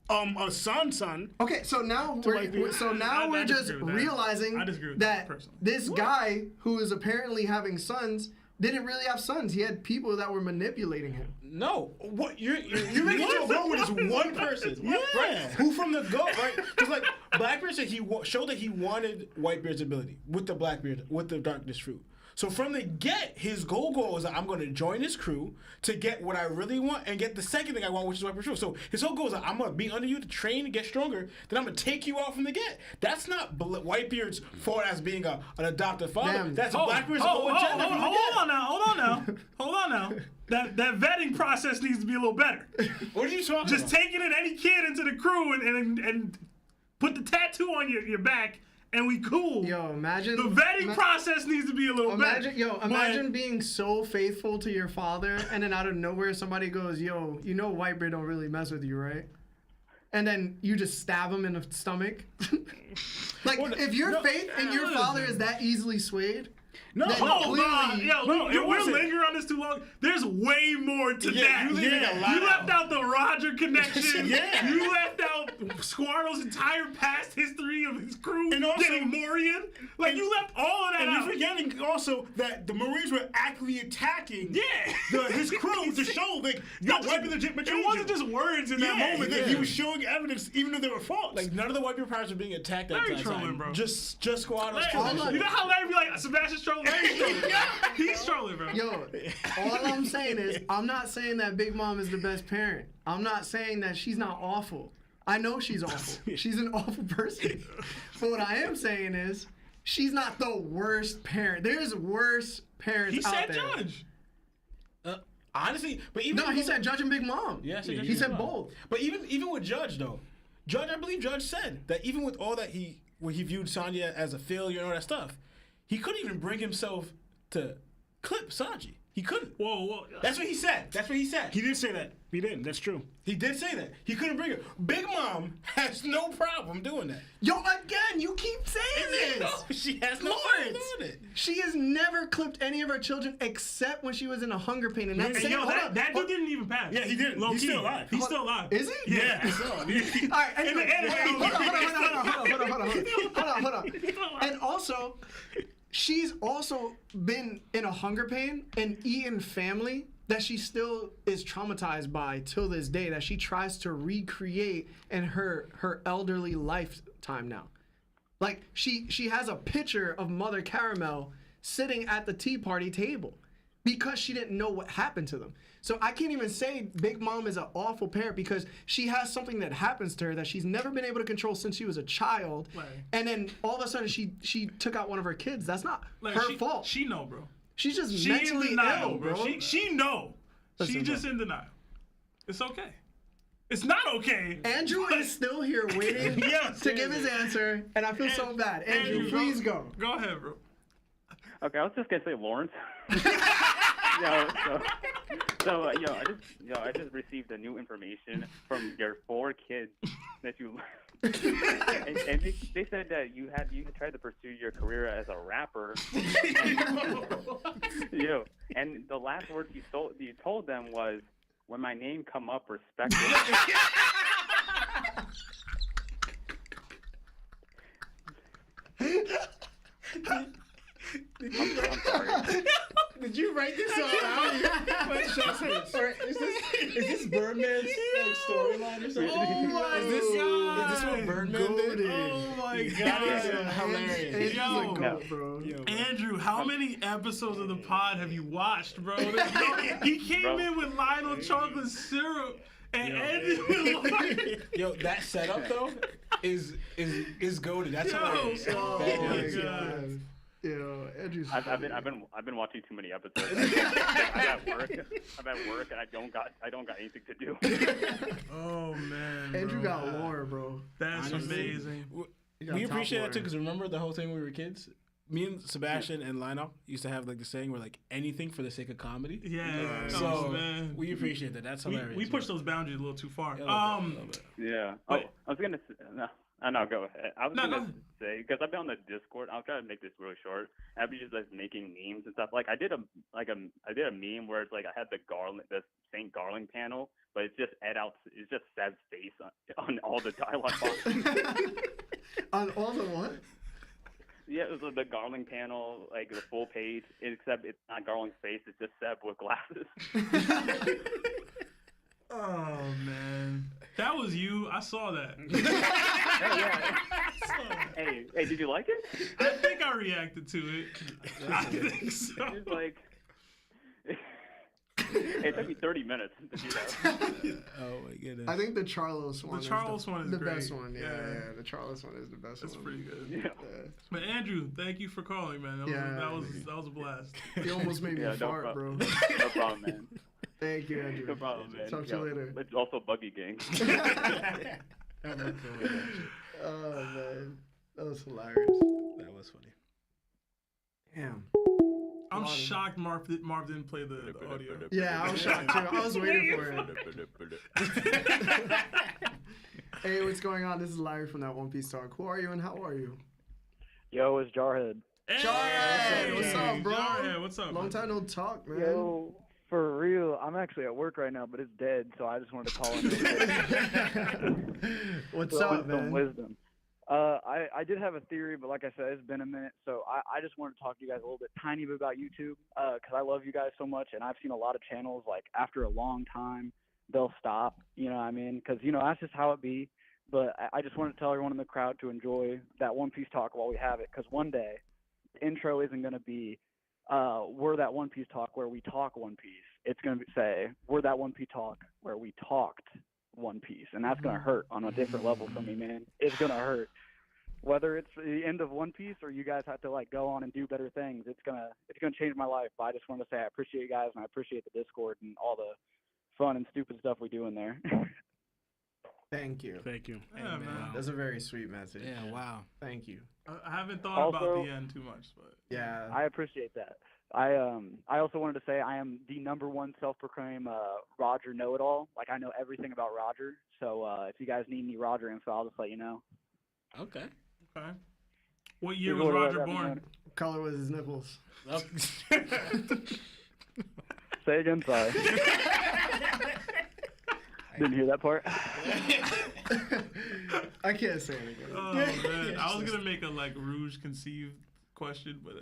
Speaker 6: a son.
Speaker 1: Okay, so now we're just realizing
Speaker 2: I disagree with
Speaker 1: that
Speaker 2: personally.
Speaker 1: this guy who is apparently having sons didn't really have sons. He had people that were manipulating him.
Speaker 3: No, what you're making it to go with is one person, right? Who from the go, right? Because like Blackbeard said, showed that he wanted Whitebeard's ability with the Blackbeard, with the Darkness fruit. So from the get, his goal was that I'm going to join his crew to get what I really want and get the second thing I want, which is Whitebeard's fruit. So his whole goal is that I'm going to be under you to train and get stronger. Then I'm going to take you out from the get. That's not Whitebeard's fault as being an adopted father.
Speaker 1: Damn.
Speaker 3: That's Blackbeard's whole agenda.
Speaker 2: Hold on now. That vetting process needs to be a little better.
Speaker 3: What are you talking
Speaker 2: Just
Speaker 3: about?
Speaker 2: taking in any kid into the crew and put the tattoo on your back and we cool.
Speaker 1: Yo, imagine
Speaker 2: the vetting process needs to be a little better.
Speaker 1: Imagine being so faithful to your father, and then out of nowhere somebody goes, "Yo, you know Whitebeard don't really mess with you, right?" And then you just stab him in the stomach. Like, if your faith in your father is that easily swayed.
Speaker 3: No,
Speaker 2: hold on. Yo, we're
Speaker 3: listen.
Speaker 2: lingering on this too long. There's way more to that.
Speaker 3: You
Speaker 2: left out the Roger connection.
Speaker 3: Yeah.
Speaker 2: You left out Squirtle's entire past history of his crew
Speaker 6: And also-
Speaker 2: getting Morian. Like, you left all of that
Speaker 6: And
Speaker 2: out.
Speaker 6: you're forgetting also that the Marines were actively attacking
Speaker 2: Yeah.
Speaker 6: his crew to show, like, yo, Whitebeard legit betrayed
Speaker 2: It wasn't
Speaker 6: you.
Speaker 2: just words in that
Speaker 6: Yeah,
Speaker 2: moment.
Speaker 6: that he was showing evidence even though they were false.
Speaker 3: Like none of the Whitebeard pirates were being attacked at
Speaker 2: Larry
Speaker 3: that
Speaker 2: trolling,
Speaker 3: time.
Speaker 2: bro.
Speaker 3: Just Squad was
Speaker 2: Larry,
Speaker 3: trolling.
Speaker 2: you know how Larry be like, Sebastian's trolling? Larry's trolling. He's trolling, bro.
Speaker 1: Yo, all I'm saying is, I'm not saying that Big Mom is the best parent. I'm not saying that she's not awful. I know she's awful. She's an awful person. But what I am saying is, she's not the worst parent. There's worse parents
Speaker 2: He
Speaker 1: out
Speaker 2: said
Speaker 1: there.
Speaker 2: judge.
Speaker 3: Honestly, but even
Speaker 1: No, he said Judge and Big Mom.
Speaker 3: Yeah,
Speaker 1: he said both.
Speaker 3: But even with Judge though, I believe Judge said that even with all that where he viewed Sanji as a failure and all that stuff, he couldn't even bring himself to clip Sanji. He couldn't.
Speaker 2: Whoa.
Speaker 3: That's what he said.
Speaker 6: He did say that. He didn't. That's true.
Speaker 3: He did say that. He couldn't bring it. Big Mom has no problem doing that.
Speaker 1: Yo, again, you keep saying this.
Speaker 3: No, she has no problem
Speaker 1: Lawrence,
Speaker 3: doing it.
Speaker 1: she has never clipped any of her children except when she was in a hunger pain. And that's
Speaker 2: Hey, yo, that dude didn't even pass.
Speaker 6: Yeah, he didn't.
Speaker 2: Low
Speaker 6: He's
Speaker 2: key.
Speaker 6: still alive.
Speaker 2: He's still alive.
Speaker 1: Is he?
Speaker 2: Yeah.
Speaker 1: All right, anyway, hold on. And also, she's also been in a hunger pain and eaten family that she still is traumatized by till this day, that she tries to recreate in her elderly lifetime now. Like, she has a picture of Mother Caramel sitting at the tea party table because she didn't know what happened to them. So I can't even say Big Mom is an awful parent because she has something that happens to her that she's never been able to control since she was a child.
Speaker 2: Right.
Speaker 1: And then all of a sudden she took out one of her kids. That's not
Speaker 2: Like,
Speaker 1: her fault.
Speaker 2: She know, bro.
Speaker 1: She's just
Speaker 2: She
Speaker 1: mentally
Speaker 2: in denial,
Speaker 1: ill, bro.
Speaker 2: She know.
Speaker 1: Listen,
Speaker 2: She just
Speaker 1: bro.
Speaker 2: in denial. It's okay. It's not okay.
Speaker 1: Andrew is still here waiting to give his answer, and I feel so bad. Andrew, please go.
Speaker 2: Go ahead, bro.
Speaker 8: Okay, I was just gonna say Lawrence. I just received a new information from your 4 kids that you, and they said that you had tried to pursue your career as a rapper. And the last words you told them was, "When my name come up, respect it." I'm sorry.
Speaker 3: Did you write this all out? Or is this Birdman's storyline or something?
Speaker 2: Oh my
Speaker 3: Is this
Speaker 2: God.
Speaker 3: what Birdman did?
Speaker 2: Oh my God.
Speaker 3: That is hilarious.
Speaker 2: Yo.
Speaker 1: Andrew's a goat, bro.
Speaker 2: Andrew, how many episodes of the pod have you watched, bro? He came in with Lionel chocolate syrup and ended with like,
Speaker 3: Yo, that setup though is goated. That's hilarious.
Speaker 2: Oh
Speaker 3: That
Speaker 2: my
Speaker 3: is.
Speaker 2: God.
Speaker 1: Yo, Andrew's
Speaker 8: I've been watching too many episodes. I'm at work, and I don't got anything to do.
Speaker 2: Oh man.
Speaker 1: Andrew
Speaker 2: bro.
Speaker 1: got lore, bro.
Speaker 2: That's amazing.
Speaker 3: We appreciate that too, because remember the whole thing when we were kids? Me and Sebastian and Lionel used to have like the saying where like anything for the sake of comedy.
Speaker 2: Yeah.
Speaker 3: So
Speaker 2: man.
Speaker 3: we appreciate that. That's hilarious.
Speaker 2: We pushed those boundaries a little too far.
Speaker 3: A little bit.
Speaker 8: Yeah.
Speaker 2: Wait.
Speaker 8: I was gonna say, no, go ahead. I was
Speaker 2: No, go
Speaker 8: gonna
Speaker 2: ahead.
Speaker 8: say, because I've been on the Discord. I'll try to make this really short. I'll be just like making memes and stuff. Like I did a meme where it's like I had the St. Garland panel, but it's just It's just Seb's face on all the dialogue boxes.
Speaker 1: On all the what?
Speaker 8: Yeah, it was the Garling panel, like the full page, except it's not Garling's face, it's just Seb with glasses.
Speaker 2: Oh man, that was you. I saw that.
Speaker 8: Hey, did you like it?
Speaker 2: I think I reacted to it. I think so.
Speaker 8: It's like, it took me 30 minutes to do that.
Speaker 3: Oh my goodness.
Speaker 1: I think the Charlos one.
Speaker 2: The Charlos one is
Speaker 1: the
Speaker 2: great.
Speaker 1: best one. Yeah,
Speaker 2: Yeah.
Speaker 1: yeah. The Charlos one is the best
Speaker 2: That's
Speaker 1: one.
Speaker 2: pretty good.
Speaker 8: Yeah.
Speaker 2: But Andrew, thank you for calling, man. That was a blast.
Speaker 1: You almost made me
Speaker 8: Yeah, no
Speaker 1: fart,
Speaker 8: problem.
Speaker 1: bro.
Speaker 8: No problem, man.
Speaker 1: Thank you, Andrew.
Speaker 8: No problem, man.
Speaker 1: Talk to you later.
Speaker 8: It's also Buggy Gang.
Speaker 1: Oh man, that was hilarious.
Speaker 3: That was funny.
Speaker 1: Damn.
Speaker 2: I'm shocked Marv didn't play the audio.
Speaker 1: Yeah, I was shocked too. I was waiting for it. Hey, what's going on? This is Larry from that One Piece Talk. Who are you and how are you?
Speaker 9: Yo, it's Jarhead.
Speaker 2: Hey,
Speaker 1: Jarhead, what's up, bro?
Speaker 2: Jarhead, what's up?
Speaker 1: Long
Speaker 2: man?
Speaker 1: time no talk, man.
Speaker 9: Yo, for real, I'm actually at work right now, but it's dead, so I just wanted to call in.
Speaker 1: What's up, man?
Speaker 9: Wisdom. I did have a theory, but like I said, it's been a minute, so I just wanted to talk to you guys a little bit, tiny bit about YouTube, because I love you guys so much, and I've seen a lot of channels, like, after a long time, they'll stop, you know what I mean? Because, you know, that's just how it be. But I just wanted to tell everyone in the crowd to enjoy that One Piece talk while we have it, because one day, the intro isn't going to be, we're that One Piece talk where we talk One Piece. It's going to say, we're that One Piece talk where we talked One Piece. And that's going to hurt on a different level for me, man. It's going to hurt. Whether it's the end of One Piece or you guys have to like go on and do better things, it's gonna change my life. But I just wanted to say I appreciate you guys and I appreciate the Discord and all the fun and stupid stuff we do in there.
Speaker 1: Thank you.
Speaker 3: Thank you.
Speaker 2: Yeah, man.
Speaker 1: That's a very sweet message.
Speaker 3: Yeah, wow.
Speaker 1: Thank you.
Speaker 2: I haven't thought about the end too much, but
Speaker 1: Yeah.
Speaker 9: I appreciate that. I also wanted to say I am the #1 self-proclaimed Roger know-it-all. Like I know everything about Roger. So if you guys need any Roger info, I'll just let you know.
Speaker 3: Okay.
Speaker 2: Okay. What year was Roger born?
Speaker 1: What color was his nipples?
Speaker 9: Say again, sorry. Didn't hear that part.
Speaker 1: I can't say it again.
Speaker 2: Oh man, I was gonna make a like Rouge conceived question, but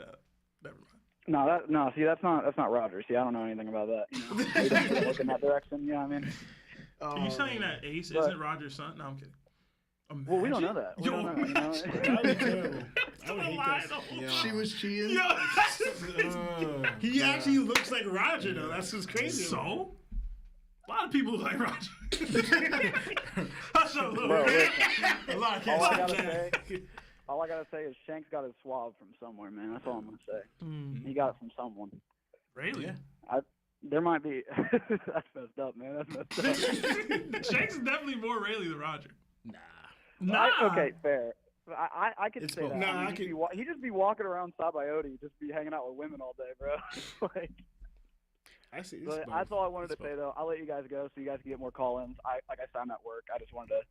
Speaker 2: never mind.
Speaker 9: No. See, that's not Roger. See, I don't know anything about that. You know, we don't really look in that direction. You know what I mean?
Speaker 2: Are you saying that Ace isn't Roger's son? No, I'm kidding. Imagine?
Speaker 9: Well, we don't know that. We don't know, you know?
Speaker 3: That would be terrible. I would hate
Speaker 2: lie,
Speaker 3: that.
Speaker 2: though.
Speaker 3: Yeah.
Speaker 1: She was cheating.
Speaker 6: He actually looks like Roger, though. That's what's crazy.
Speaker 2: So? A lot of people look like Roger. Hush up, little
Speaker 9: Bro,
Speaker 2: man.
Speaker 6: A lot of
Speaker 9: all I gotta say is Shanks got his swab from somewhere, man. That's all I'm gonna say. He got it from someone.
Speaker 2: Really?
Speaker 3: Yeah.
Speaker 9: There might be. That's messed up, man. That's messed up.
Speaker 2: Shanks is definitely more Rayleigh than Roger.
Speaker 3: Nah.
Speaker 9: Okay, fair. I could say that.
Speaker 6: Nah,
Speaker 9: He'd just be walking around 𝑘𝐽𝑒, just be hanging out with women all day, bro. Like,
Speaker 6: I see.
Speaker 9: but that's all I wanted to say, though. I'll let you guys go so you guys can get more call-ins. Like I said, I'm at work. I just wanted to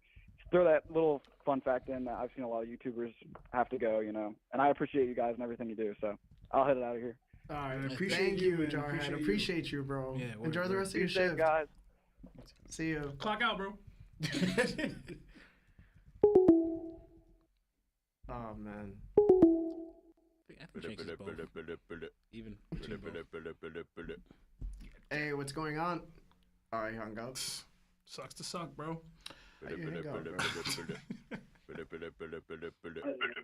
Speaker 9: throw that little fun fact in. I've seen a lot of YouTubers have to go, you know, and I appreciate you guys and everything you do. So I'll head it out of here.
Speaker 1: All right.
Speaker 6: Appreciate
Speaker 1: Thank
Speaker 6: you,
Speaker 1: you,
Speaker 6: man.
Speaker 1: Jarhead. Appreciate you, bro.
Speaker 3: Yeah, word,
Speaker 1: Enjoy the
Speaker 3: word.
Speaker 1: rest of your
Speaker 9: Be safe,
Speaker 1: shift.
Speaker 9: guys.
Speaker 1: See you.
Speaker 2: Clock out, bro.
Speaker 1: Oh, man.
Speaker 3: I think Shanks is both. Even between both.
Speaker 1: Hey, what's going on? Oh, he hung up.
Speaker 2: Sucks to suck, bro.
Speaker 1: How you hang up, bro?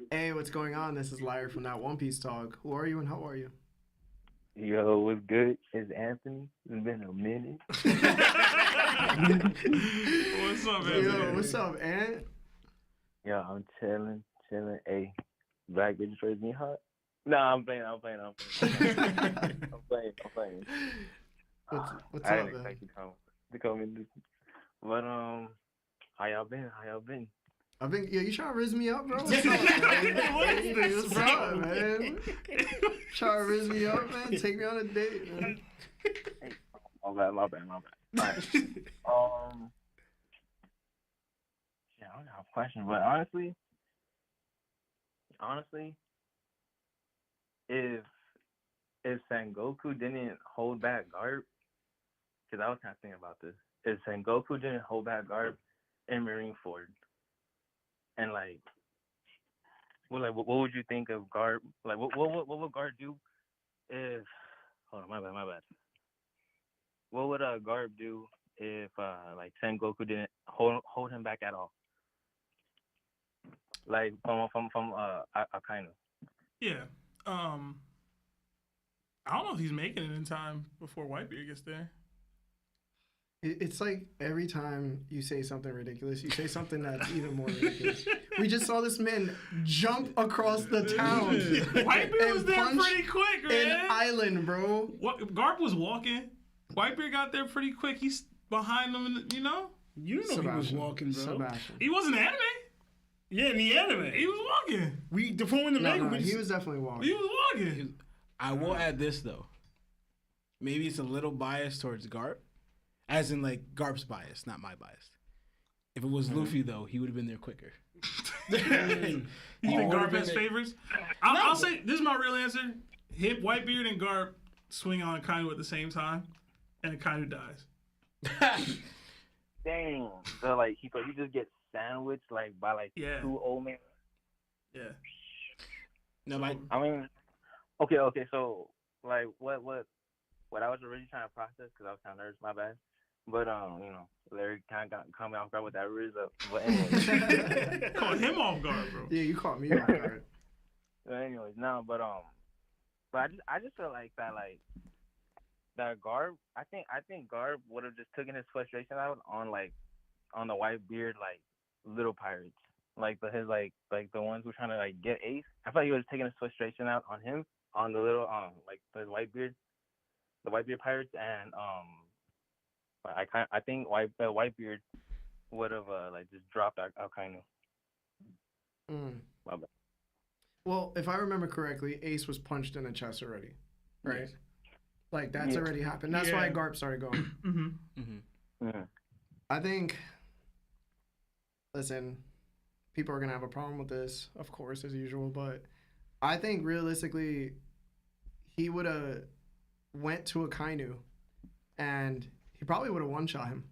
Speaker 1: Hey, what's going on? This is Larry from that One Piece Talk. Who are you and how are you?
Speaker 10: Yo, what's good? It's Anthony. It's been a minute.
Speaker 2: What's up, man?
Speaker 1: Yo, what's up, Ant?
Speaker 10: Yo, I'm chilling. Hey, black bitch raised me hot. Nah, I'm playing. I'm playing.
Speaker 1: What's
Speaker 10: I
Speaker 1: up,
Speaker 10: didn't
Speaker 1: man?
Speaker 10: expect you to come in. But how y'all been?
Speaker 1: I've been. Yo, you trying to riz me up, bro? What's up, man? What's up, man? Trying to riz me up, man? Take me on a date, man.
Speaker 10: Hey, my bad. All right. Yeah, I don't have a question, but honestly, if Sengoku didn't hold back Garp, because I was kind of thinking about this, if Sengoku didn't hold back Garp in Marineford, And like, what would you think of Garp? Like, what would Garp do if? Hold on, my bad. What would Garp do if like Sengoku didn't hold him back at all? Like from Akainu.
Speaker 2: Yeah. I don't know if he's making it in time before Whitebeard gets there.
Speaker 1: It's like every time you say something ridiculous, you say something that's even more ridiculous. We just saw this man jump across the town.
Speaker 2: Whitebeard was there pretty quick, man.
Speaker 1: An island, bro.
Speaker 2: What Garp was walking. Whitebeard got there pretty quick. He's behind him, you know?
Speaker 6: You know he was walking, bro.
Speaker 1: Sebastian.
Speaker 2: He wasn't anime.
Speaker 6: Yeah, in the anime.
Speaker 2: He was walking.
Speaker 6: The phone in the
Speaker 1: No, he was definitely walking.
Speaker 2: He was walking.
Speaker 3: I will add this though. Maybe it's a little biased towards Garp, as in like Garp's bias, not my bias. If it was Luffy though, he would have been there quicker.
Speaker 2: You think Garp has favorites? I'll say this is my real answer. Hit Whitebeard and Garp swing on Akainu at the same time, and Akainu dies.
Speaker 10: Dang. So like he just gets sandwiched like by like 2 old men.
Speaker 2: Yeah.
Speaker 3: No,
Speaker 10: I mean, okay. So like what I was originally trying to process because I was kind of nervous, my bad. But you know, Larry kind of caught me off guard with that result. But anyway,
Speaker 2: caught him off guard, bro.
Speaker 1: Yeah, you caught me off guard.
Speaker 10: But anyways, no, but I just feel like that Garb. I think Garb would have just taken his frustration out on the Whitebeard like little pirates, like the ones who were trying to like get Ace. I thought he was taking his frustration out on him, on the little like the Whitebeard pirates, and I think Whitebeard would have like just dropped Akainu. My bad.
Speaker 1: Well, if I remember correctly, Ace was punched in the chest already, right? Yes. Like that's already happened. That's why Garp started going. I think. Listen, people are gonna have a problem with this, of course, as usual. But I think realistically, he would have went to Akainu, and he probably would have one-shot him.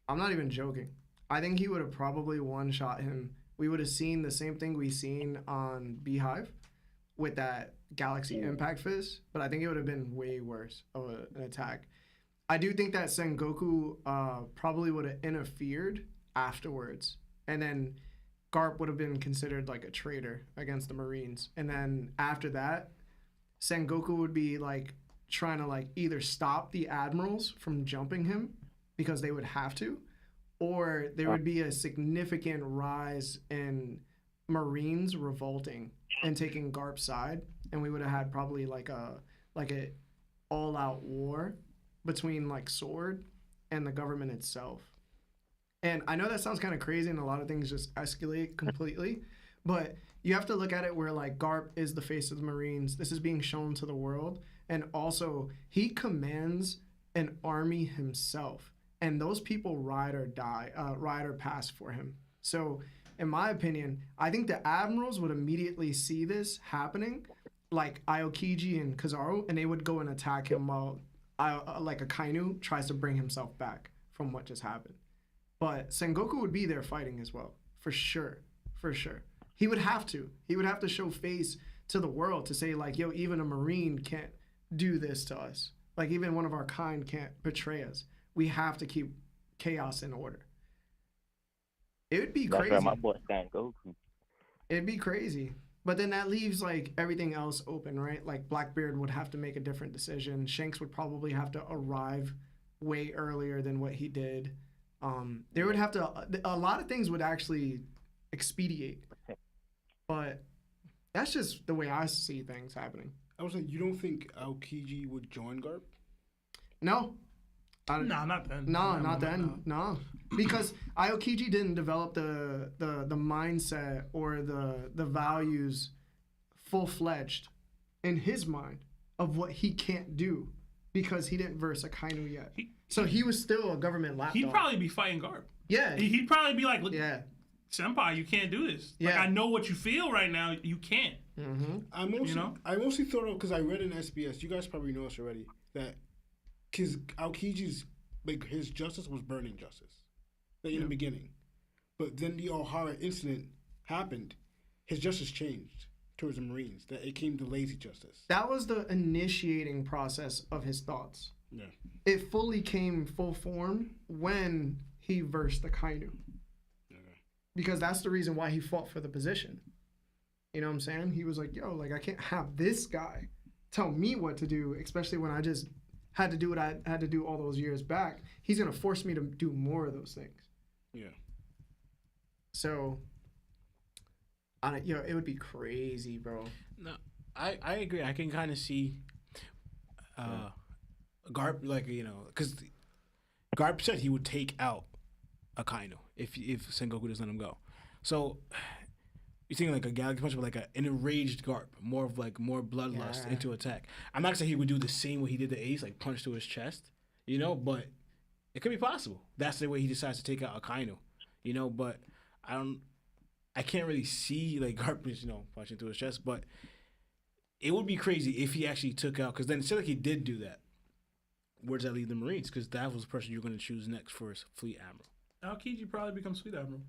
Speaker 1: I'm not even joking. I think he would have probably one-shot him. We would have seen the same thing we seen on Beehive with that Galaxy Impact Fist, but I think it would have been way worse of an attack. I do think that Sengoku probably would have interfered afterwards, and then Garp would have been considered like a traitor against the Marines. And then after that, Sengoku would be like trying to like either stop the admirals from jumping him because they would have to, or there would be a significant rise in Marines revolting and taking Garp's side, and we would have had probably like a all-out war between like Sword and the government itself. And I know that sounds kind of crazy and a lot of things just escalate completely, but you have to look at it where like Garp is the face of the Marines. This is being shown to the world, and also he commands an army himself, and those people ride or pass for him. So in my opinion, I think the admirals would immediately see this happening, like Aokiji and Kizaru, and they would go and attack him while like Akainu tries to bring himself back from what just happened. But Sengoku would be there fighting as well, for sure. He would have to. He would have to show face to the world to say like, yo, even a Marine can't do this to us. Like even one of our kind can't betray us. We have to keep chaos in order. It would be crazy.
Speaker 10: That's right, my boy Sengoku.
Speaker 1: It'd be crazy. But then that leaves like everything else open, right? Like Blackbeard would have to make a different decision. Shanks would probably have to arrive way earlier than what he did. There would have to, a lot of things would actually expedite, but that's just the way I see things happening.
Speaker 6: I was like, you don't think Aokiji would join Garp?
Speaker 2: No,
Speaker 1: No.
Speaker 2: not then.
Speaker 1: No, not then. No. Because Aokiji didn't develop the mindset or the values full-fledged in his mind of what he can't do because he didn't verse Akainu yet. So he was still a government lapdog.
Speaker 2: He'd probably be fighting Garp.
Speaker 1: Yeah.
Speaker 2: He'd probably be like, look, Senpai, you can't do this. Like, I know what you feel right now. You can't.
Speaker 1: Mm-hmm.
Speaker 6: I mostly thought of, because I read in SBS, you guys probably know this already, that because Aokiji's, like, his justice was burning justice in the beginning. but then the Ohara incident happened, his justice changed towards the Marines. That it came to lazy justice.
Speaker 1: That was the initiating process of his thoughts.
Speaker 6: Yeah.
Speaker 1: It fully came full form when he versed the Kainu. Because that's the reason why he fought for the position. You know what I'm saying? He was like, yo, like, I can't have this guy tell me what to do, especially when I just had to do what I had to do all those years back. He's going to force me to do more of those things.
Speaker 6: Yeah.
Speaker 1: So, it would be crazy, bro.
Speaker 3: No, I agree. I can kind of see Garp, like, because Garp said he would take out Akainu if Sengoku doesn't let him go. So you're thinking like a Galaxy Punch, but like an enraged Garp, more bloodlust into attack. I'm not gonna say he would do the same way he did the Ace, like punch to his chest, but it could be possible. That's the way he decides to take out Akainu, But I can't really see like Garp, punching through his chest, but it would be crazy if he actually took out. Because then it said like he did do that. Where does that leave the Marines? Because that was the person you're going to choose next for his fleet admiral.
Speaker 2: 𝙁𝙗𝑎𝑐 probably becomes fleet admiral.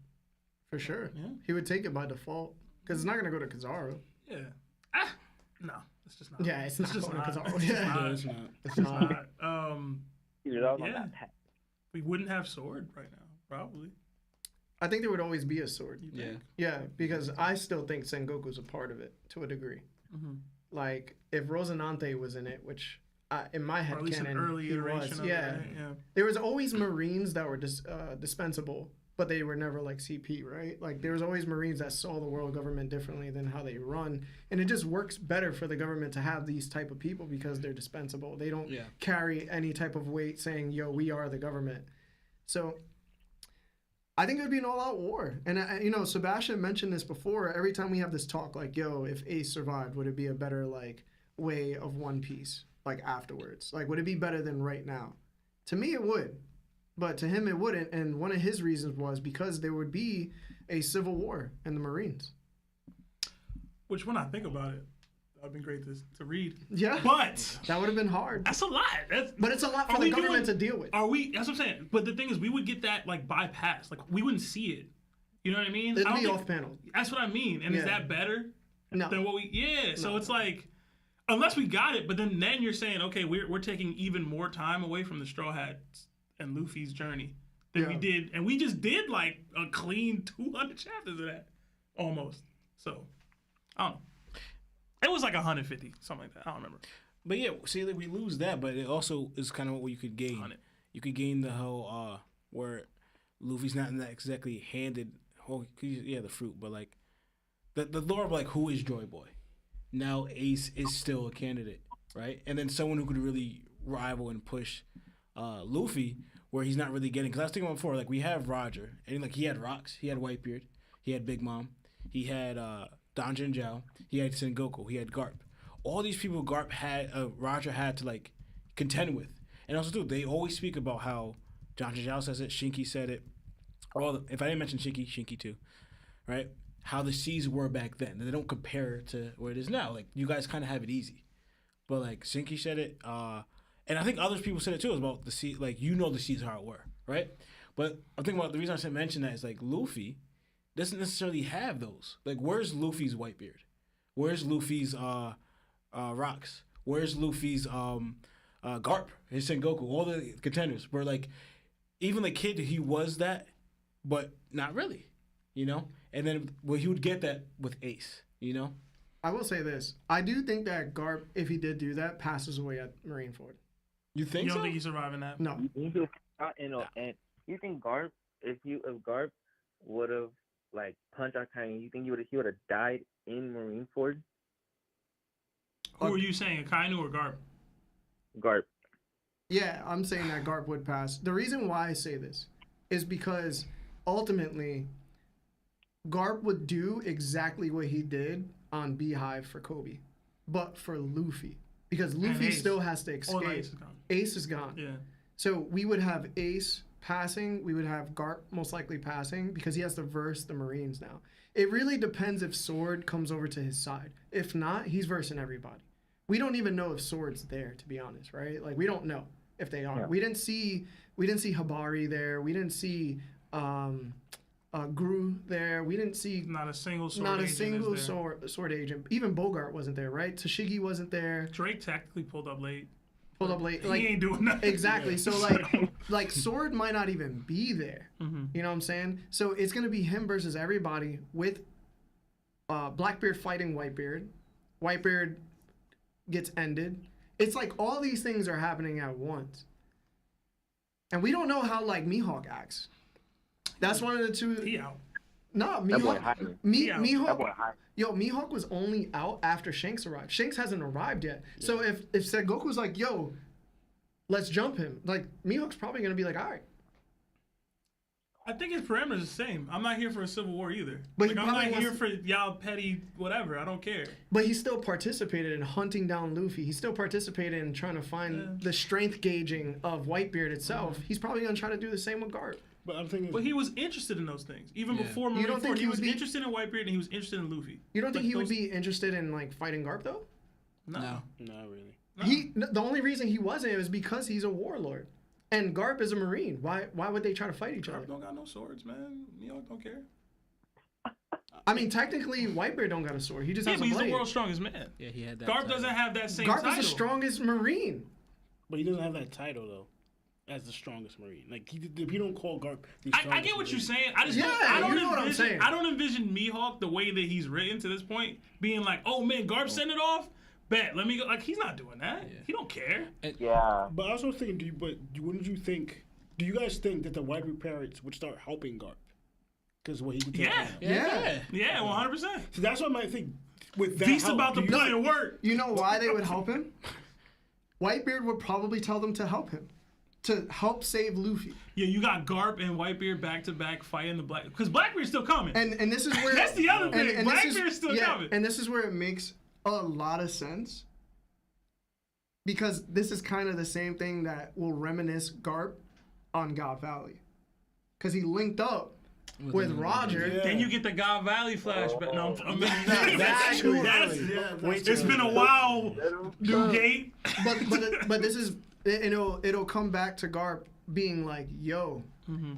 Speaker 1: For sure.
Speaker 2: Yeah.
Speaker 1: He would take it by default. Because it's not going to go to Kizaru.
Speaker 2: Yeah. No, it's just not.
Speaker 1: Yeah, it's not
Speaker 2: just
Speaker 1: going to
Speaker 2: not.
Speaker 1: Kizaru. Yeah,
Speaker 3: it's not.
Speaker 1: It's not.
Speaker 2: Yeah. We wouldn't have sword right now, probably.
Speaker 1: I think there would always be a sword.
Speaker 3: Yeah.
Speaker 1: Yeah, because I still think Sengoku's a part of it to a degree.
Speaker 2: Mm-hmm.
Speaker 1: Like, if Rosinante was in it, which in my head
Speaker 2: or at least
Speaker 1: canon,
Speaker 2: an early
Speaker 1: he
Speaker 2: iteration
Speaker 1: was.
Speaker 2: of
Speaker 1: Yeah.
Speaker 2: it, right? Yeah.
Speaker 1: There was always Marines that were dispensable, but they were never like CP, right? Like, there was always Marines that saw the world government differently than how they run. And it just works better for the government to have these type of people because they're dispensable. They don't carry any type of weight saying, yo, we are the government. So I think it would be an all-out war. And, Sebastian mentioned this before. Every time we have this talk, like, yo, if Ace survived, would it be a better, like, way of One Piece, like, afterwards? Like, would it be better than right now? To me, it would. But to him, it wouldn't. And one of his reasons was because there would be a civil war in the Marines.
Speaker 2: Which, when I think about it, that would have been great to read.
Speaker 1: Yeah.
Speaker 2: But
Speaker 1: that would have been hard.
Speaker 2: That's a lot.
Speaker 1: But it's a lot for the government to deal with.
Speaker 2: That's what I'm saying. But the thing is, we would get that, like, bypassed. Like, we wouldn't see it. You know what I mean?
Speaker 1: It'd be off-panel.
Speaker 2: That's what I mean. And is that better than what we... Yeah.
Speaker 1: No.
Speaker 2: So it's like... Unless we got it, but then you're saying, okay, we're taking even more time away from the Straw Hats and Luffy's journey than we did. And we just did, like, a clean 200 chapters of that. Almost. So, I don't know. It was like 150, something like that. I don't remember.
Speaker 3: But yeah, see, like, we lose that, but it also is kind of what you could gain.
Speaker 2: 100.
Speaker 3: You could gain the whole, where Luffy's not exactly handed, the fruit, but, like, the lore of, like, who is Joy Boy? Now Ace is still a candidate, right? And then someone who could really rival and push Luffy, where he's not really getting. Because I was thinking about before, like, we have Roger, and like he had Rocks, he had Whitebeard, he had Big Mom, he had Donjin and Zhao, he had Sengoku, he had Garp. All these people Roger had to, like, contend with. And also too, they always speak about how Donjin Zhao says it, Shinky said it. If I didn't mention Shinky too, right? How the seas were back then. They don't compare to where it is now. Like, you guys kind of have it easy. But, like, Shinky said it, and I think other people said it too, about the sea, like, the seas how it were, right? But I'm thinking about the reason I mentioned that is, like, Luffy doesn't necessarily have those. Like, where's Luffy's Whitebeard? Where's Luffy's Rocks? Where's Luffy's Garp? His Sengoku? All the contenders were, like, even the kid, he was that, but not really. And then he would get that with Ace,
Speaker 1: I will say this. I do think that Garp, if he did do that, passes away at Marineford.
Speaker 3: You think
Speaker 2: You
Speaker 3: so?
Speaker 2: don't think he's surviving that?
Speaker 1: No.
Speaker 10: And you think Garp, if Garp would have, like, punched Akainu, you think he would have died in Marineford?
Speaker 2: Who are you saying, Akainu or Garp?
Speaker 10: Garp.
Speaker 1: Yeah, I'm saying that Garp would pass. The reason why I say this is because ultimately Garp would do exactly what he did on Beehive for Kobe, but for Luffy. Because Luffy still has to escape.
Speaker 2: Ace is gone.
Speaker 1: Ace is gone.
Speaker 2: Yeah.
Speaker 1: So we would have Ace passing. We would have Garp most likely passing because he has to verse the Marines now. It really depends if Sword comes over to his side. If not, he's versing everybody. We don't even know if Sword's there, to be honest, right? Like, we don't know if they are. Yeah. We didn't see Hibari there. We didn't see Garp Gru there. We didn't see
Speaker 2: Not a single sword
Speaker 1: not a
Speaker 2: agent
Speaker 1: single
Speaker 2: is there.
Speaker 1: sword agent. Even Bogart wasn't there, right? Tashigi wasn't there.
Speaker 2: Drake tactically pulled up late.
Speaker 1: Pulled up late.
Speaker 2: He
Speaker 1: Like,
Speaker 2: ain't doing nothing.
Speaker 1: exactly. So like Sword might not even be there. You know what I'm saying? So it's gonna be him versus everybody with Blackbeard fighting Whitebeard. Whitebeard gets ended. It's like all these things are happening at once. And we don't know how like Mihawk acts. That's one of the two.
Speaker 2: He out.
Speaker 1: No,
Speaker 5: That boy
Speaker 1: Mihawk.
Speaker 5: hiding.
Speaker 1: Mihawk.
Speaker 5: That boy hiding.
Speaker 1: Yo, Mihawk was only out after Shanks arrived. Shanks hasn't arrived yet. So if Sengoku's like, yo, let's jump him, like Mihawk's probably gonna be like, all right.
Speaker 2: I think his parameters are the same. I'm not here for a civil war either.
Speaker 1: But
Speaker 2: Like,
Speaker 1: he
Speaker 2: I'm not
Speaker 1: probably
Speaker 2: here
Speaker 1: wants-
Speaker 2: for y'all petty whatever. I don't care.
Speaker 1: But he still participated in hunting down Luffy. He still participated in trying to find the strength gauging of Whitebeard itself. He's probably gonna try to do the same with Garp.
Speaker 6: But I'm thinking.
Speaker 2: But he was interested in those things. Even before
Speaker 1: You don't
Speaker 2: Marineford,
Speaker 1: think
Speaker 2: he
Speaker 1: he
Speaker 2: was
Speaker 1: would be-
Speaker 2: interested in Whitebeard and he was interested in Luffy.
Speaker 1: You don't think
Speaker 2: Like
Speaker 1: he would
Speaker 2: those-
Speaker 1: be interested in like fighting Garp though?
Speaker 2: No.
Speaker 6: Not really.
Speaker 1: The only reason he wasn't is because he's a warlord, and Garp is a marine. Why would they try to fight each
Speaker 2: Garp
Speaker 1: other?
Speaker 2: don't got no swords, man. Mihawk don't care.
Speaker 1: I mean, technically, Whitebeard don't got a sword. He just
Speaker 2: Yeah,
Speaker 1: has
Speaker 2: but
Speaker 1: a
Speaker 2: he's
Speaker 1: blade.
Speaker 2: the world's strongest man.
Speaker 3: Yeah, he had that.
Speaker 2: Garp
Speaker 3: title.
Speaker 2: doesn't have that same
Speaker 1: Garp
Speaker 2: title.
Speaker 1: is the strongest marine.
Speaker 6: But he doesn't have that title though, as the strongest marine. Like he don't call Garp the
Speaker 2: I
Speaker 6: strongest
Speaker 2: get what you're
Speaker 6: marine.
Speaker 2: saying. I just
Speaker 1: Yeah,
Speaker 2: I don't
Speaker 1: you know what I'm
Speaker 2: envision,
Speaker 1: saying.
Speaker 2: I don't envision Mihawk the way that he's written to this point being like, oh man, Garp sent it off. Bet, let me go. Like he's not doing that. He don't care.
Speaker 5: Yeah.
Speaker 6: But I was also thinking, wouldn't you think? Do you guys think that the Whitebeard pirates would start helping Garp? Because what he could take
Speaker 2: Yeah.
Speaker 6: down.
Speaker 2: Yeah, 100%.
Speaker 6: So that's what I might think. With that
Speaker 2: Beast
Speaker 6: help,
Speaker 2: about to
Speaker 6: do you-
Speaker 2: put in work.
Speaker 1: You know why they would help him? Whitebeard would probably tell them to help him, to help save Luffy.
Speaker 2: Yeah, you got Garp and Whitebeard back to back fighting the Black, because Blackbeard's still coming.
Speaker 1: And this is where
Speaker 2: That's the other thing.
Speaker 1: this is-
Speaker 2: Blackbeard's still coming.
Speaker 1: And this is where it makes a lot of sense, because this is kind of the same thing that will reminisce Garp on God Valley, because he linked up with Roger.
Speaker 2: Then you get the God Valley flashback. No,
Speaker 6: That's too early.
Speaker 2: it's been a while, Newgate.
Speaker 1: But this is it'll come back to Garp being like, yo,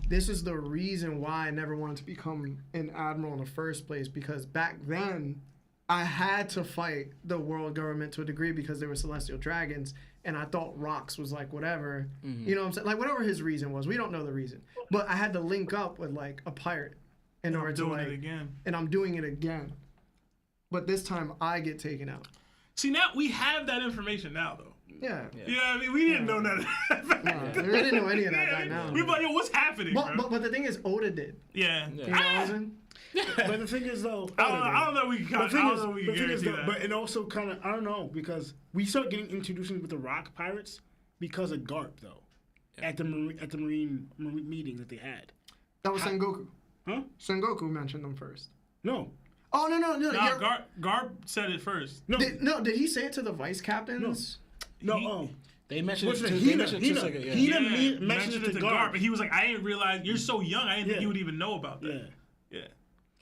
Speaker 1: this is the reason why I never wanted to become an admiral in the first place, because back then I had to fight the world government to a degree because they were celestial dragons, and I thought Rox was like whatever. You know what I'm saying? Like whatever his reason was, we don't know the reason. But I had to link up with like a pirate in order to
Speaker 2: doing
Speaker 1: like
Speaker 2: it again.
Speaker 1: And I'm doing it again. But this time I get taken out.
Speaker 2: See, now we have that information now, though.
Speaker 1: Yeah.
Speaker 2: You know what I mean? We didn't know none of that.
Speaker 1: No, we didn't know any of that back now.
Speaker 2: We were like, yo, what's happening, bro?
Speaker 1: But the thing is, Oda did.
Speaker 2: Yeah.
Speaker 1: You know what I'm saying?
Speaker 6: But the thing is, though,
Speaker 2: I don't know. We can. I don't know. We can guarantee that.
Speaker 6: But it also kind of, I don't know, because we start getting introduced with the Rock Pirates because of Garp, though, at the marine meeting that they had.
Speaker 1: That was Sengoku.
Speaker 6: Huh?
Speaker 1: Sengoku mentioned them first.
Speaker 6: No.
Speaker 1: Oh no!
Speaker 2: Nah, Garp said it first.
Speaker 6: No.
Speaker 1: Did he say it to the vice captains?
Speaker 6: No.
Speaker 3: They mentioned
Speaker 6: What's
Speaker 3: it.
Speaker 6: it?
Speaker 3: They mentioned it 2 seconds.
Speaker 6: Hina
Speaker 2: Yeah,
Speaker 6: mentioned it to
Speaker 2: Garp,
Speaker 6: Garp.
Speaker 2: and he was like, I didn't realize you're so young. I didn't think
Speaker 6: Yeah.
Speaker 2: you would even know about that.
Speaker 6: Yeah.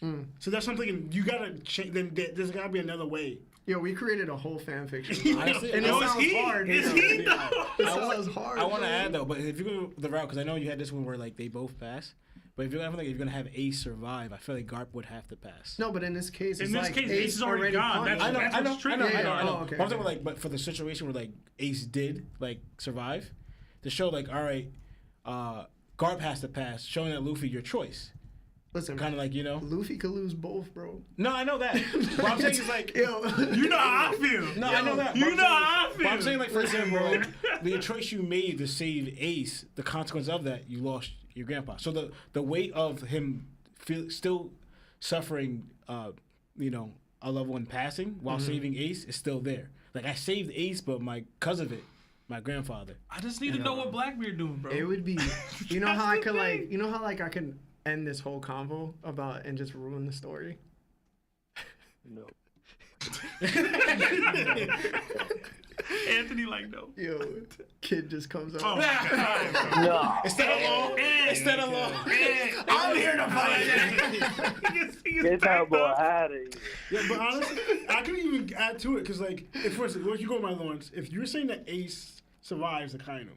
Speaker 2: Yeah.
Speaker 6: So that's something you gotta change. Then there's gotta be another way.
Speaker 1: Yo, we created a whole fan fiction.
Speaker 3: Honestly,
Speaker 1: and it
Speaker 2: Yo, is
Speaker 1: sounds
Speaker 2: he?
Speaker 1: hard.
Speaker 2: Is
Speaker 1: though.
Speaker 2: he though?
Speaker 1: It sounds hard.
Speaker 3: I want to
Speaker 1: bro.
Speaker 3: add though, but if you go the route, because I know you had this one where like they both pass, but if you're gonna have Ace survive, I feel like Garp would have to pass.
Speaker 1: No, but in this case, it's
Speaker 2: In this
Speaker 1: like
Speaker 2: case, Ace is already gone.
Speaker 1: punished.
Speaker 2: That's what's triggering it.
Speaker 1: Oh, okay.
Speaker 3: But I'm talking like, but for the situation where like Ace did like survive, to show like, all right, Garp has to pass, showing that Luffy your choice.
Speaker 1: Listen,
Speaker 3: Kind of like, you know.
Speaker 1: Luffy could lose both, bro.
Speaker 3: No, I know that. What I'm saying is like,
Speaker 1: Yo,
Speaker 2: You know how I feel.
Speaker 3: no, I know that.
Speaker 2: You
Speaker 3: But I'm
Speaker 2: know
Speaker 3: saying-
Speaker 2: how I feel.
Speaker 3: But I'm saying like, for example, like, the choice you made to save Ace, the consequence of that, you lost your grandpa. So the weight of him still suffering, you know, a level in passing while saving Ace is still there. Like I saved Ace, but because of it, my grandfather.
Speaker 2: I just need to know what Blackbeard doing, bro.
Speaker 1: it would be. You know how I
Speaker 2: That's the
Speaker 1: could like.
Speaker 2: thing.
Speaker 1: You know how like I can end this whole convo about and just ruin the story.
Speaker 5: No.
Speaker 2: Anthony, like, no.
Speaker 1: Yo, kid just comes
Speaker 2: Oh,
Speaker 1: out.
Speaker 2: my God.
Speaker 5: No.
Speaker 3: Instead of law.
Speaker 2: I'm here to play.
Speaker 5: Get that boy out of here.
Speaker 6: Yeah, but honestly, I could even add to it because, like, if for instance, you go, my Lawrence, if you're saying that Ace survives the Kaido,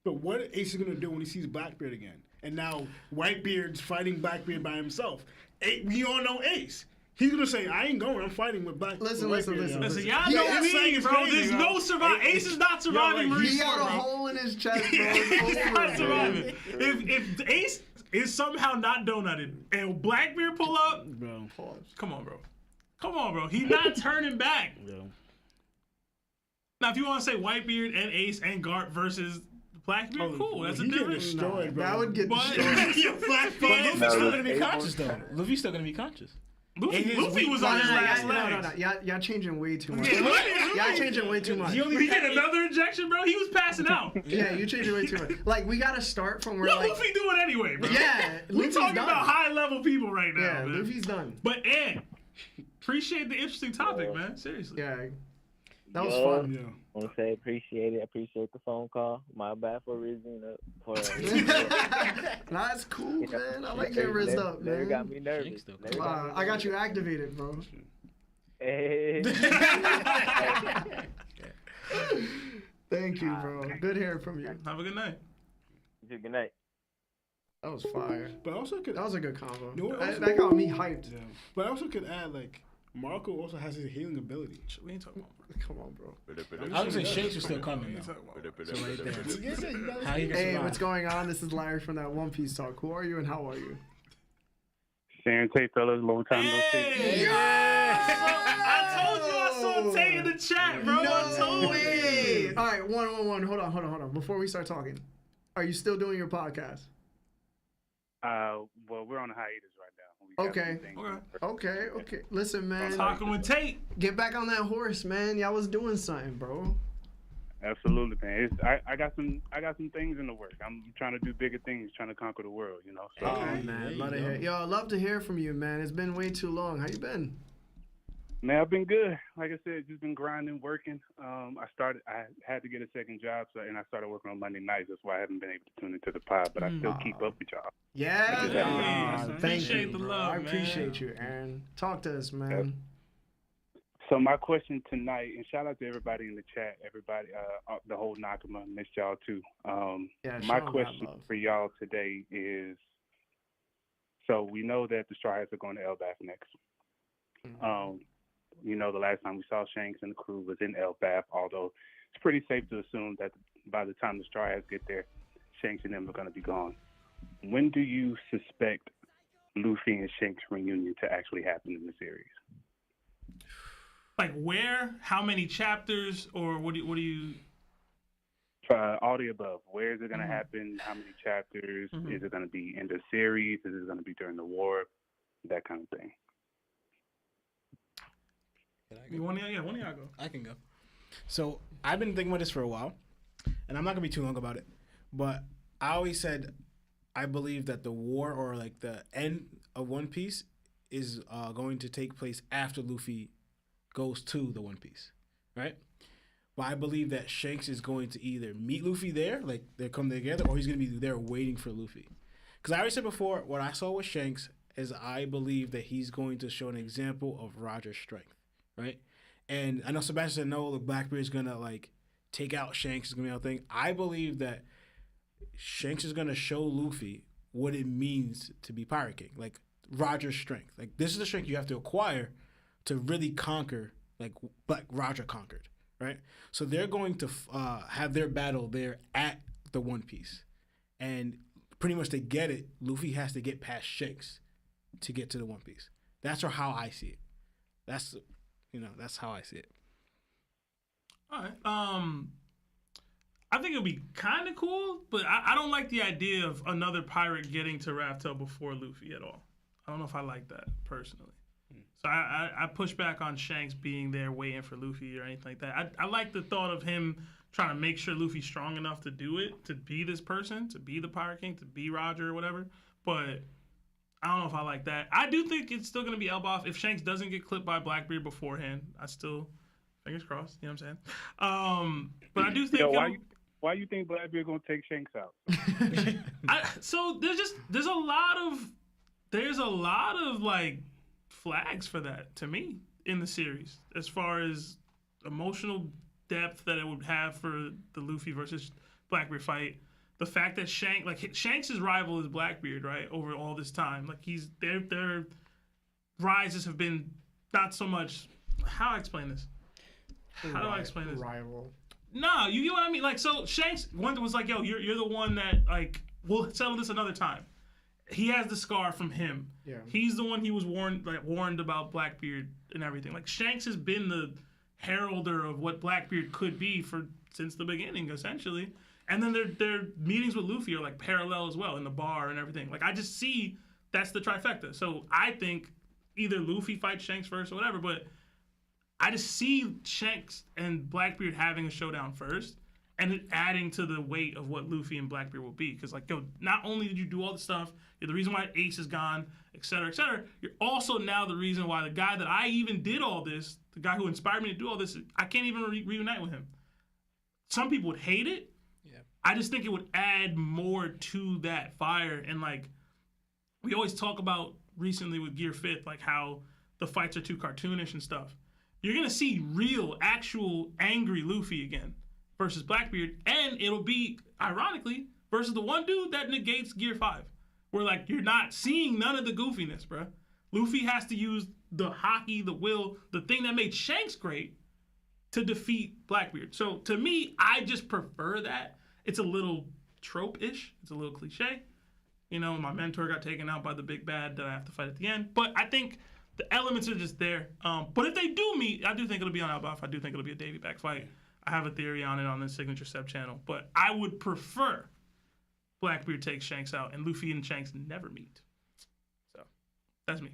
Speaker 6: but what Ace is gonna do when he sees Blackbeard again? and now Whitebeard's fighting Blackbeard by himself. We all know Ace. He's gonna say, "I ain't going. I'm fighting with Black."
Speaker 1: Listen,
Speaker 6: with
Speaker 1: listen,
Speaker 6: Whitebeard,
Speaker 1: listen.
Speaker 2: Y'all know me, bro. There's no survive. Ace is not surviving Marineford,
Speaker 1: He got a
Speaker 2: bro.
Speaker 1: hole in his chest, bro.
Speaker 2: He's not surviving. If Ace is somehow not donutted and Blackbeard pull up,
Speaker 6: bro.
Speaker 2: Come on, bro. He's not turning back.
Speaker 6: Bro.
Speaker 2: Now, if you want to say Whitebeard and Ace and Garp versus Blackbeard, cool. That's a different.
Speaker 6: Destroyed, bro.
Speaker 1: That would get
Speaker 2: But
Speaker 1: destroyed.
Speaker 3: But Luffy's still gonna be conscious though. Luffy's still gonna be conscious.
Speaker 2: Luffy was on his last
Speaker 1: No.
Speaker 2: legs.
Speaker 1: Y'all changing way too much.
Speaker 2: Yeah,
Speaker 1: Y'all changing way too much.
Speaker 2: He get another injection, bro. He was passing out.
Speaker 1: Yeah, you changing way too much. Like, we gotta start from where,
Speaker 2: What
Speaker 1: like,
Speaker 2: Luffy doing anyway, bro?
Speaker 1: Yeah,
Speaker 2: we
Speaker 1: Luffy's
Speaker 2: talking
Speaker 1: done.
Speaker 2: about high level people right now.
Speaker 1: Yeah,
Speaker 2: man.
Speaker 1: Luffy's done.
Speaker 2: But appreciate the interesting topic, man. Seriously.
Speaker 1: Yeah, that was
Speaker 5: Yo,
Speaker 1: fun.
Speaker 6: Yeah.
Speaker 5: I want to say appreciate it. Appreciate the phone call. My bad for raising up.
Speaker 1: Nah, it's cool, man. I like getting rizzed up,
Speaker 5: Never got
Speaker 1: man.
Speaker 5: me nervous.
Speaker 1: I got you activated, bro.
Speaker 5: Hey.
Speaker 1: Thank you, bro. Good hearing from you.
Speaker 2: Have a good night.
Speaker 5: Good night.
Speaker 1: That was fire.
Speaker 6: But I also could.
Speaker 1: That was a good combo.
Speaker 6: You know what else-
Speaker 1: That got me hyped.
Speaker 6: Yeah. But I also could add, like, Marco also has his healing ability.
Speaker 2: We ain't talking about.
Speaker 1: Come on, bro.
Speaker 3: I would say Shanks is still coming though. So right there. How you gonna
Speaker 1: Hey,
Speaker 3: survive?
Speaker 1: what's going on? This is Larry from that One Piece Talk. Who are you and how are you?
Speaker 11: Sharon Tate, fellas, long time no see.
Speaker 2: Hey! I told you I saw Tay in the chat, bro. I told you.
Speaker 1: All right, one. Hold on. Before we start talking, are you still doing your podcast?
Speaker 11: Well, we're on a hiatus right now. We got some things.
Speaker 1: Okay. Listen, man.
Speaker 2: Talking with Tate.
Speaker 1: Get back on that horse, man. Y'all was doing something, bro.
Speaker 11: Absolutely, man. I got some things in the work. I'm trying to do bigger things, trying to conquer the world, you know. So,
Speaker 1: Man, love to hear. Yo, I'd love to hear from you, man. It's been way too long. How you been?
Speaker 11: man, I've been good. Like I said, just been grinding, working. I had to get a second job, and I started working on Monday nights. That's why I haven't been able to tune into the pod, but I still keep up with y'all.
Speaker 1: Yeah, thank
Speaker 2: appreciate
Speaker 1: you,
Speaker 2: the
Speaker 1: bro.
Speaker 2: love,
Speaker 1: I
Speaker 2: man.
Speaker 1: appreciate you, Aaron. Talk to us, man.
Speaker 11: So my question tonight, and shout out to everybody in the chat, everybody, the whole Nakama, missed y'all too. My question for y'all today is, so we know that the Straw Hats are going to 𝐷𝐵𝐹 next. You know, the last time we saw Shanks and the crew was in 𝐷𝐵𝐹, although it's pretty safe to assume that by the time the Straw Hats get there, Shanks and them are going to be gone. When do you suspect Luffy and Shanks reunion to actually happen in the series?
Speaker 2: Like where? How many chapters? Or what do you?
Speaker 11: All the above. Where is it going to happen? How many chapters? Is it going to be in the series? Is it going to be during the war? That kind of thing.
Speaker 2: One of y'all go.
Speaker 3: I can go. So I've been thinking about this for a while, and I'm not gonna be too long about it. But I always said I believe that the war, or like the end of One Piece, is going to take place after Luffy goes to the One Piece, right? But I believe that Shanks is going to either meet Luffy there, like they come together, or he's going to be there waiting for Luffy. Because I already said before, what I saw with Shanks is I believe that he's going to show an example of Roger's strength, right? And I know Sebastian said, no, the Blackbeard's going to like take out Shanks, is going to be our thing. I believe that Shanks is going to show Luffy what it means to be Pirate King, like Roger's strength. Like this is the strength you have to acquire to really conquer, like Roger conquered, right? So they're going to have their battle there at the One Piece. And pretty much to get it, Luffy has to get past Shanks to get to the One Piece. That's how I see it. That's how I see it.
Speaker 2: All right. I think it'll be kind of cool, but I don't like the idea of another pirate getting to Raftel before Luffy at all. I don't know if I like that personally. So I push back on Shanks being there waiting for Luffy or anything like that. I like the thought of him trying to make sure Luffy's strong enough to do it, to be this person, to be the Pirate King, to be Roger or whatever. But I don't know if I like that. I do think it's still going to be 𝐷𝐵𝐹. If Shanks doesn't get clipped by Blackbeard beforehand, I still, fingers crossed, you know what I'm saying? But I do think...
Speaker 11: Yo, why you think Blackbeard going to take Shanks out?
Speaker 2: So there's a lot of like flags for that to me in the series, as far as emotional depth that it would have for the Luffy versus Blackbeard fight, the fact that Shanks' rival is Blackbeard, right? Over all this time, like their rises have been not so much. How do I explain this? How do I explain this?
Speaker 1: Rival.
Speaker 2: No, you get what I mean. Like, so Shanks was like, "Yo, you're the one that like we'll settle this another time." He has the scar from him.
Speaker 1: Yeah.
Speaker 2: He's the one he was warned about Blackbeard and everything. Like Shanks has been the heralder of what Blackbeard could be since the beginning, essentially. And then their meetings with Luffy are like parallel as well in the bar and everything. Like I just see that's the trifecta. So I think either Luffy fights Shanks first or whatever, but I just see Shanks and Blackbeard having a showdown first, and it adding to the weight of what Luffy and Blackbeard will be. Because, like, yo, not only did you do all this stuff, you're the reason why Ace is gone, et cetera, you're also now the reason why the guy that I even did all this, the guy who inspired me to do all this, I can't even reunite with him. Some people would hate it. Yeah. I just think it would add more to that fire. And, like, we always talk about recently with Gear 5th, like, how the fights are too cartoonish and stuff. You're going to see real, actual, angry Luffy again versus Blackbeard, and it'll be, ironically, versus the one dude that negates Gear 5. Where, like, you're not seeing none of the goofiness, bruh. Luffy has to use the hockey, the will, the thing that made Shanks great to defeat Blackbeard. So, to me, I just prefer that. It's a little trope-ish. It's a little cliche. You know, my mentor got taken out by the big bad that I have to fight at the end. But I think the elements are just there. But if they do meet, I do think it'll be on Outbuff. I do think it'll be a Davey back fight. I have a theory on it on the Signature Sub channel. But I would prefer Blackbeard takes Shanks out and Luffy and Shanks never meet. So, that's me.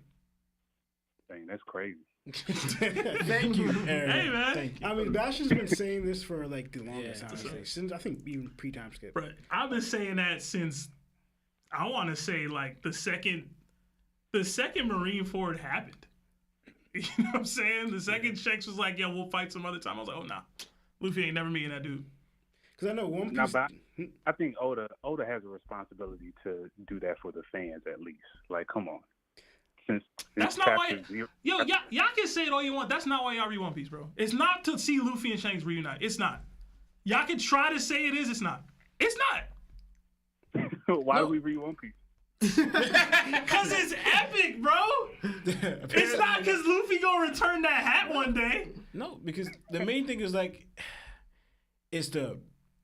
Speaker 11: Dang, that's crazy.
Speaker 6: Thank you, Aaron.
Speaker 2: Hey, man.
Speaker 6: Thank you. I mean, Bash has been saying this for, like, the longest, honestly. Since, I think, even pre-time skip.
Speaker 2: Right. I've been saying that since, I want to say, like, the second Marineford happened. You know what I'm saying? The second Shanks was like, yo, we'll fight some other time. I was like, oh, nah. Luffy ain't never meeting that dude.
Speaker 6: Because I know One Piece...
Speaker 11: Now, but I think Oda has a responsibility to do that for the fans, at least. Like, come on. Since
Speaker 2: that's not why... y'all can say it all you want. That's not why y'all read One Piece, bro. It's not to see Luffy and Shanks reunite. It's not. Y'all can try to say it is. It's not. It's not.
Speaker 11: Why do we read One Piece?
Speaker 2: Because it's epic, bro. It's not because Luffy gonna return that hat one day.
Speaker 3: No, because the main thing is like, it's the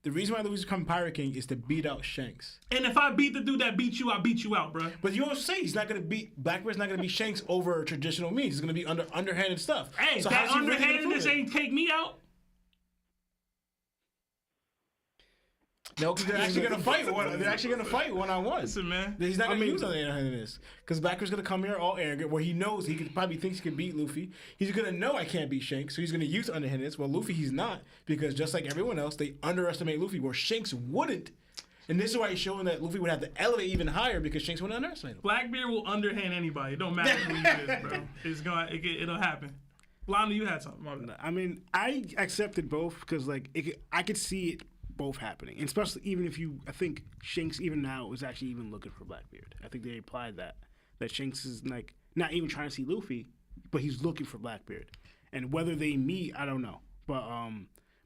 Speaker 3: reason why Luffy's become Pirate King is to beat out Shanks.
Speaker 2: And if I beat the dude that beat you, I beat you out, bro.
Speaker 3: But you don't say he's not gonna beat Blackbeard's not gonna beat Shanks over traditional means. He's gonna be underhanded stuff.
Speaker 2: Hey,
Speaker 3: so
Speaker 2: that underhandedness ain't take me out.
Speaker 3: No, because they're actually gonna fight. They're actually gonna fight one-on-one.
Speaker 2: Listen, man.
Speaker 3: He's not gonna use underhandedness because Blackbeard's gonna come here all arrogant, where he knows probably thinks he can beat Luffy. He's gonna know I can't beat Shanks, so he's gonna use underhandedness. Well, Luffy, he's not, because just like everyone else, they underestimate Luffy, where Shanks wouldn't. And this is why he's showing that Luffy would have to elevate even higher because Shanks wouldn't underestimate him.
Speaker 2: Blackbeard will underhand anybody. It don't matter who he is, bro. It'll happen. Blondo, you had something.
Speaker 6: I mean, I accepted both because, like, I could see it both happening, and especially even if I think Shanks even now is actually even looking for Blackbeard. I think they implied that Shanks is like not even trying to see Luffy, but he's looking for Blackbeard. And whether they meet, I don't know. But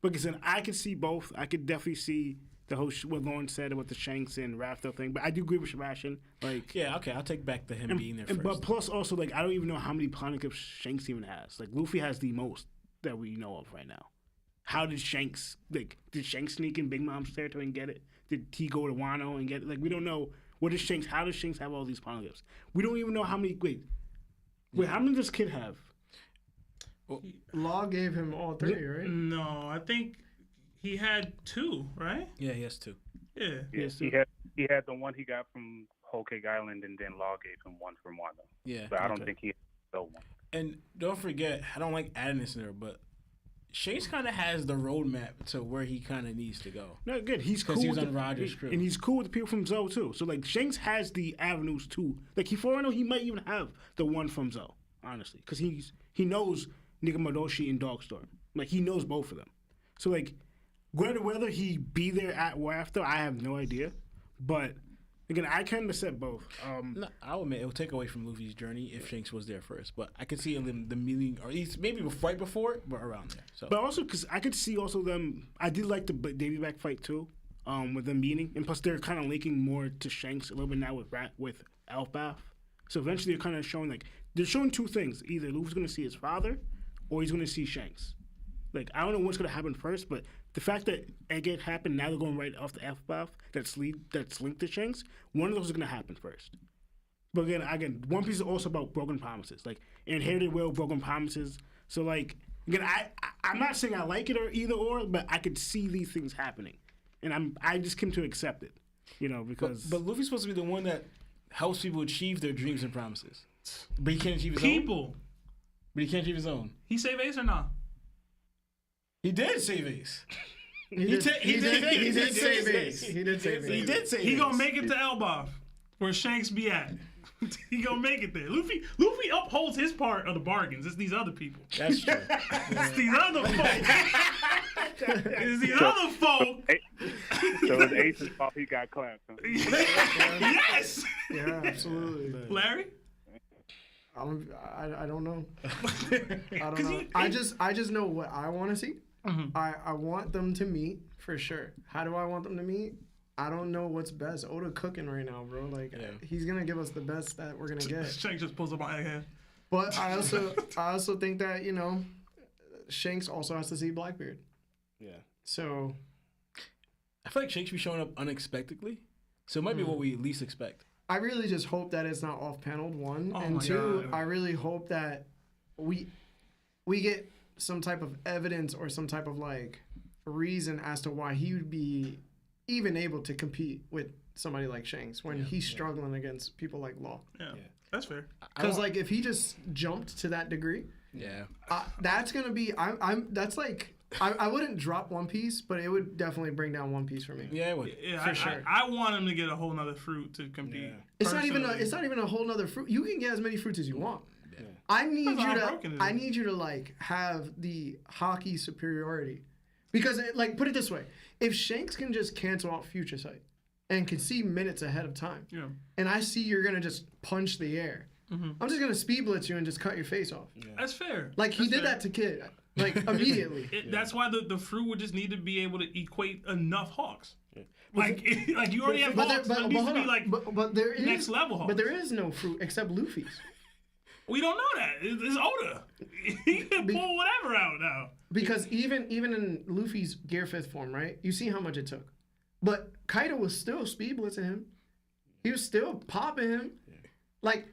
Speaker 6: like I said, I could see both. I could definitely see the whole what Lauren said about the Shanks and Raftel thing. But I do agree with Sebastian. Like,
Speaker 3: yeah, okay, I'll take back him being there first.
Speaker 6: But plus also, like, I don't even know how many Poneglyphs Shanks even has. Like, Luffy has the most that we know of right now. How did Shanks sneak in Big Mom's territory and get it? Did he go to Wano and get it? Like, we don't know. How does Shanks have all these Poneglyphs? We don't even know how many. Wait, how many does Kid have?
Speaker 1: Law gave him all 3, right?
Speaker 2: No, I think he had 2, right?
Speaker 3: Yeah, he has 2.
Speaker 2: Yeah.
Speaker 11: He had the one he got from Whole Cake Island, and then Law gave him one from Wano.
Speaker 3: Yeah.
Speaker 11: But I don't think he had the one.
Speaker 3: And don't forget, I don't like adding this in there, but Shanks kind of has the roadmap to where he kind of needs to go.
Speaker 6: No, good. He's cool.
Speaker 3: Because he was on Roger's crew.
Speaker 6: And he's cool with the people from Zoe, too. So, like, Shanks has the avenues, too. Like, for all I know, he might even have the one from Zoe, honestly. Because he knows Nigamadoshi and Dogstorm. Like, he knows both of them. So, like, whether he be there at or after, I have no idea. But, again, I kind of said both.
Speaker 3: No, I'll admit it will take away from Luffy's journey if Shanks was there first. But I could see him the meeting, or at least maybe right before it, but around there. So.
Speaker 6: But also, because I could see also them. I did like the Davy back fight too. with them meeting, and plus they're kind of linking more to Shanks a little bit now with 𝐷𝐴𝐵. So eventually they're kind of showing they're showing two things: either Luffy's going to see his father, or he's going to see Shanks. Like, I don't know what's going to happen first, but the fact that Egghead happened, now they're going right off the 𝐴𝐵 that's linked to Shanks. One of those is going to happen first. But again, One Piece is also about broken promises, like inherited will, broken promises. So like, again, I'm not saying I like it or either or, but I could see these things happening, and I just came to accept it, because.
Speaker 3: But Luffy's supposed to be the one that helps people achieve their dreams and promises, but he can't achieve his
Speaker 2: People.
Speaker 3: But he can't achieve his own.
Speaker 2: He saved Ace or not?
Speaker 3: He did save Ace.
Speaker 1: He did save Ace. He did save Ace.
Speaker 2: He gonna make it to 𝐴𝐵, where Shanks be at. He gonna make it there. Luffy upholds his part of the bargains. It's these other people.
Speaker 3: That's true.
Speaker 2: It's these other folk. It's these other folk.
Speaker 11: So it's Ace's fault he got clapped. Huh?
Speaker 2: Yes.
Speaker 1: Yeah, absolutely.
Speaker 2: Larry?
Speaker 1: I don't know. I don't know. I just know what I want to see. Mm-hmm. I want them to meet for sure. How do I want them to meet? I don't know what's best. Oda cooking right now, bro. Like he's gonna give us the best that we're gonna get.
Speaker 2: Shanks just pulls up on Egghead.
Speaker 1: But I also think that Shanks also has to see Blackbeard.
Speaker 3: Yeah.
Speaker 1: So
Speaker 3: I feel like Shanks be showing up unexpectedly, so it might be what we least expect.
Speaker 1: I really just hope that it's not off-paneled, one. And two, I really hope that we get some type of evidence or some type of reason as to why he would be even able to compete with somebody like Shanks when he's struggling against people like Law.
Speaker 2: Yeah. That's fair.
Speaker 1: Because if he just jumped to that degree, that's gonna be I wouldn't drop One Piece, but it would definitely bring down One Piece for me.
Speaker 3: Yeah, it would.
Speaker 2: Yeah,
Speaker 1: for sure.
Speaker 2: I want him to get a whole nother fruit to compete. Yeah.
Speaker 1: It's not even a whole nother fruit. You can get as many fruits as you want. Yeah. I need you to have the hockey superiority. Because put it this way, if Shanks can just cancel out Future Sight and can see minutes ahead of time, and I see you're gonna just punch the air, I'm just gonna speed blitz you and just cut your face off.
Speaker 2: Yeah. That's fair.
Speaker 1: He did that to Kid. Immediately.
Speaker 2: That's why the fruit would just need to be able to equate enough Hawks. Yeah. You already have Hawks, but it needs to be
Speaker 1: but there is,
Speaker 2: next level Hawks.
Speaker 1: But there is no fruit except Luffy's.
Speaker 2: We don't know that. It's Oda. He can pull whatever out now.
Speaker 1: Because even in Luffy's Gear 5th form, right? You see how much it took. But Kaido was still speed blitzing him. He was still popping him.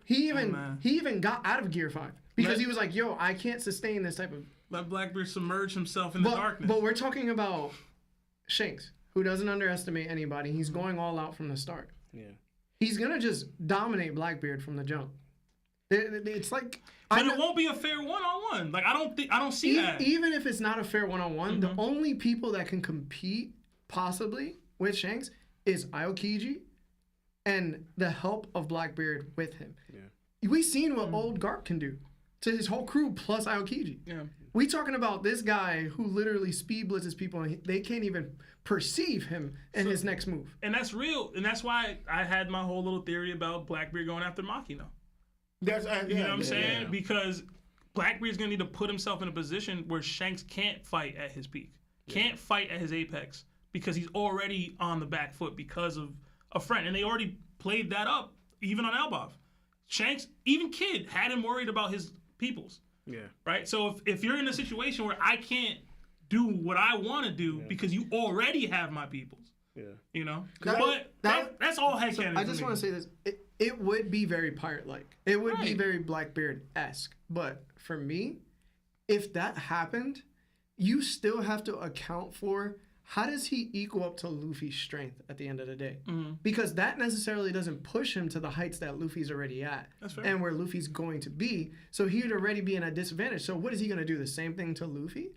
Speaker 1: He even got out of Gear 5 because he was like, "Yo, I can't sustain this type of."
Speaker 2: Let Blackbeard submerge himself in the darkness.
Speaker 1: But we're talking about Shanks, who doesn't underestimate anybody. He's going all out from the start. Yeah. He's gonna just dominate Blackbeard from the jump. It's but
Speaker 2: it won't be a fair one-on-one. I don't see that.
Speaker 1: Even if it's not a fair one-on-one, the only people that can compete possibly with Shanks is Aokiji and the help of Blackbeard with him. Yeah. We've seen what old Garp can do to his whole crew plus Aokiji. Yeah. We talking about this guy who literally speed blitzes people and they can't even perceive him in his next move.
Speaker 2: And that's real. And that's why I had my whole little theory about Blackbeard going after Makino. You know what I'm saying? Yeah. Because Blackbeard's going to need to put himself in a position where Shanks can't fight at his peak, can't fight at his apex, because he's already on the back foot because of a friend. And they already played that up, even on 𝐴𝐵. Shanks, even Kid, had him worried about his peoples. Yeah. Right? So if you're in a situation where I can't do what I want to do because you already have my peoples, that's all headcanon.
Speaker 1: I just want to say this. It would be very pirate-like. It would be very Blackbeard-esque. But for me, if that happened, you still have to account for how does he equal up to Luffy's strength at the end of the day? Mm-hmm. Because that necessarily doesn't push him to the heights that Luffy's already at. That's fair. And where Luffy's going to be. So he would already be in a disadvantage. So what is he going to do? The same thing to Luffy?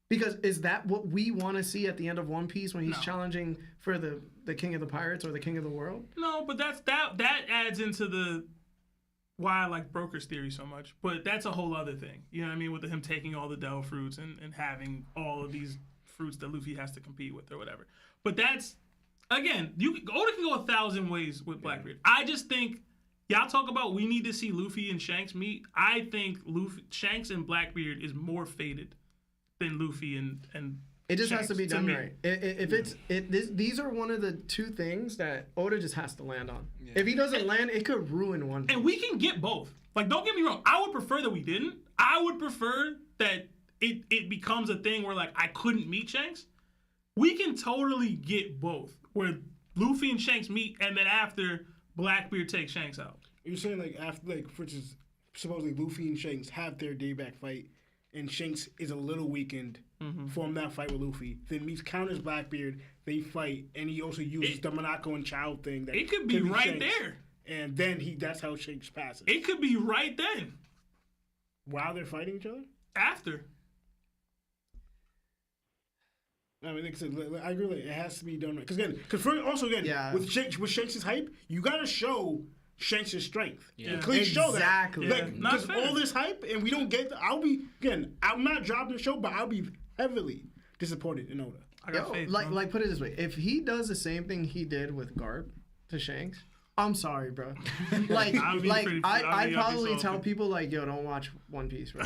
Speaker 1: Because is that what we want to see at the end of One Piece when he's challenging for the King of the Pirates or the King of the World?
Speaker 2: No, but that adds into the why I like Broker's theory so much. But that's a whole other thing. You know what I mean? With him taking all the Devil fruits and having all of these fruits that Luffy has to compete with or whatever. But that's, again, Oda can go 1,000 ways with Blackbeard. I just think, y'all talk about we need to see Luffy and Shanks meet. I think Shanks and Blackbeard is more fated than Luffy and
Speaker 1: It just has to be done
Speaker 2: me.
Speaker 1: right. These are one of the two things that Oda just has to land on.
Speaker 3: Yeah.
Speaker 1: If he doesn't land, it could ruin One Piece.
Speaker 2: And we can get both. Like, don't get me wrong. I would prefer that we didn't. I would prefer that it becomes a thing where, like, I couldn't meet Shanks. We can totally get both, where Luffy and Shanks meet, and then after, Blackbeard takes Shanks out.
Speaker 6: You're saying, like, after, like, for instance, supposedly Luffy and Shanks have their day back fight, and Shanks is a little weakened from that fight with Luffy. Then meets counters Blackbeard, they fight, and he also uses the Monako and Child thing. That
Speaker 2: it could be right
Speaker 6: Shanks.
Speaker 2: there.
Speaker 6: And then that's how Shanks passes.
Speaker 2: It could be right then.
Speaker 6: While they're fighting each other?
Speaker 2: After.
Speaker 6: I mean, like I said, I agree. Like, it has to be done right. Because with Shanks' hype, you got to show Shanks' strength.
Speaker 1: Yeah.
Speaker 6: Clearly show that.
Speaker 1: Exactly.
Speaker 6: Because all this hype, and we don't get. I'm not dropping the show, but I'll be heavily disappointed in Oda.
Speaker 2: I got faith.
Speaker 1: Like, put it this way: if he does the same thing he did with Garp to Shanks, I'm sorry, bro. I'd probably tell people like, yo, don't watch One Piece, bro.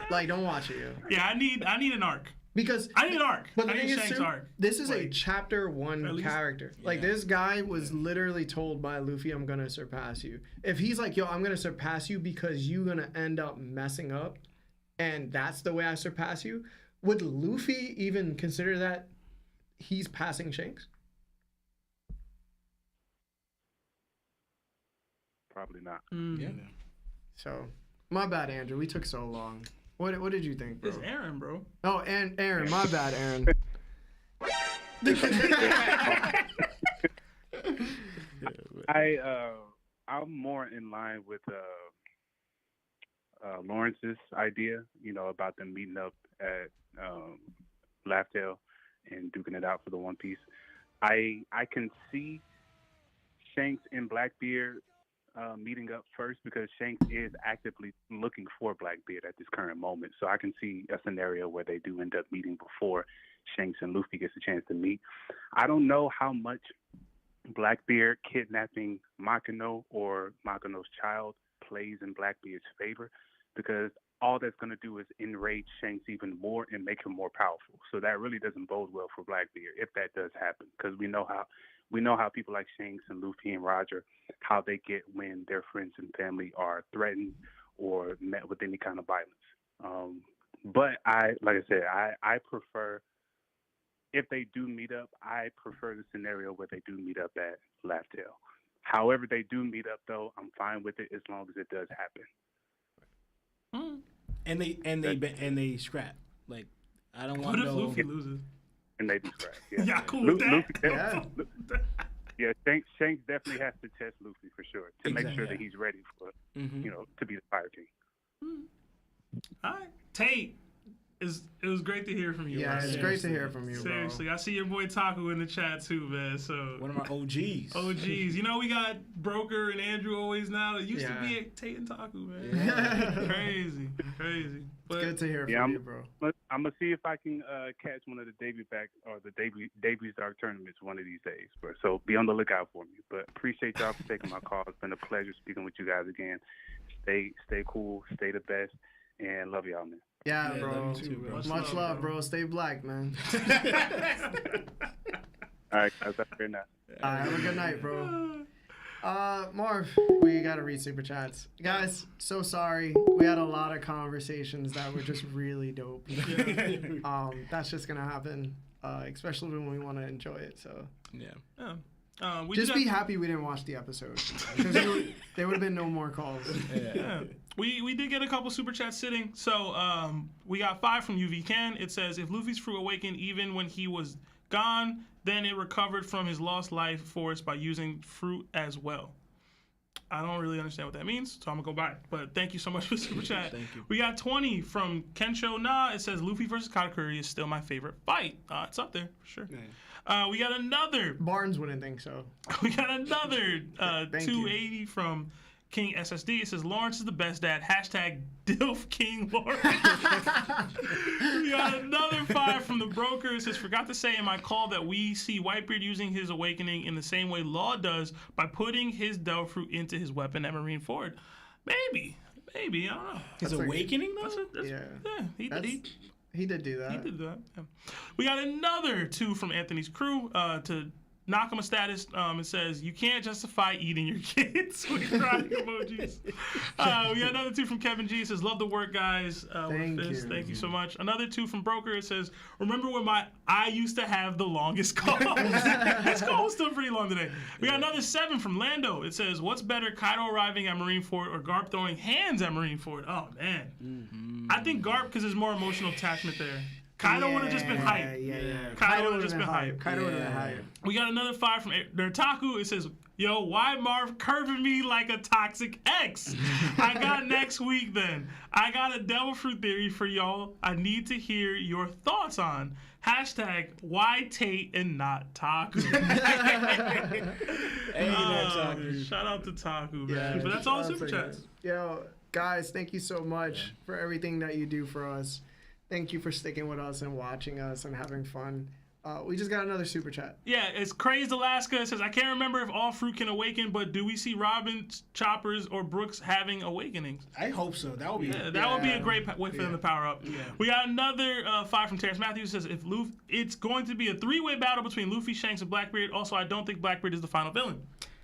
Speaker 1: Like, don't watch it, yo.
Speaker 2: Yeah, I need an arc.
Speaker 1: Because
Speaker 2: I need an arc.
Speaker 1: But the
Speaker 2: I
Speaker 1: thing
Speaker 2: need
Speaker 1: is,
Speaker 2: Shanks'
Speaker 1: too,
Speaker 2: arc.
Speaker 1: this is a chapter 1 character. Like, this guy was literally told by Luffy, I'm gonna surpass you. If he's like, yo, I'm gonna surpass you because you're gonna end up messing up, and that's the way I surpass you, would Luffy even consider that he's passing Shanks?
Speaker 11: Probably not.
Speaker 3: Yeah.
Speaker 1: So, my bad, Andrew. We took so long. What did you think, bro?
Speaker 2: It's Aaron, bro.
Speaker 1: Oh, and Aaron. My bad, Aaron.
Speaker 11: I'm more in line with Lawrence's idea, about them meeting up at Laugh-Tale and duking it out for the One Piece. I can see Shanks and Blackbeard meeting up first because Shanks is actively looking for Blackbeard at this current moment. So I can see a scenario where they do end up meeting before Shanks and Luffy gets a chance to meet. I don't know how much Blackbeard kidnapping Makino or Makino's child plays in Blackbeard's favor, because all that's going to do is enrage Shanks even more and make him more powerful. So that really doesn't bode well for Blackbeard if that does happen, because we know how people like Shanks and Luffy and Roger, how they get when their friends and family are threatened or met with any kind of violence. But I prefer, if they do meet up, I prefer the scenario where they do meet up at Laugh-Tale. However they do meet up, though, I'm fine with it as long as it does happen.
Speaker 3: And they scrap. Like, I don't want
Speaker 2: What
Speaker 3: to
Speaker 2: if Luffy loses?
Speaker 11: And they do scrap. Yeah,
Speaker 2: yeah, cool with that.
Speaker 11: Shanks definitely has to test Luffy for sure to make sure that he's ready for, to be the Fire King.
Speaker 2: All right, Tate. It was great to hear from you.
Speaker 1: Yeah,
Speaker 2: bro.
Speaker 1: it's great to hear from you,
Speaker 2: Seriously,
Speaker 1: bro.
Speaker 2: I see your boy Taku in the chat too, man. So
Speaker 3: one of my OGs.
Speaker 2: OGs. We got Broker and Andrew always now. It used to be at Tate and Taku, man.
Speaker 1: Yeah.
Speaker 2: Crazy. But
Speaker 1: it's good to hear from you, bro.
Speaker 11: I'm gonna see if I can catch one of the debut dark tournaments one of these days, bro. So be on the lookout for me. But appreciate y'all for taking my call. It's been a pleasure speaking with you guys again. Stay cool, stay the best, and love y'all, man.
Speaker 1: Yeah, bro. Too, bro. Much love, bro. Stay black, man.
Speaker 11: All right, guys. Have a good night.
Speaker 1: All right, have a good night, bro. Marv, we gotta read super chats, guys. So sorry, we had a lot of conversations that were just really dope. That's just gonna happen, especially when we want to enjoy it. So just be happy we didn't watch the episode, because there would have been no more calls.
Speaker 2: Yeah. We did get a couple super chats sitting. So we got 5 from UV Ken. It says, if Luffy's fruit awakened even when he was gone, then it recovered from his lost life force by using fruit as well. I don't really understand what that means, so I'm gonna go by. But thank you so much for the super chat.
Speaker 3: Thank you.
Speaker 2: We got 20 from Kensho Na. It says, Luffy versus Katakuri is still my favorite fight. It's up there for sure. We got another.
Speaker 1: Barnes wouldn't think so.
Speaker 2: We got another 280 from King SSD. It says, Lawrence is the best dad. Hashtag DILF King Lawrence. We got another 5 from the broker. It says, forgot to say in my call that we see Whitebeard using his awakening in the same way Law does by putting his Devil Fruit into his weapon at Marineford. Maybe. I don't know.
Speaker 3: His awakening, though?
Speaker 2: Yeah.
Speaker 1: He did do that.
Speaker 2: He did that. Yeah. We got another 2 from Anthony's crew to Nakama status. It says, you can't justify eating your kids with crying emojis. We got another 2 from Kevin G. It says, love the work, guys.
Speaker 1: Thank you.
Speaker 2: Thank you so much. Another 2 from Broker. It says, remember when I used to have the longest call? This call was still pretty long today. We got another 7 from Lando. It says, what's better, Kaido arriving at Marineford or Garp throwing hands at Marineford? Oh, man. I think Garp, because there's more emotional attachment there. Kaido would have just been hype.
Speaker 1: Yeah.
Speaker 2: Kaido would have just been hype.
Speaker 1: Kaido would have been hype.
Speaker 2: We got another 5 from Nertaku. It says, yo, why Marv curving me like a toxic ex? I got next week then. I got a devil fruit theory for y'all. I need to hear your thoughts on. # why Tate and not Taku. Shout out to Taku, man. But that's all the super chats.
Speaker 1: Yo, guys, thank you so much for everything that you do for us. Thank you for sticking with us and watching us and having fun. We just got another super chat.
Speaker 2: Yeah, it's Crazed Alaska. It says, I can't remember if all fruit can awaken, but do we see Robin, Choppers, or Brooks having awakenings?
Speaker 6: I hope so. That would be
Speaker 2: that would be a great way for them to power up.
Speaker 6: Yeah.
Speaker 2: We got another 5 from Terrence Matthews. It says, if it's going to be a 3-way battle between Luffy, Shanks, and Blackbeard. Also, I don't think Blackbeard is the final villain.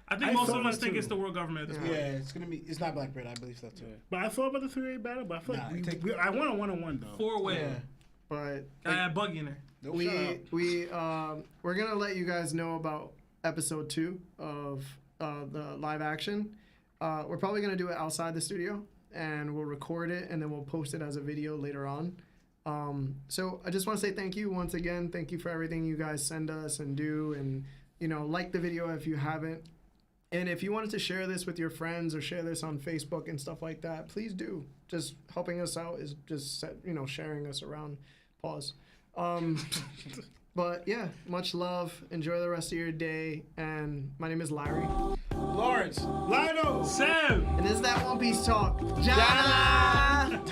Speaker 2: I think most of us think it's the world government at this point.
Speaker 6: Yeah, it's not Blackbeard. I believe so too. But I thought about the 3-way battle. But I feel like I want a 1-on-1 though.
Speaker 2: 4-way.
Speaker 1: Yeah. But
Speaker 2: I had Buggy in there.
Speaker 1: We're gonna let you guys know about episode 2 of the live action. We're probably gonna do it outside the studio, and we'll record it, and then we'll post it as a video later on. So I just want to say thank you once again. Thank you for everything you guys send us and do, and like the video if you haven't. And if you wanted to share this with your friends or share this on Facebook and stuff like that, please do. Just helping us out is just sharing us around. Pause. But yeah, much love. Enjoy the rest of your day. And my name is Larry.
Speaker 3: Lawrence.
Speaker 6: Lino.
Speaker 2: Sam.
Speaker 1: And this is that One Piece Talk. Jana!